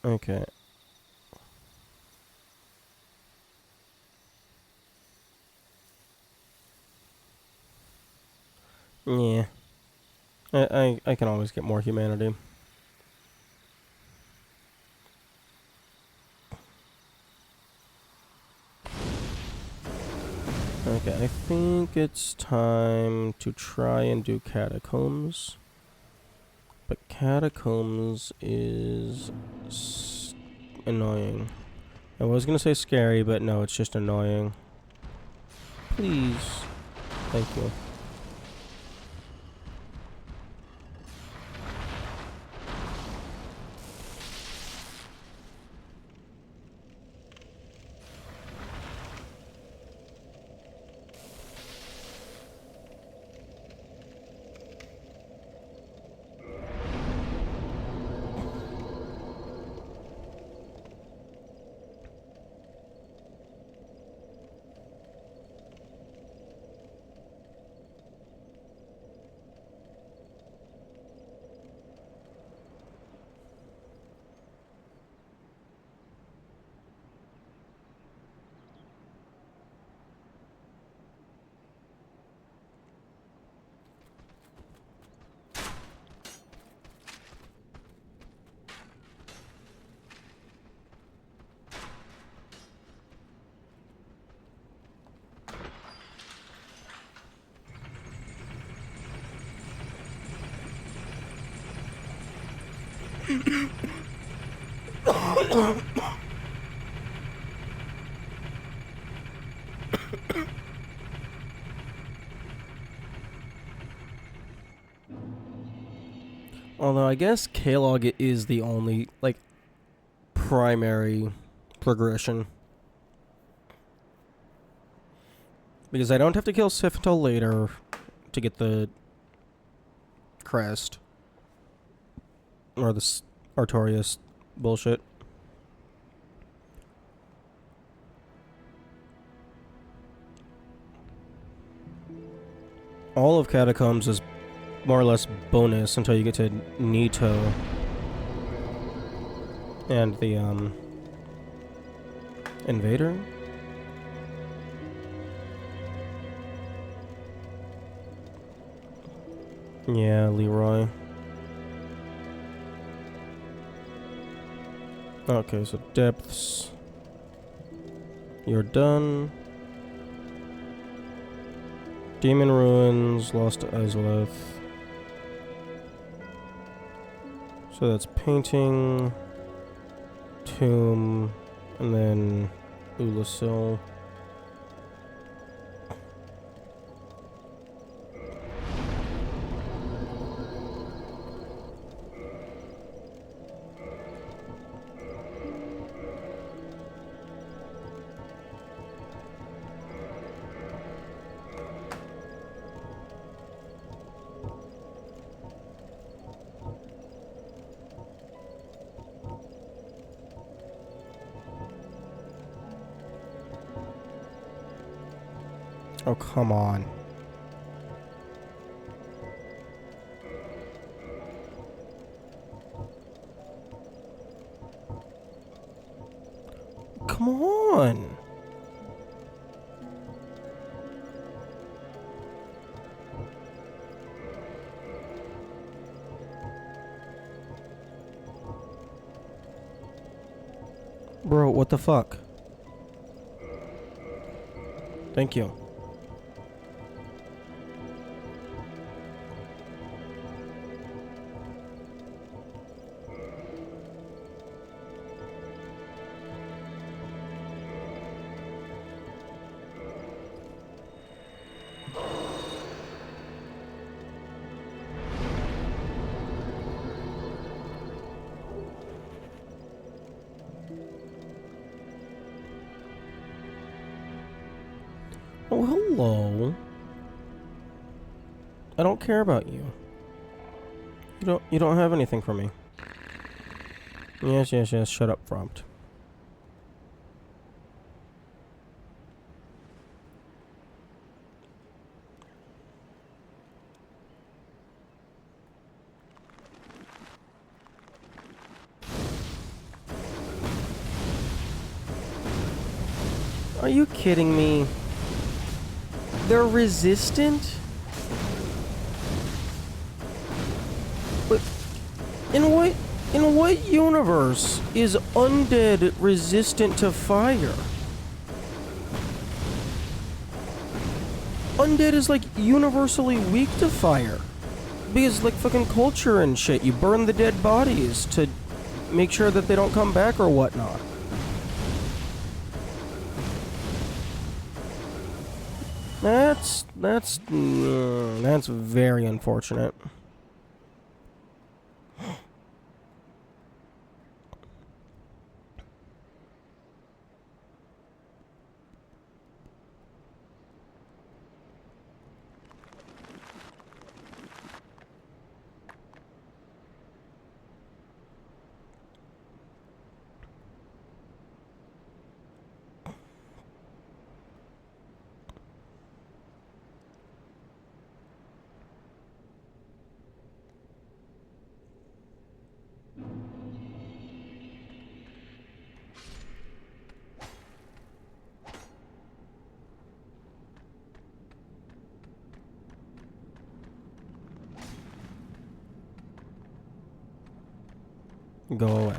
Okay. Yeah. I can always get more humanity. Okay, I think it's time to try and do Catacombs. But Catacombs is annoying. I was gonna say scary, but no, it's just annoying. Please. Thank you. Although I guess K-Log is the only, like, primary progression. Because I don't have to kill Sif until later to get the crest. Or the Artorias bullshit. All of Catacombs is more or less bonus until you get to Nito. And the, Invader? Yeah, Leroy. Okay, so depths. You're done. Demon Ruins, Lost to Izalith. So that's painting, tomb, and then Ulasil. Oh, come on. Come on. Bro, what the fuck? Thank you. Oh, hello. I don't care about you. You don't have anything for me. Yes, yes, yes, shut up, prompt. Are you kidding me? They're resistant? But in what universe is undead resistant to fire? Undead is like universally weak to fire. Because like fucking culture and shit, you burn the dead bodies to make sure that they don't come back or whatnot. That's very unfortunate. Go away.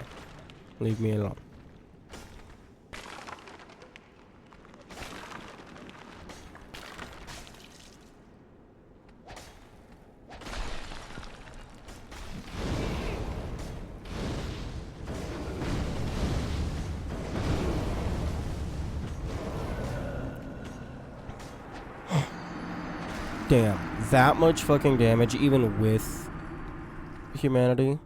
Leave me alone. Damn, that much fucking damage even with humanity.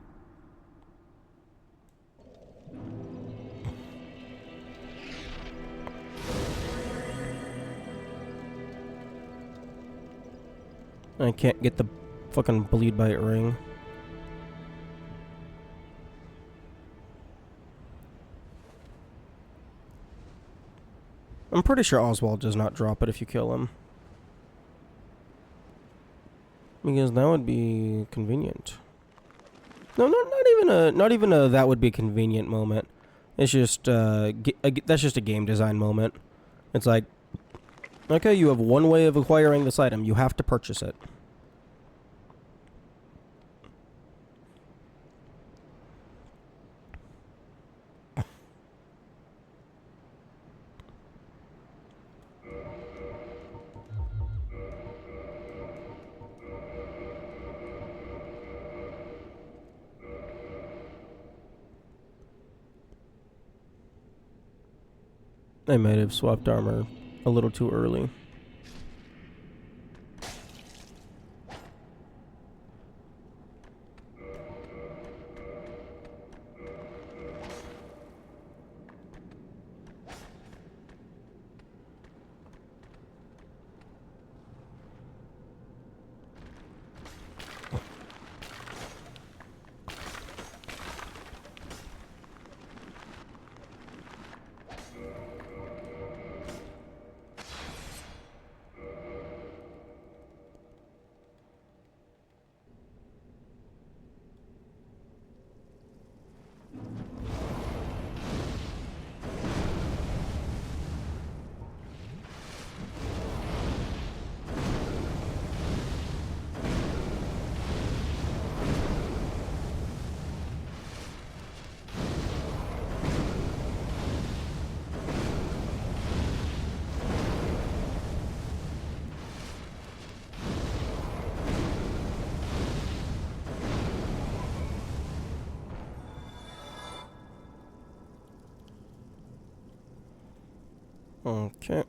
I can't get the fucking bleed bite ring. I'm pretty sure Oswald does not drop it if you kill him. Because that would be convenient. No, not even a that would be convenient moment. It's just that's just a game design moment. It's like, okay, you have one way of acquiring this item. You have to purchase it. I might have swapped armor a little too early. Okay.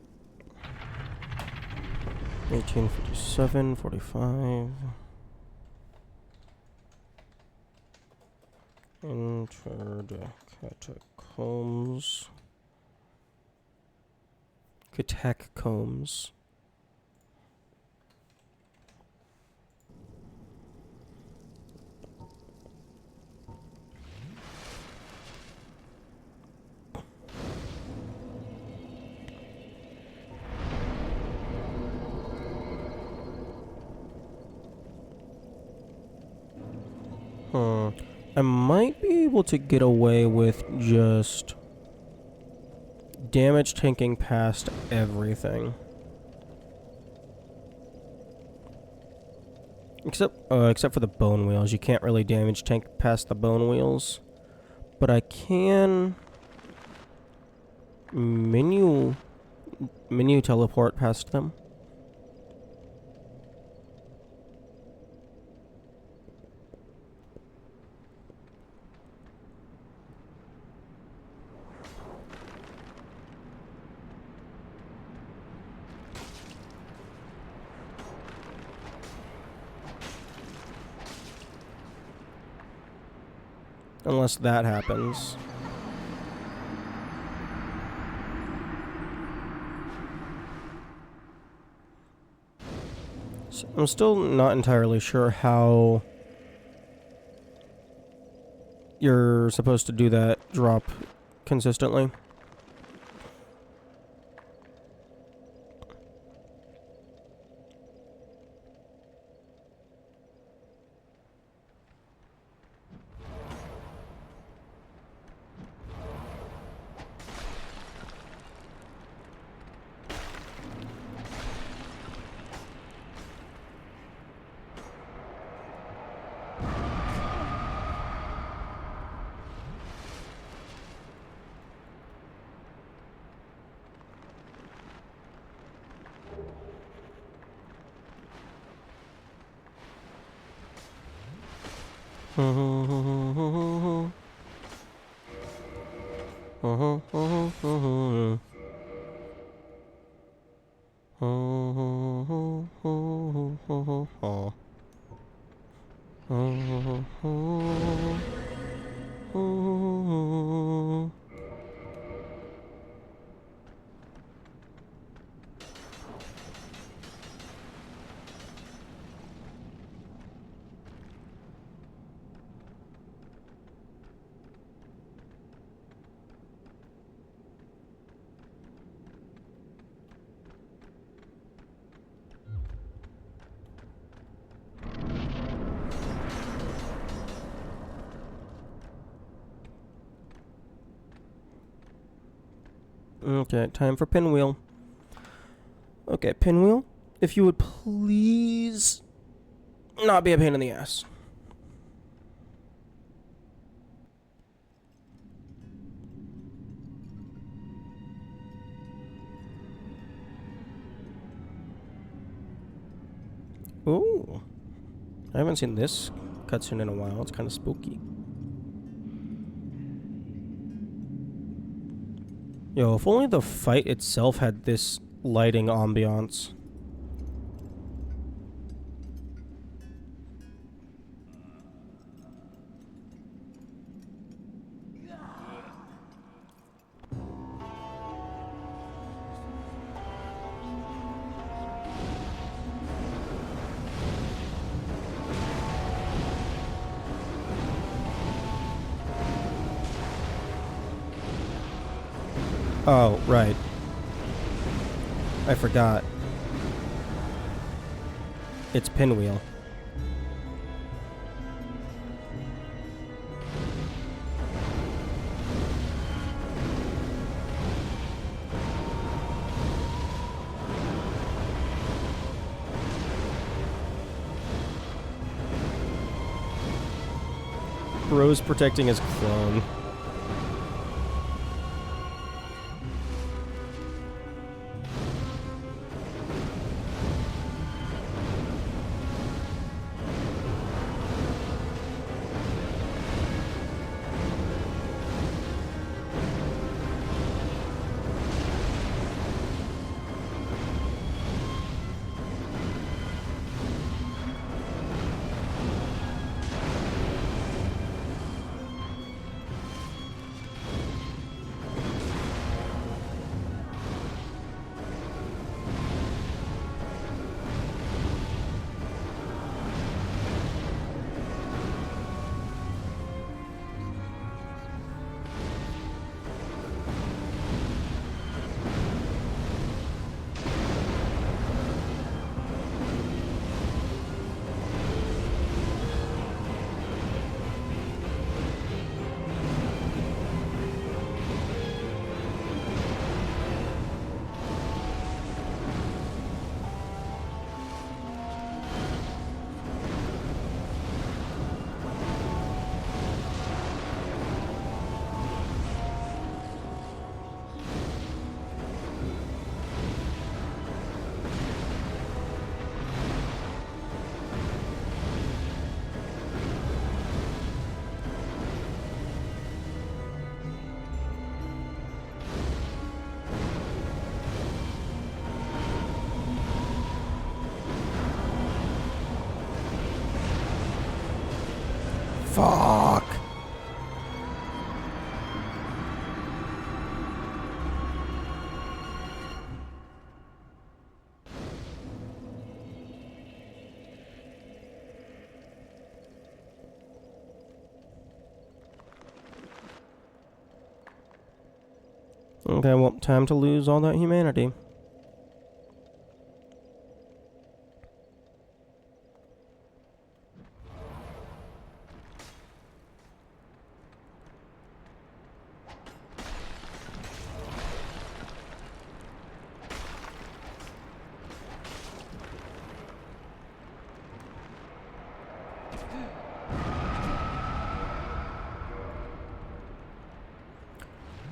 1857, 45. Enter the catacombs. Catacombs. I might be able to get away with just damage tanking past everything. Except for the bone wheels. You can't really damage tank past the bone wheels. But I can menu teleport past them. Unless that happens. So I'm still not entirely sure how you're supposed to do that drop consistently. Okay, time for pinwheel. Okay, pinwheel, if you would please not be a pain in the ass. Ooh. I haven't seen this cutscene in a while. It's kind of spooky. Yo, if only the fight itself had this lighting ambiance. Oh, right. I forgot. It's pinwheel. Bro's protecting his clone. Fuck. Okay, well, time to lose all that humanity.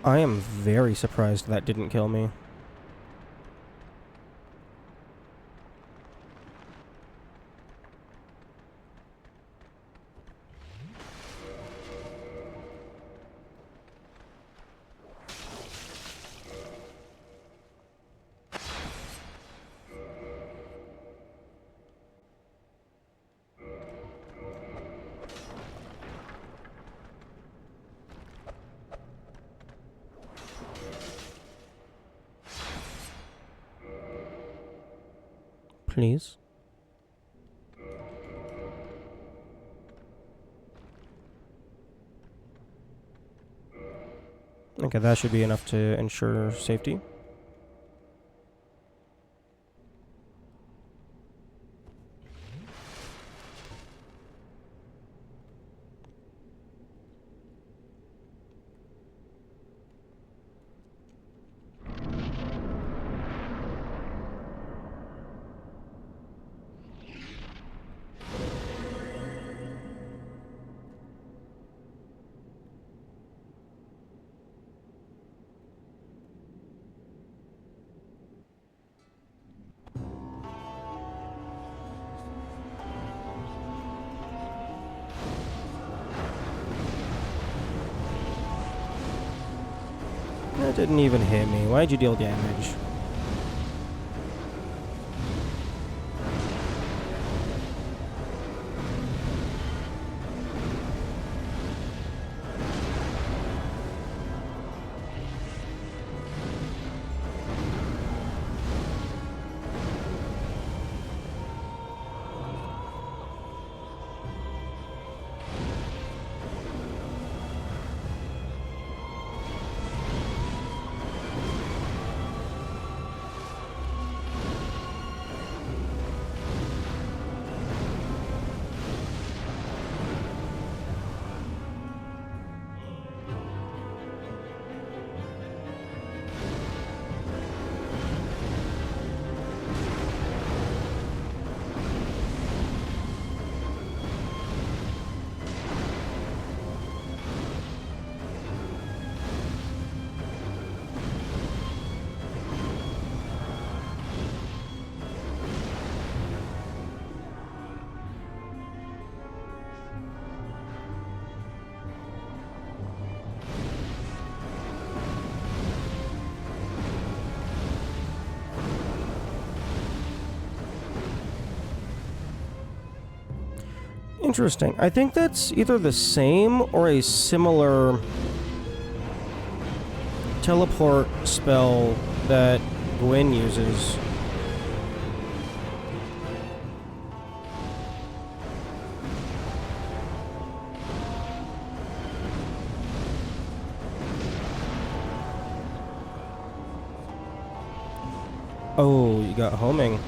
I am very surprised that didn't kill me. please. Okay, that should be enough to ensure safety. That didn't even hit me. Why'd you deal damage? Interesting. I think that's either the same or a similar teleport spell that Gwen uses. Oh, you got homing.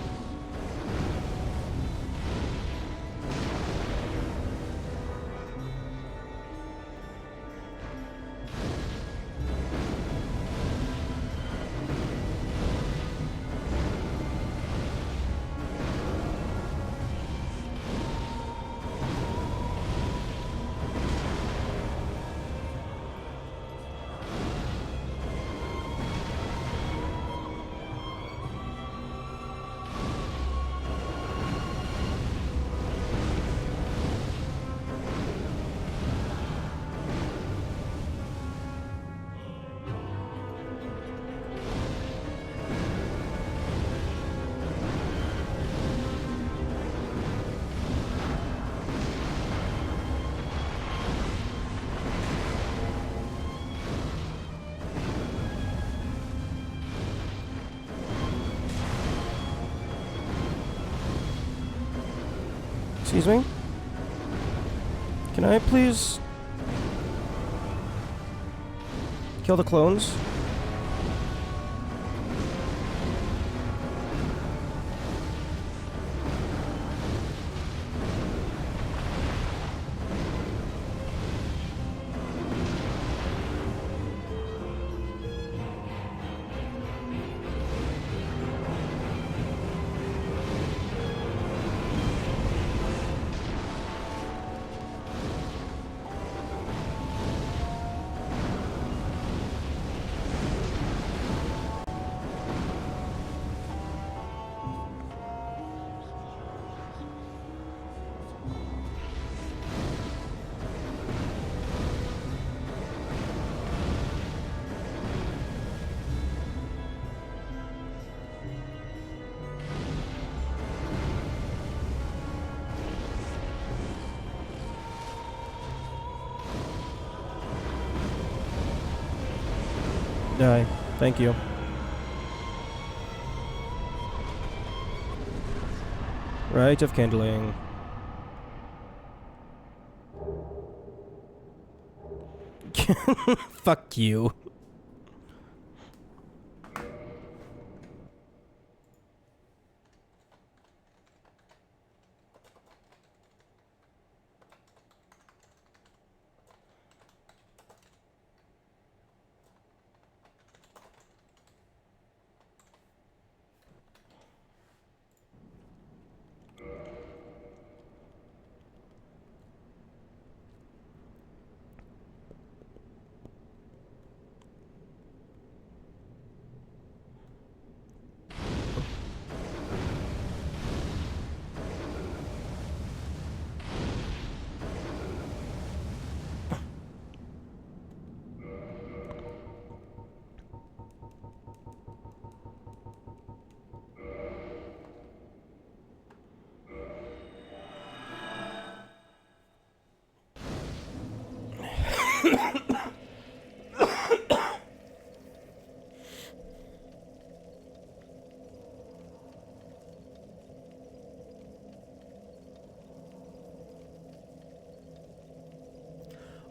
Excuse me? Can I please kill the clones? Thank you. Rite of kindling. Fuck you.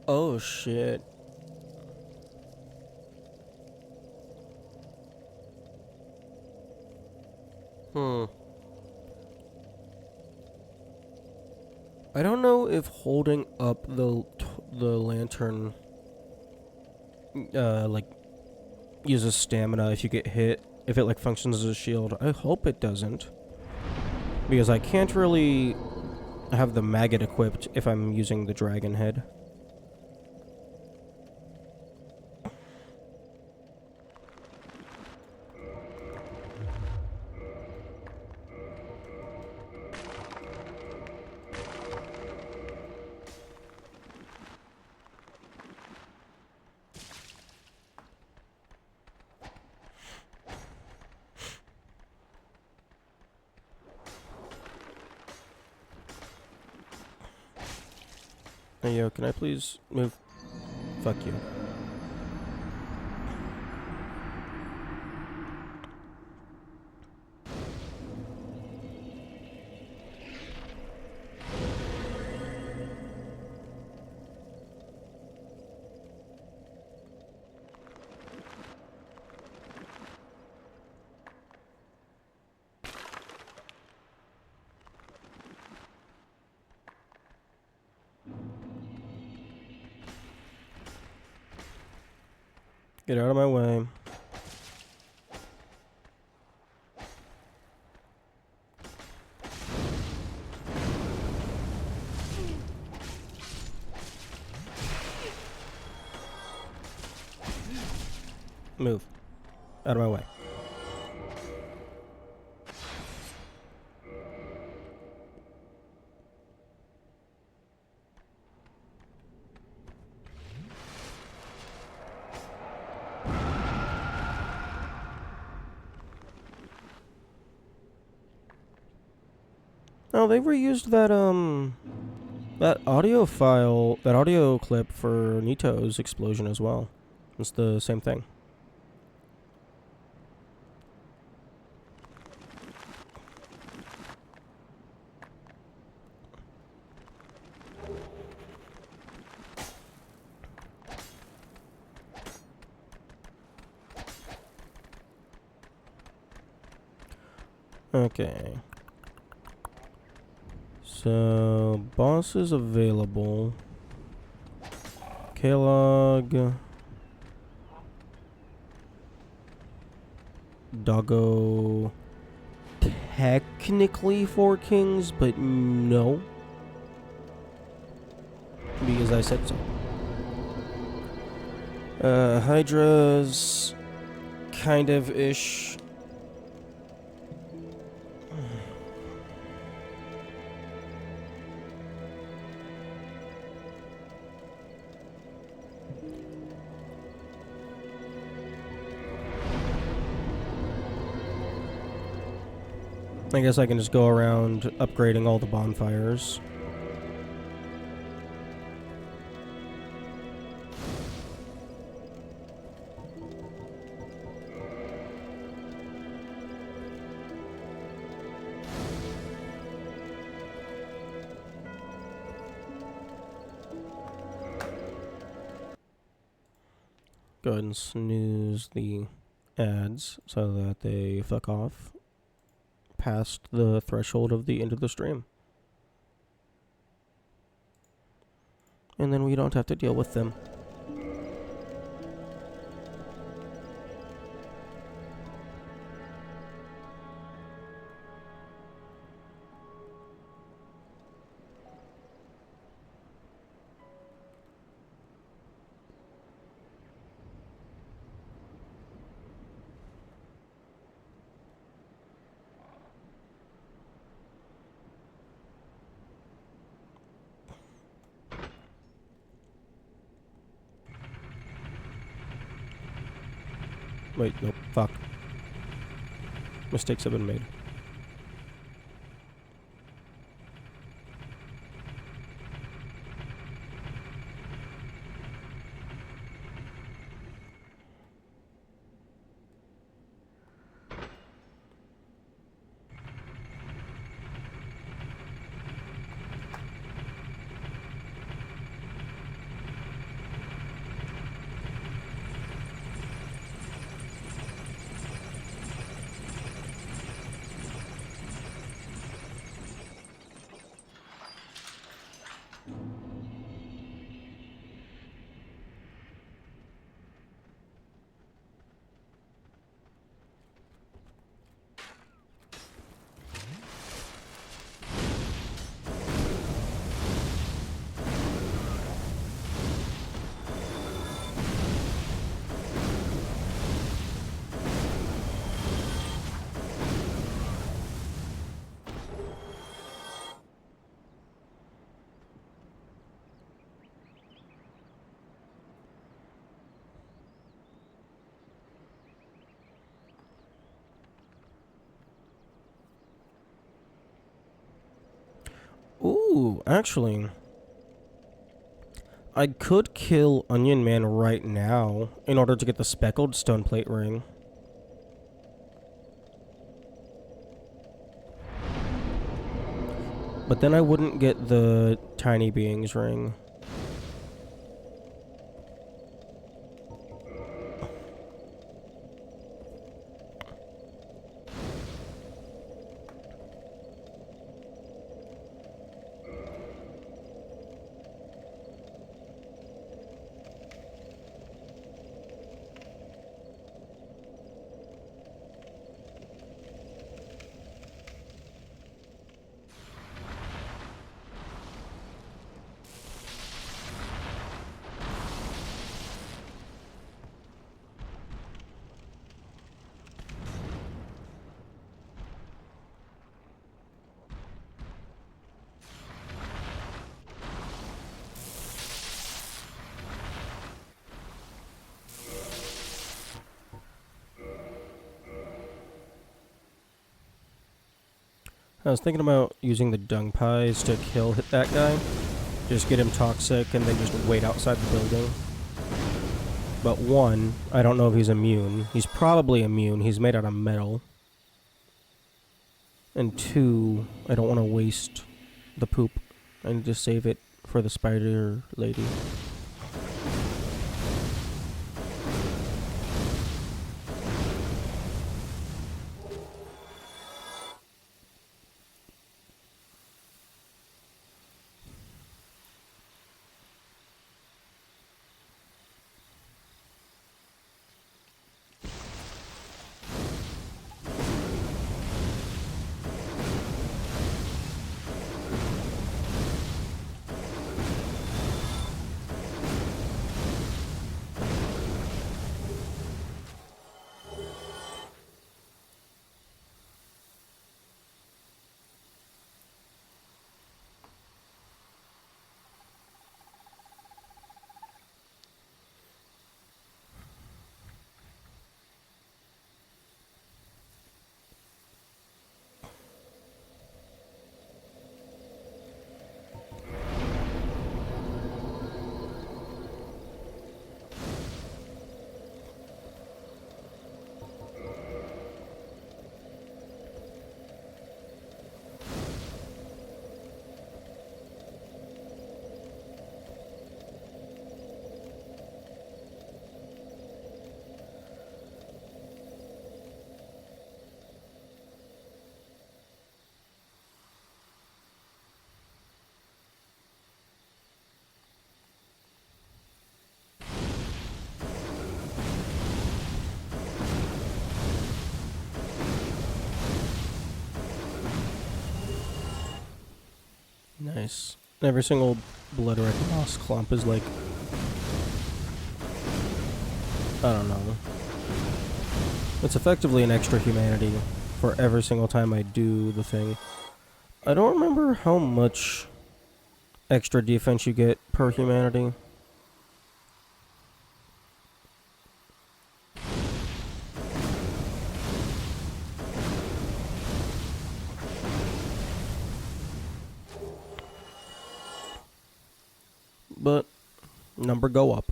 Oh shit. I don't know if holding up the lantern like uses stamina if you get hit, if it like functions as a shield. I hope it doesn't, because I can't really have the maggot equipped if I'm using the dragon head. Hey yo, can I please move? Fuck you. Get out of my way. Move. Out of my way. Oh, they reused that audio file, that audio clip for Nito's explosion as well. It's the same thing. Okay. So, boss is available. Kalog. Doggo. Technically 4 kings, but no. Because I said so. Hydra's kind of ish. I guess I can just go around upgrading all the bonfires. Go ahead and snooze the ads so that they fuck off past the threshold of the end of the stream. And then we don't have to deal with them. Wait, nope, fuck. Mistakes have been made. Ooh, actually, I could kill Onion Man right now in order to get the speckled stone plate ring. But then I wouldn't get the Tiny Beings ring. I was thinking about using the dung pies to hit that guy. Just get him toxic and then just wait outside the building. But one, I don't know if he's immune. He's probably immune. He's made out of metal. And two, I don't want to waste the poop. I need to save it for the spider lady. Nice. Every single blood red moss clump is like, I don't know. It's effectively an extra humanity for every single time I do the thing. I don't remember how much extra defense you get per humanity. But number go up.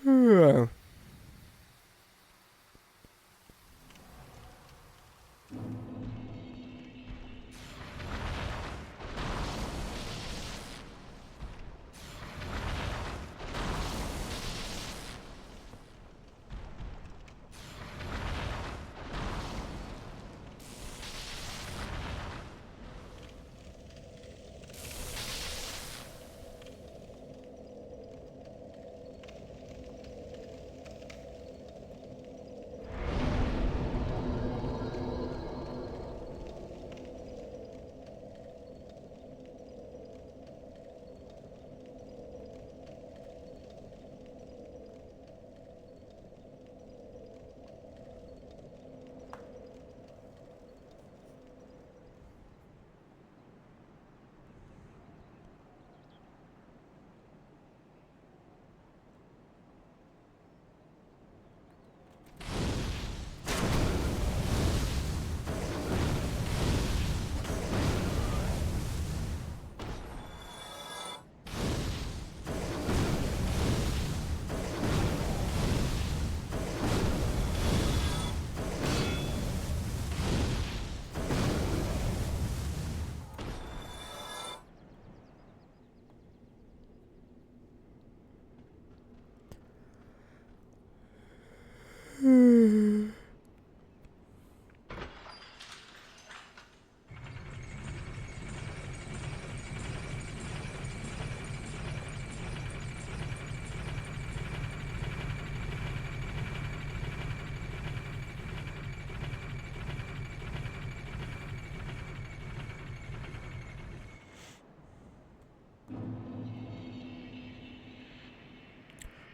Yeah.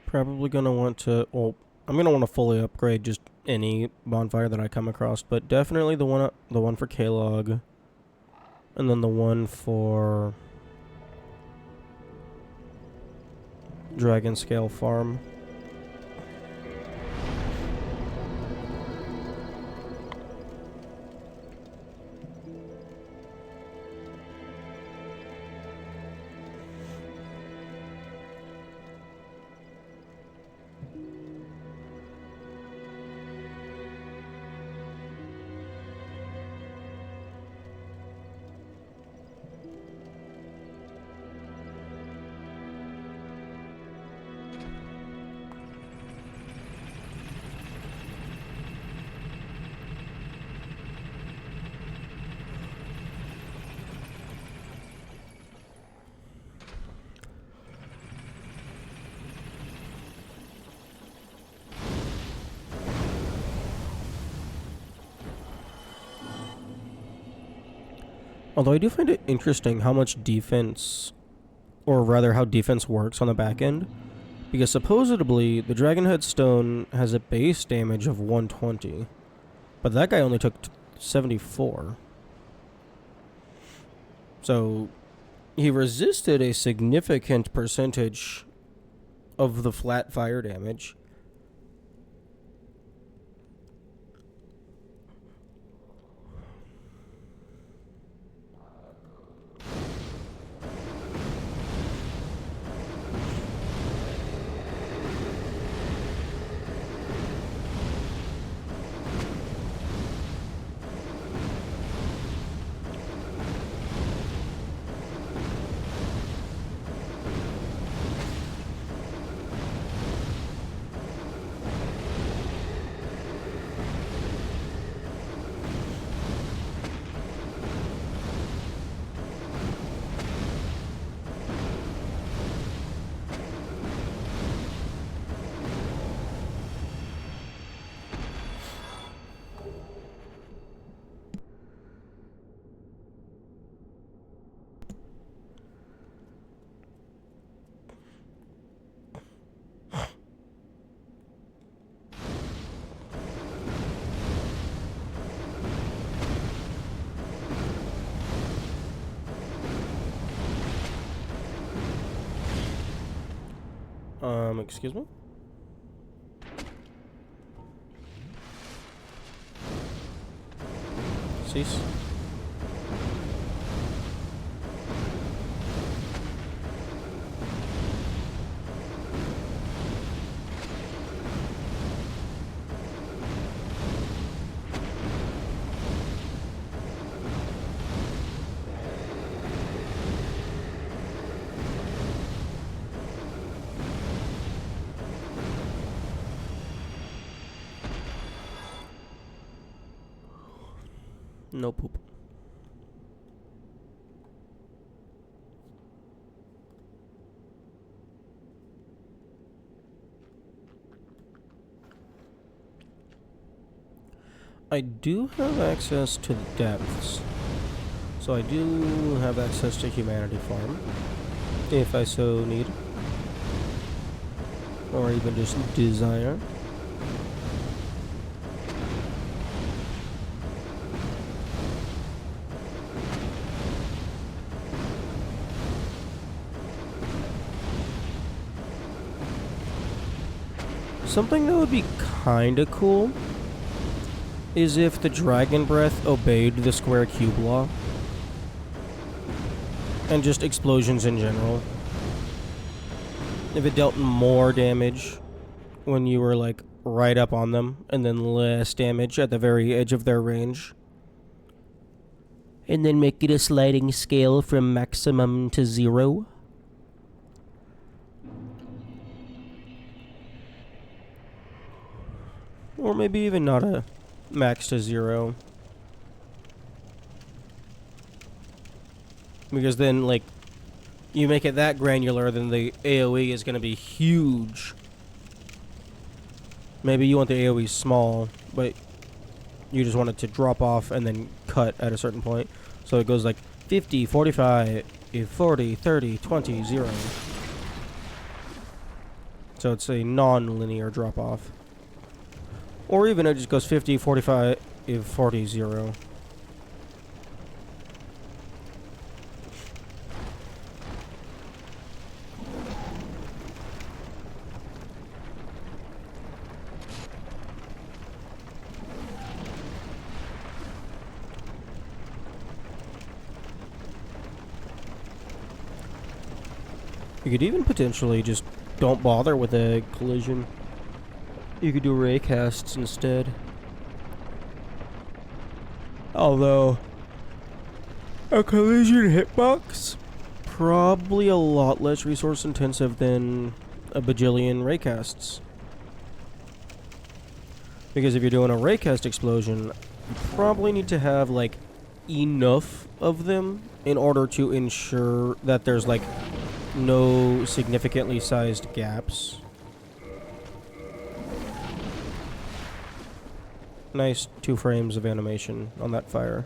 Probably gonna want to. Well, I'm gonna want to fully upgrade just any bonfire that I come across, but definitely the one for K-Log, and then the one for Dragon Scale Farm. Although I do find it interesting how much defense, or rather how defense works on the back end, because supposedly the Dragonhead Stone has a base damage of 120, but that guy only took 74. So he resisted a significant percentage of the flat fire damage. Excuse me? Cease. No poop. I do have access to the depths. So I do have access to Humanity Farm, if I so need. Or even just desire. Something that would be kinda cool is if the Dragon Breath obeyed the square cube law. And just explosions in general. If it dealt more damage when you were like right up on them, and then less damage at the very edge of their range. And then make it a sliding scale from maximum to 0. Or maybe even not a max to 0. Because then, like, you make it that granular, then the AoE is going to be huge. Maybe you want the AoE small, but you just want it to drop off and then cut at a certain point. So it goes like 50, 45, 40, 30, 20, 0. So it's a non-linear drop off. Or even it just goes 50, 45, 40, 0. You could even potentially just don't bother with a collision. You could do ray casts instead. Although, a collision hitbox, probably a lot less resource intensive than a bajillion ray casts. Because if you're doing a raycast explosion, you probably need to have, like, enough of them in order to ensure that there's, like, no significantly sized gaps. Nice 2 frames of animation on that fire.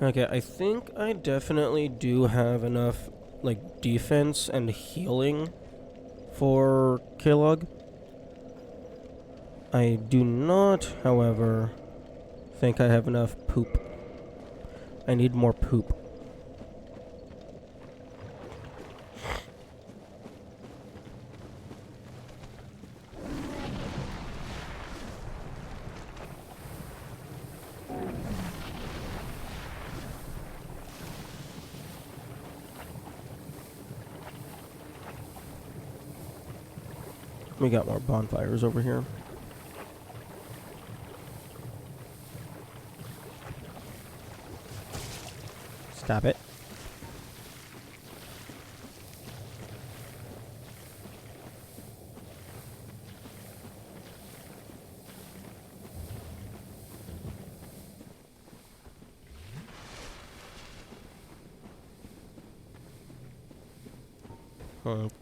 Okay, I think I definitely do have enough, like, defense and healing for Kilog. I do not, however, think I have enough poop. I need more poop. We got more bonfires over here. Stop it.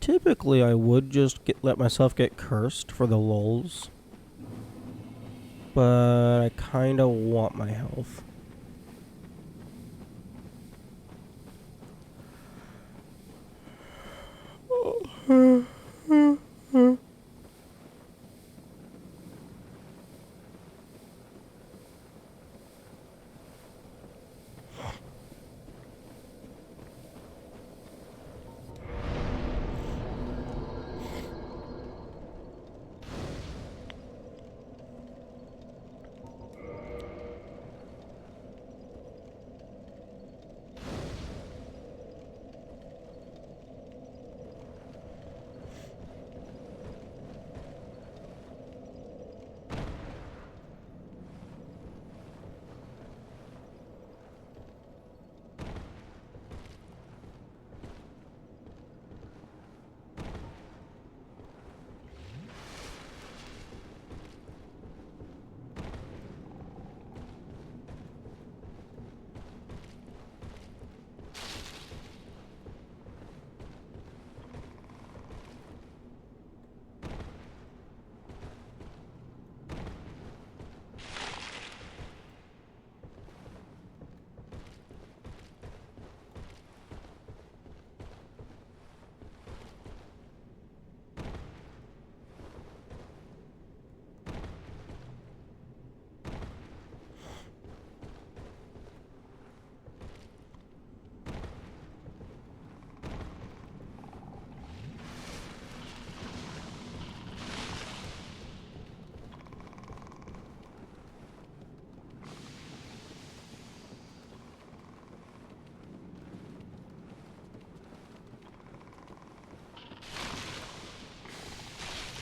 Typically, I would just let myself get cursed for the lulz. But I kind of want my health.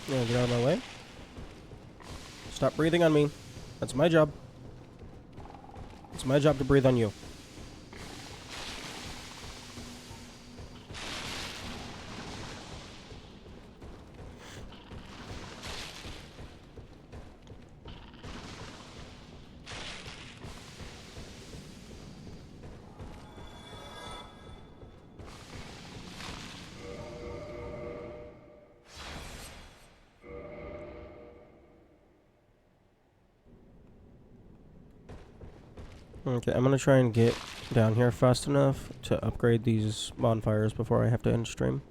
Yeah, get out of my way. Stop breathing on me. That's my job. It's my job to breathe on you. Okay, I'm gonna try and get down here fast enough to upgrade these bonfires before I have to end stream.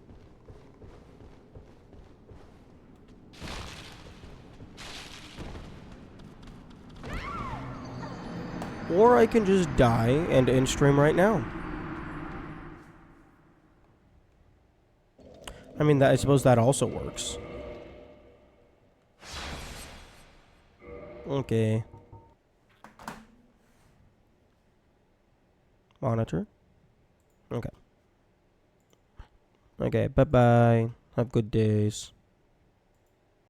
Or I can just die and end stream right now. I mean, I suppose that also works. Okay. Monitor. Okay. Okay, bye-bye. Have good days.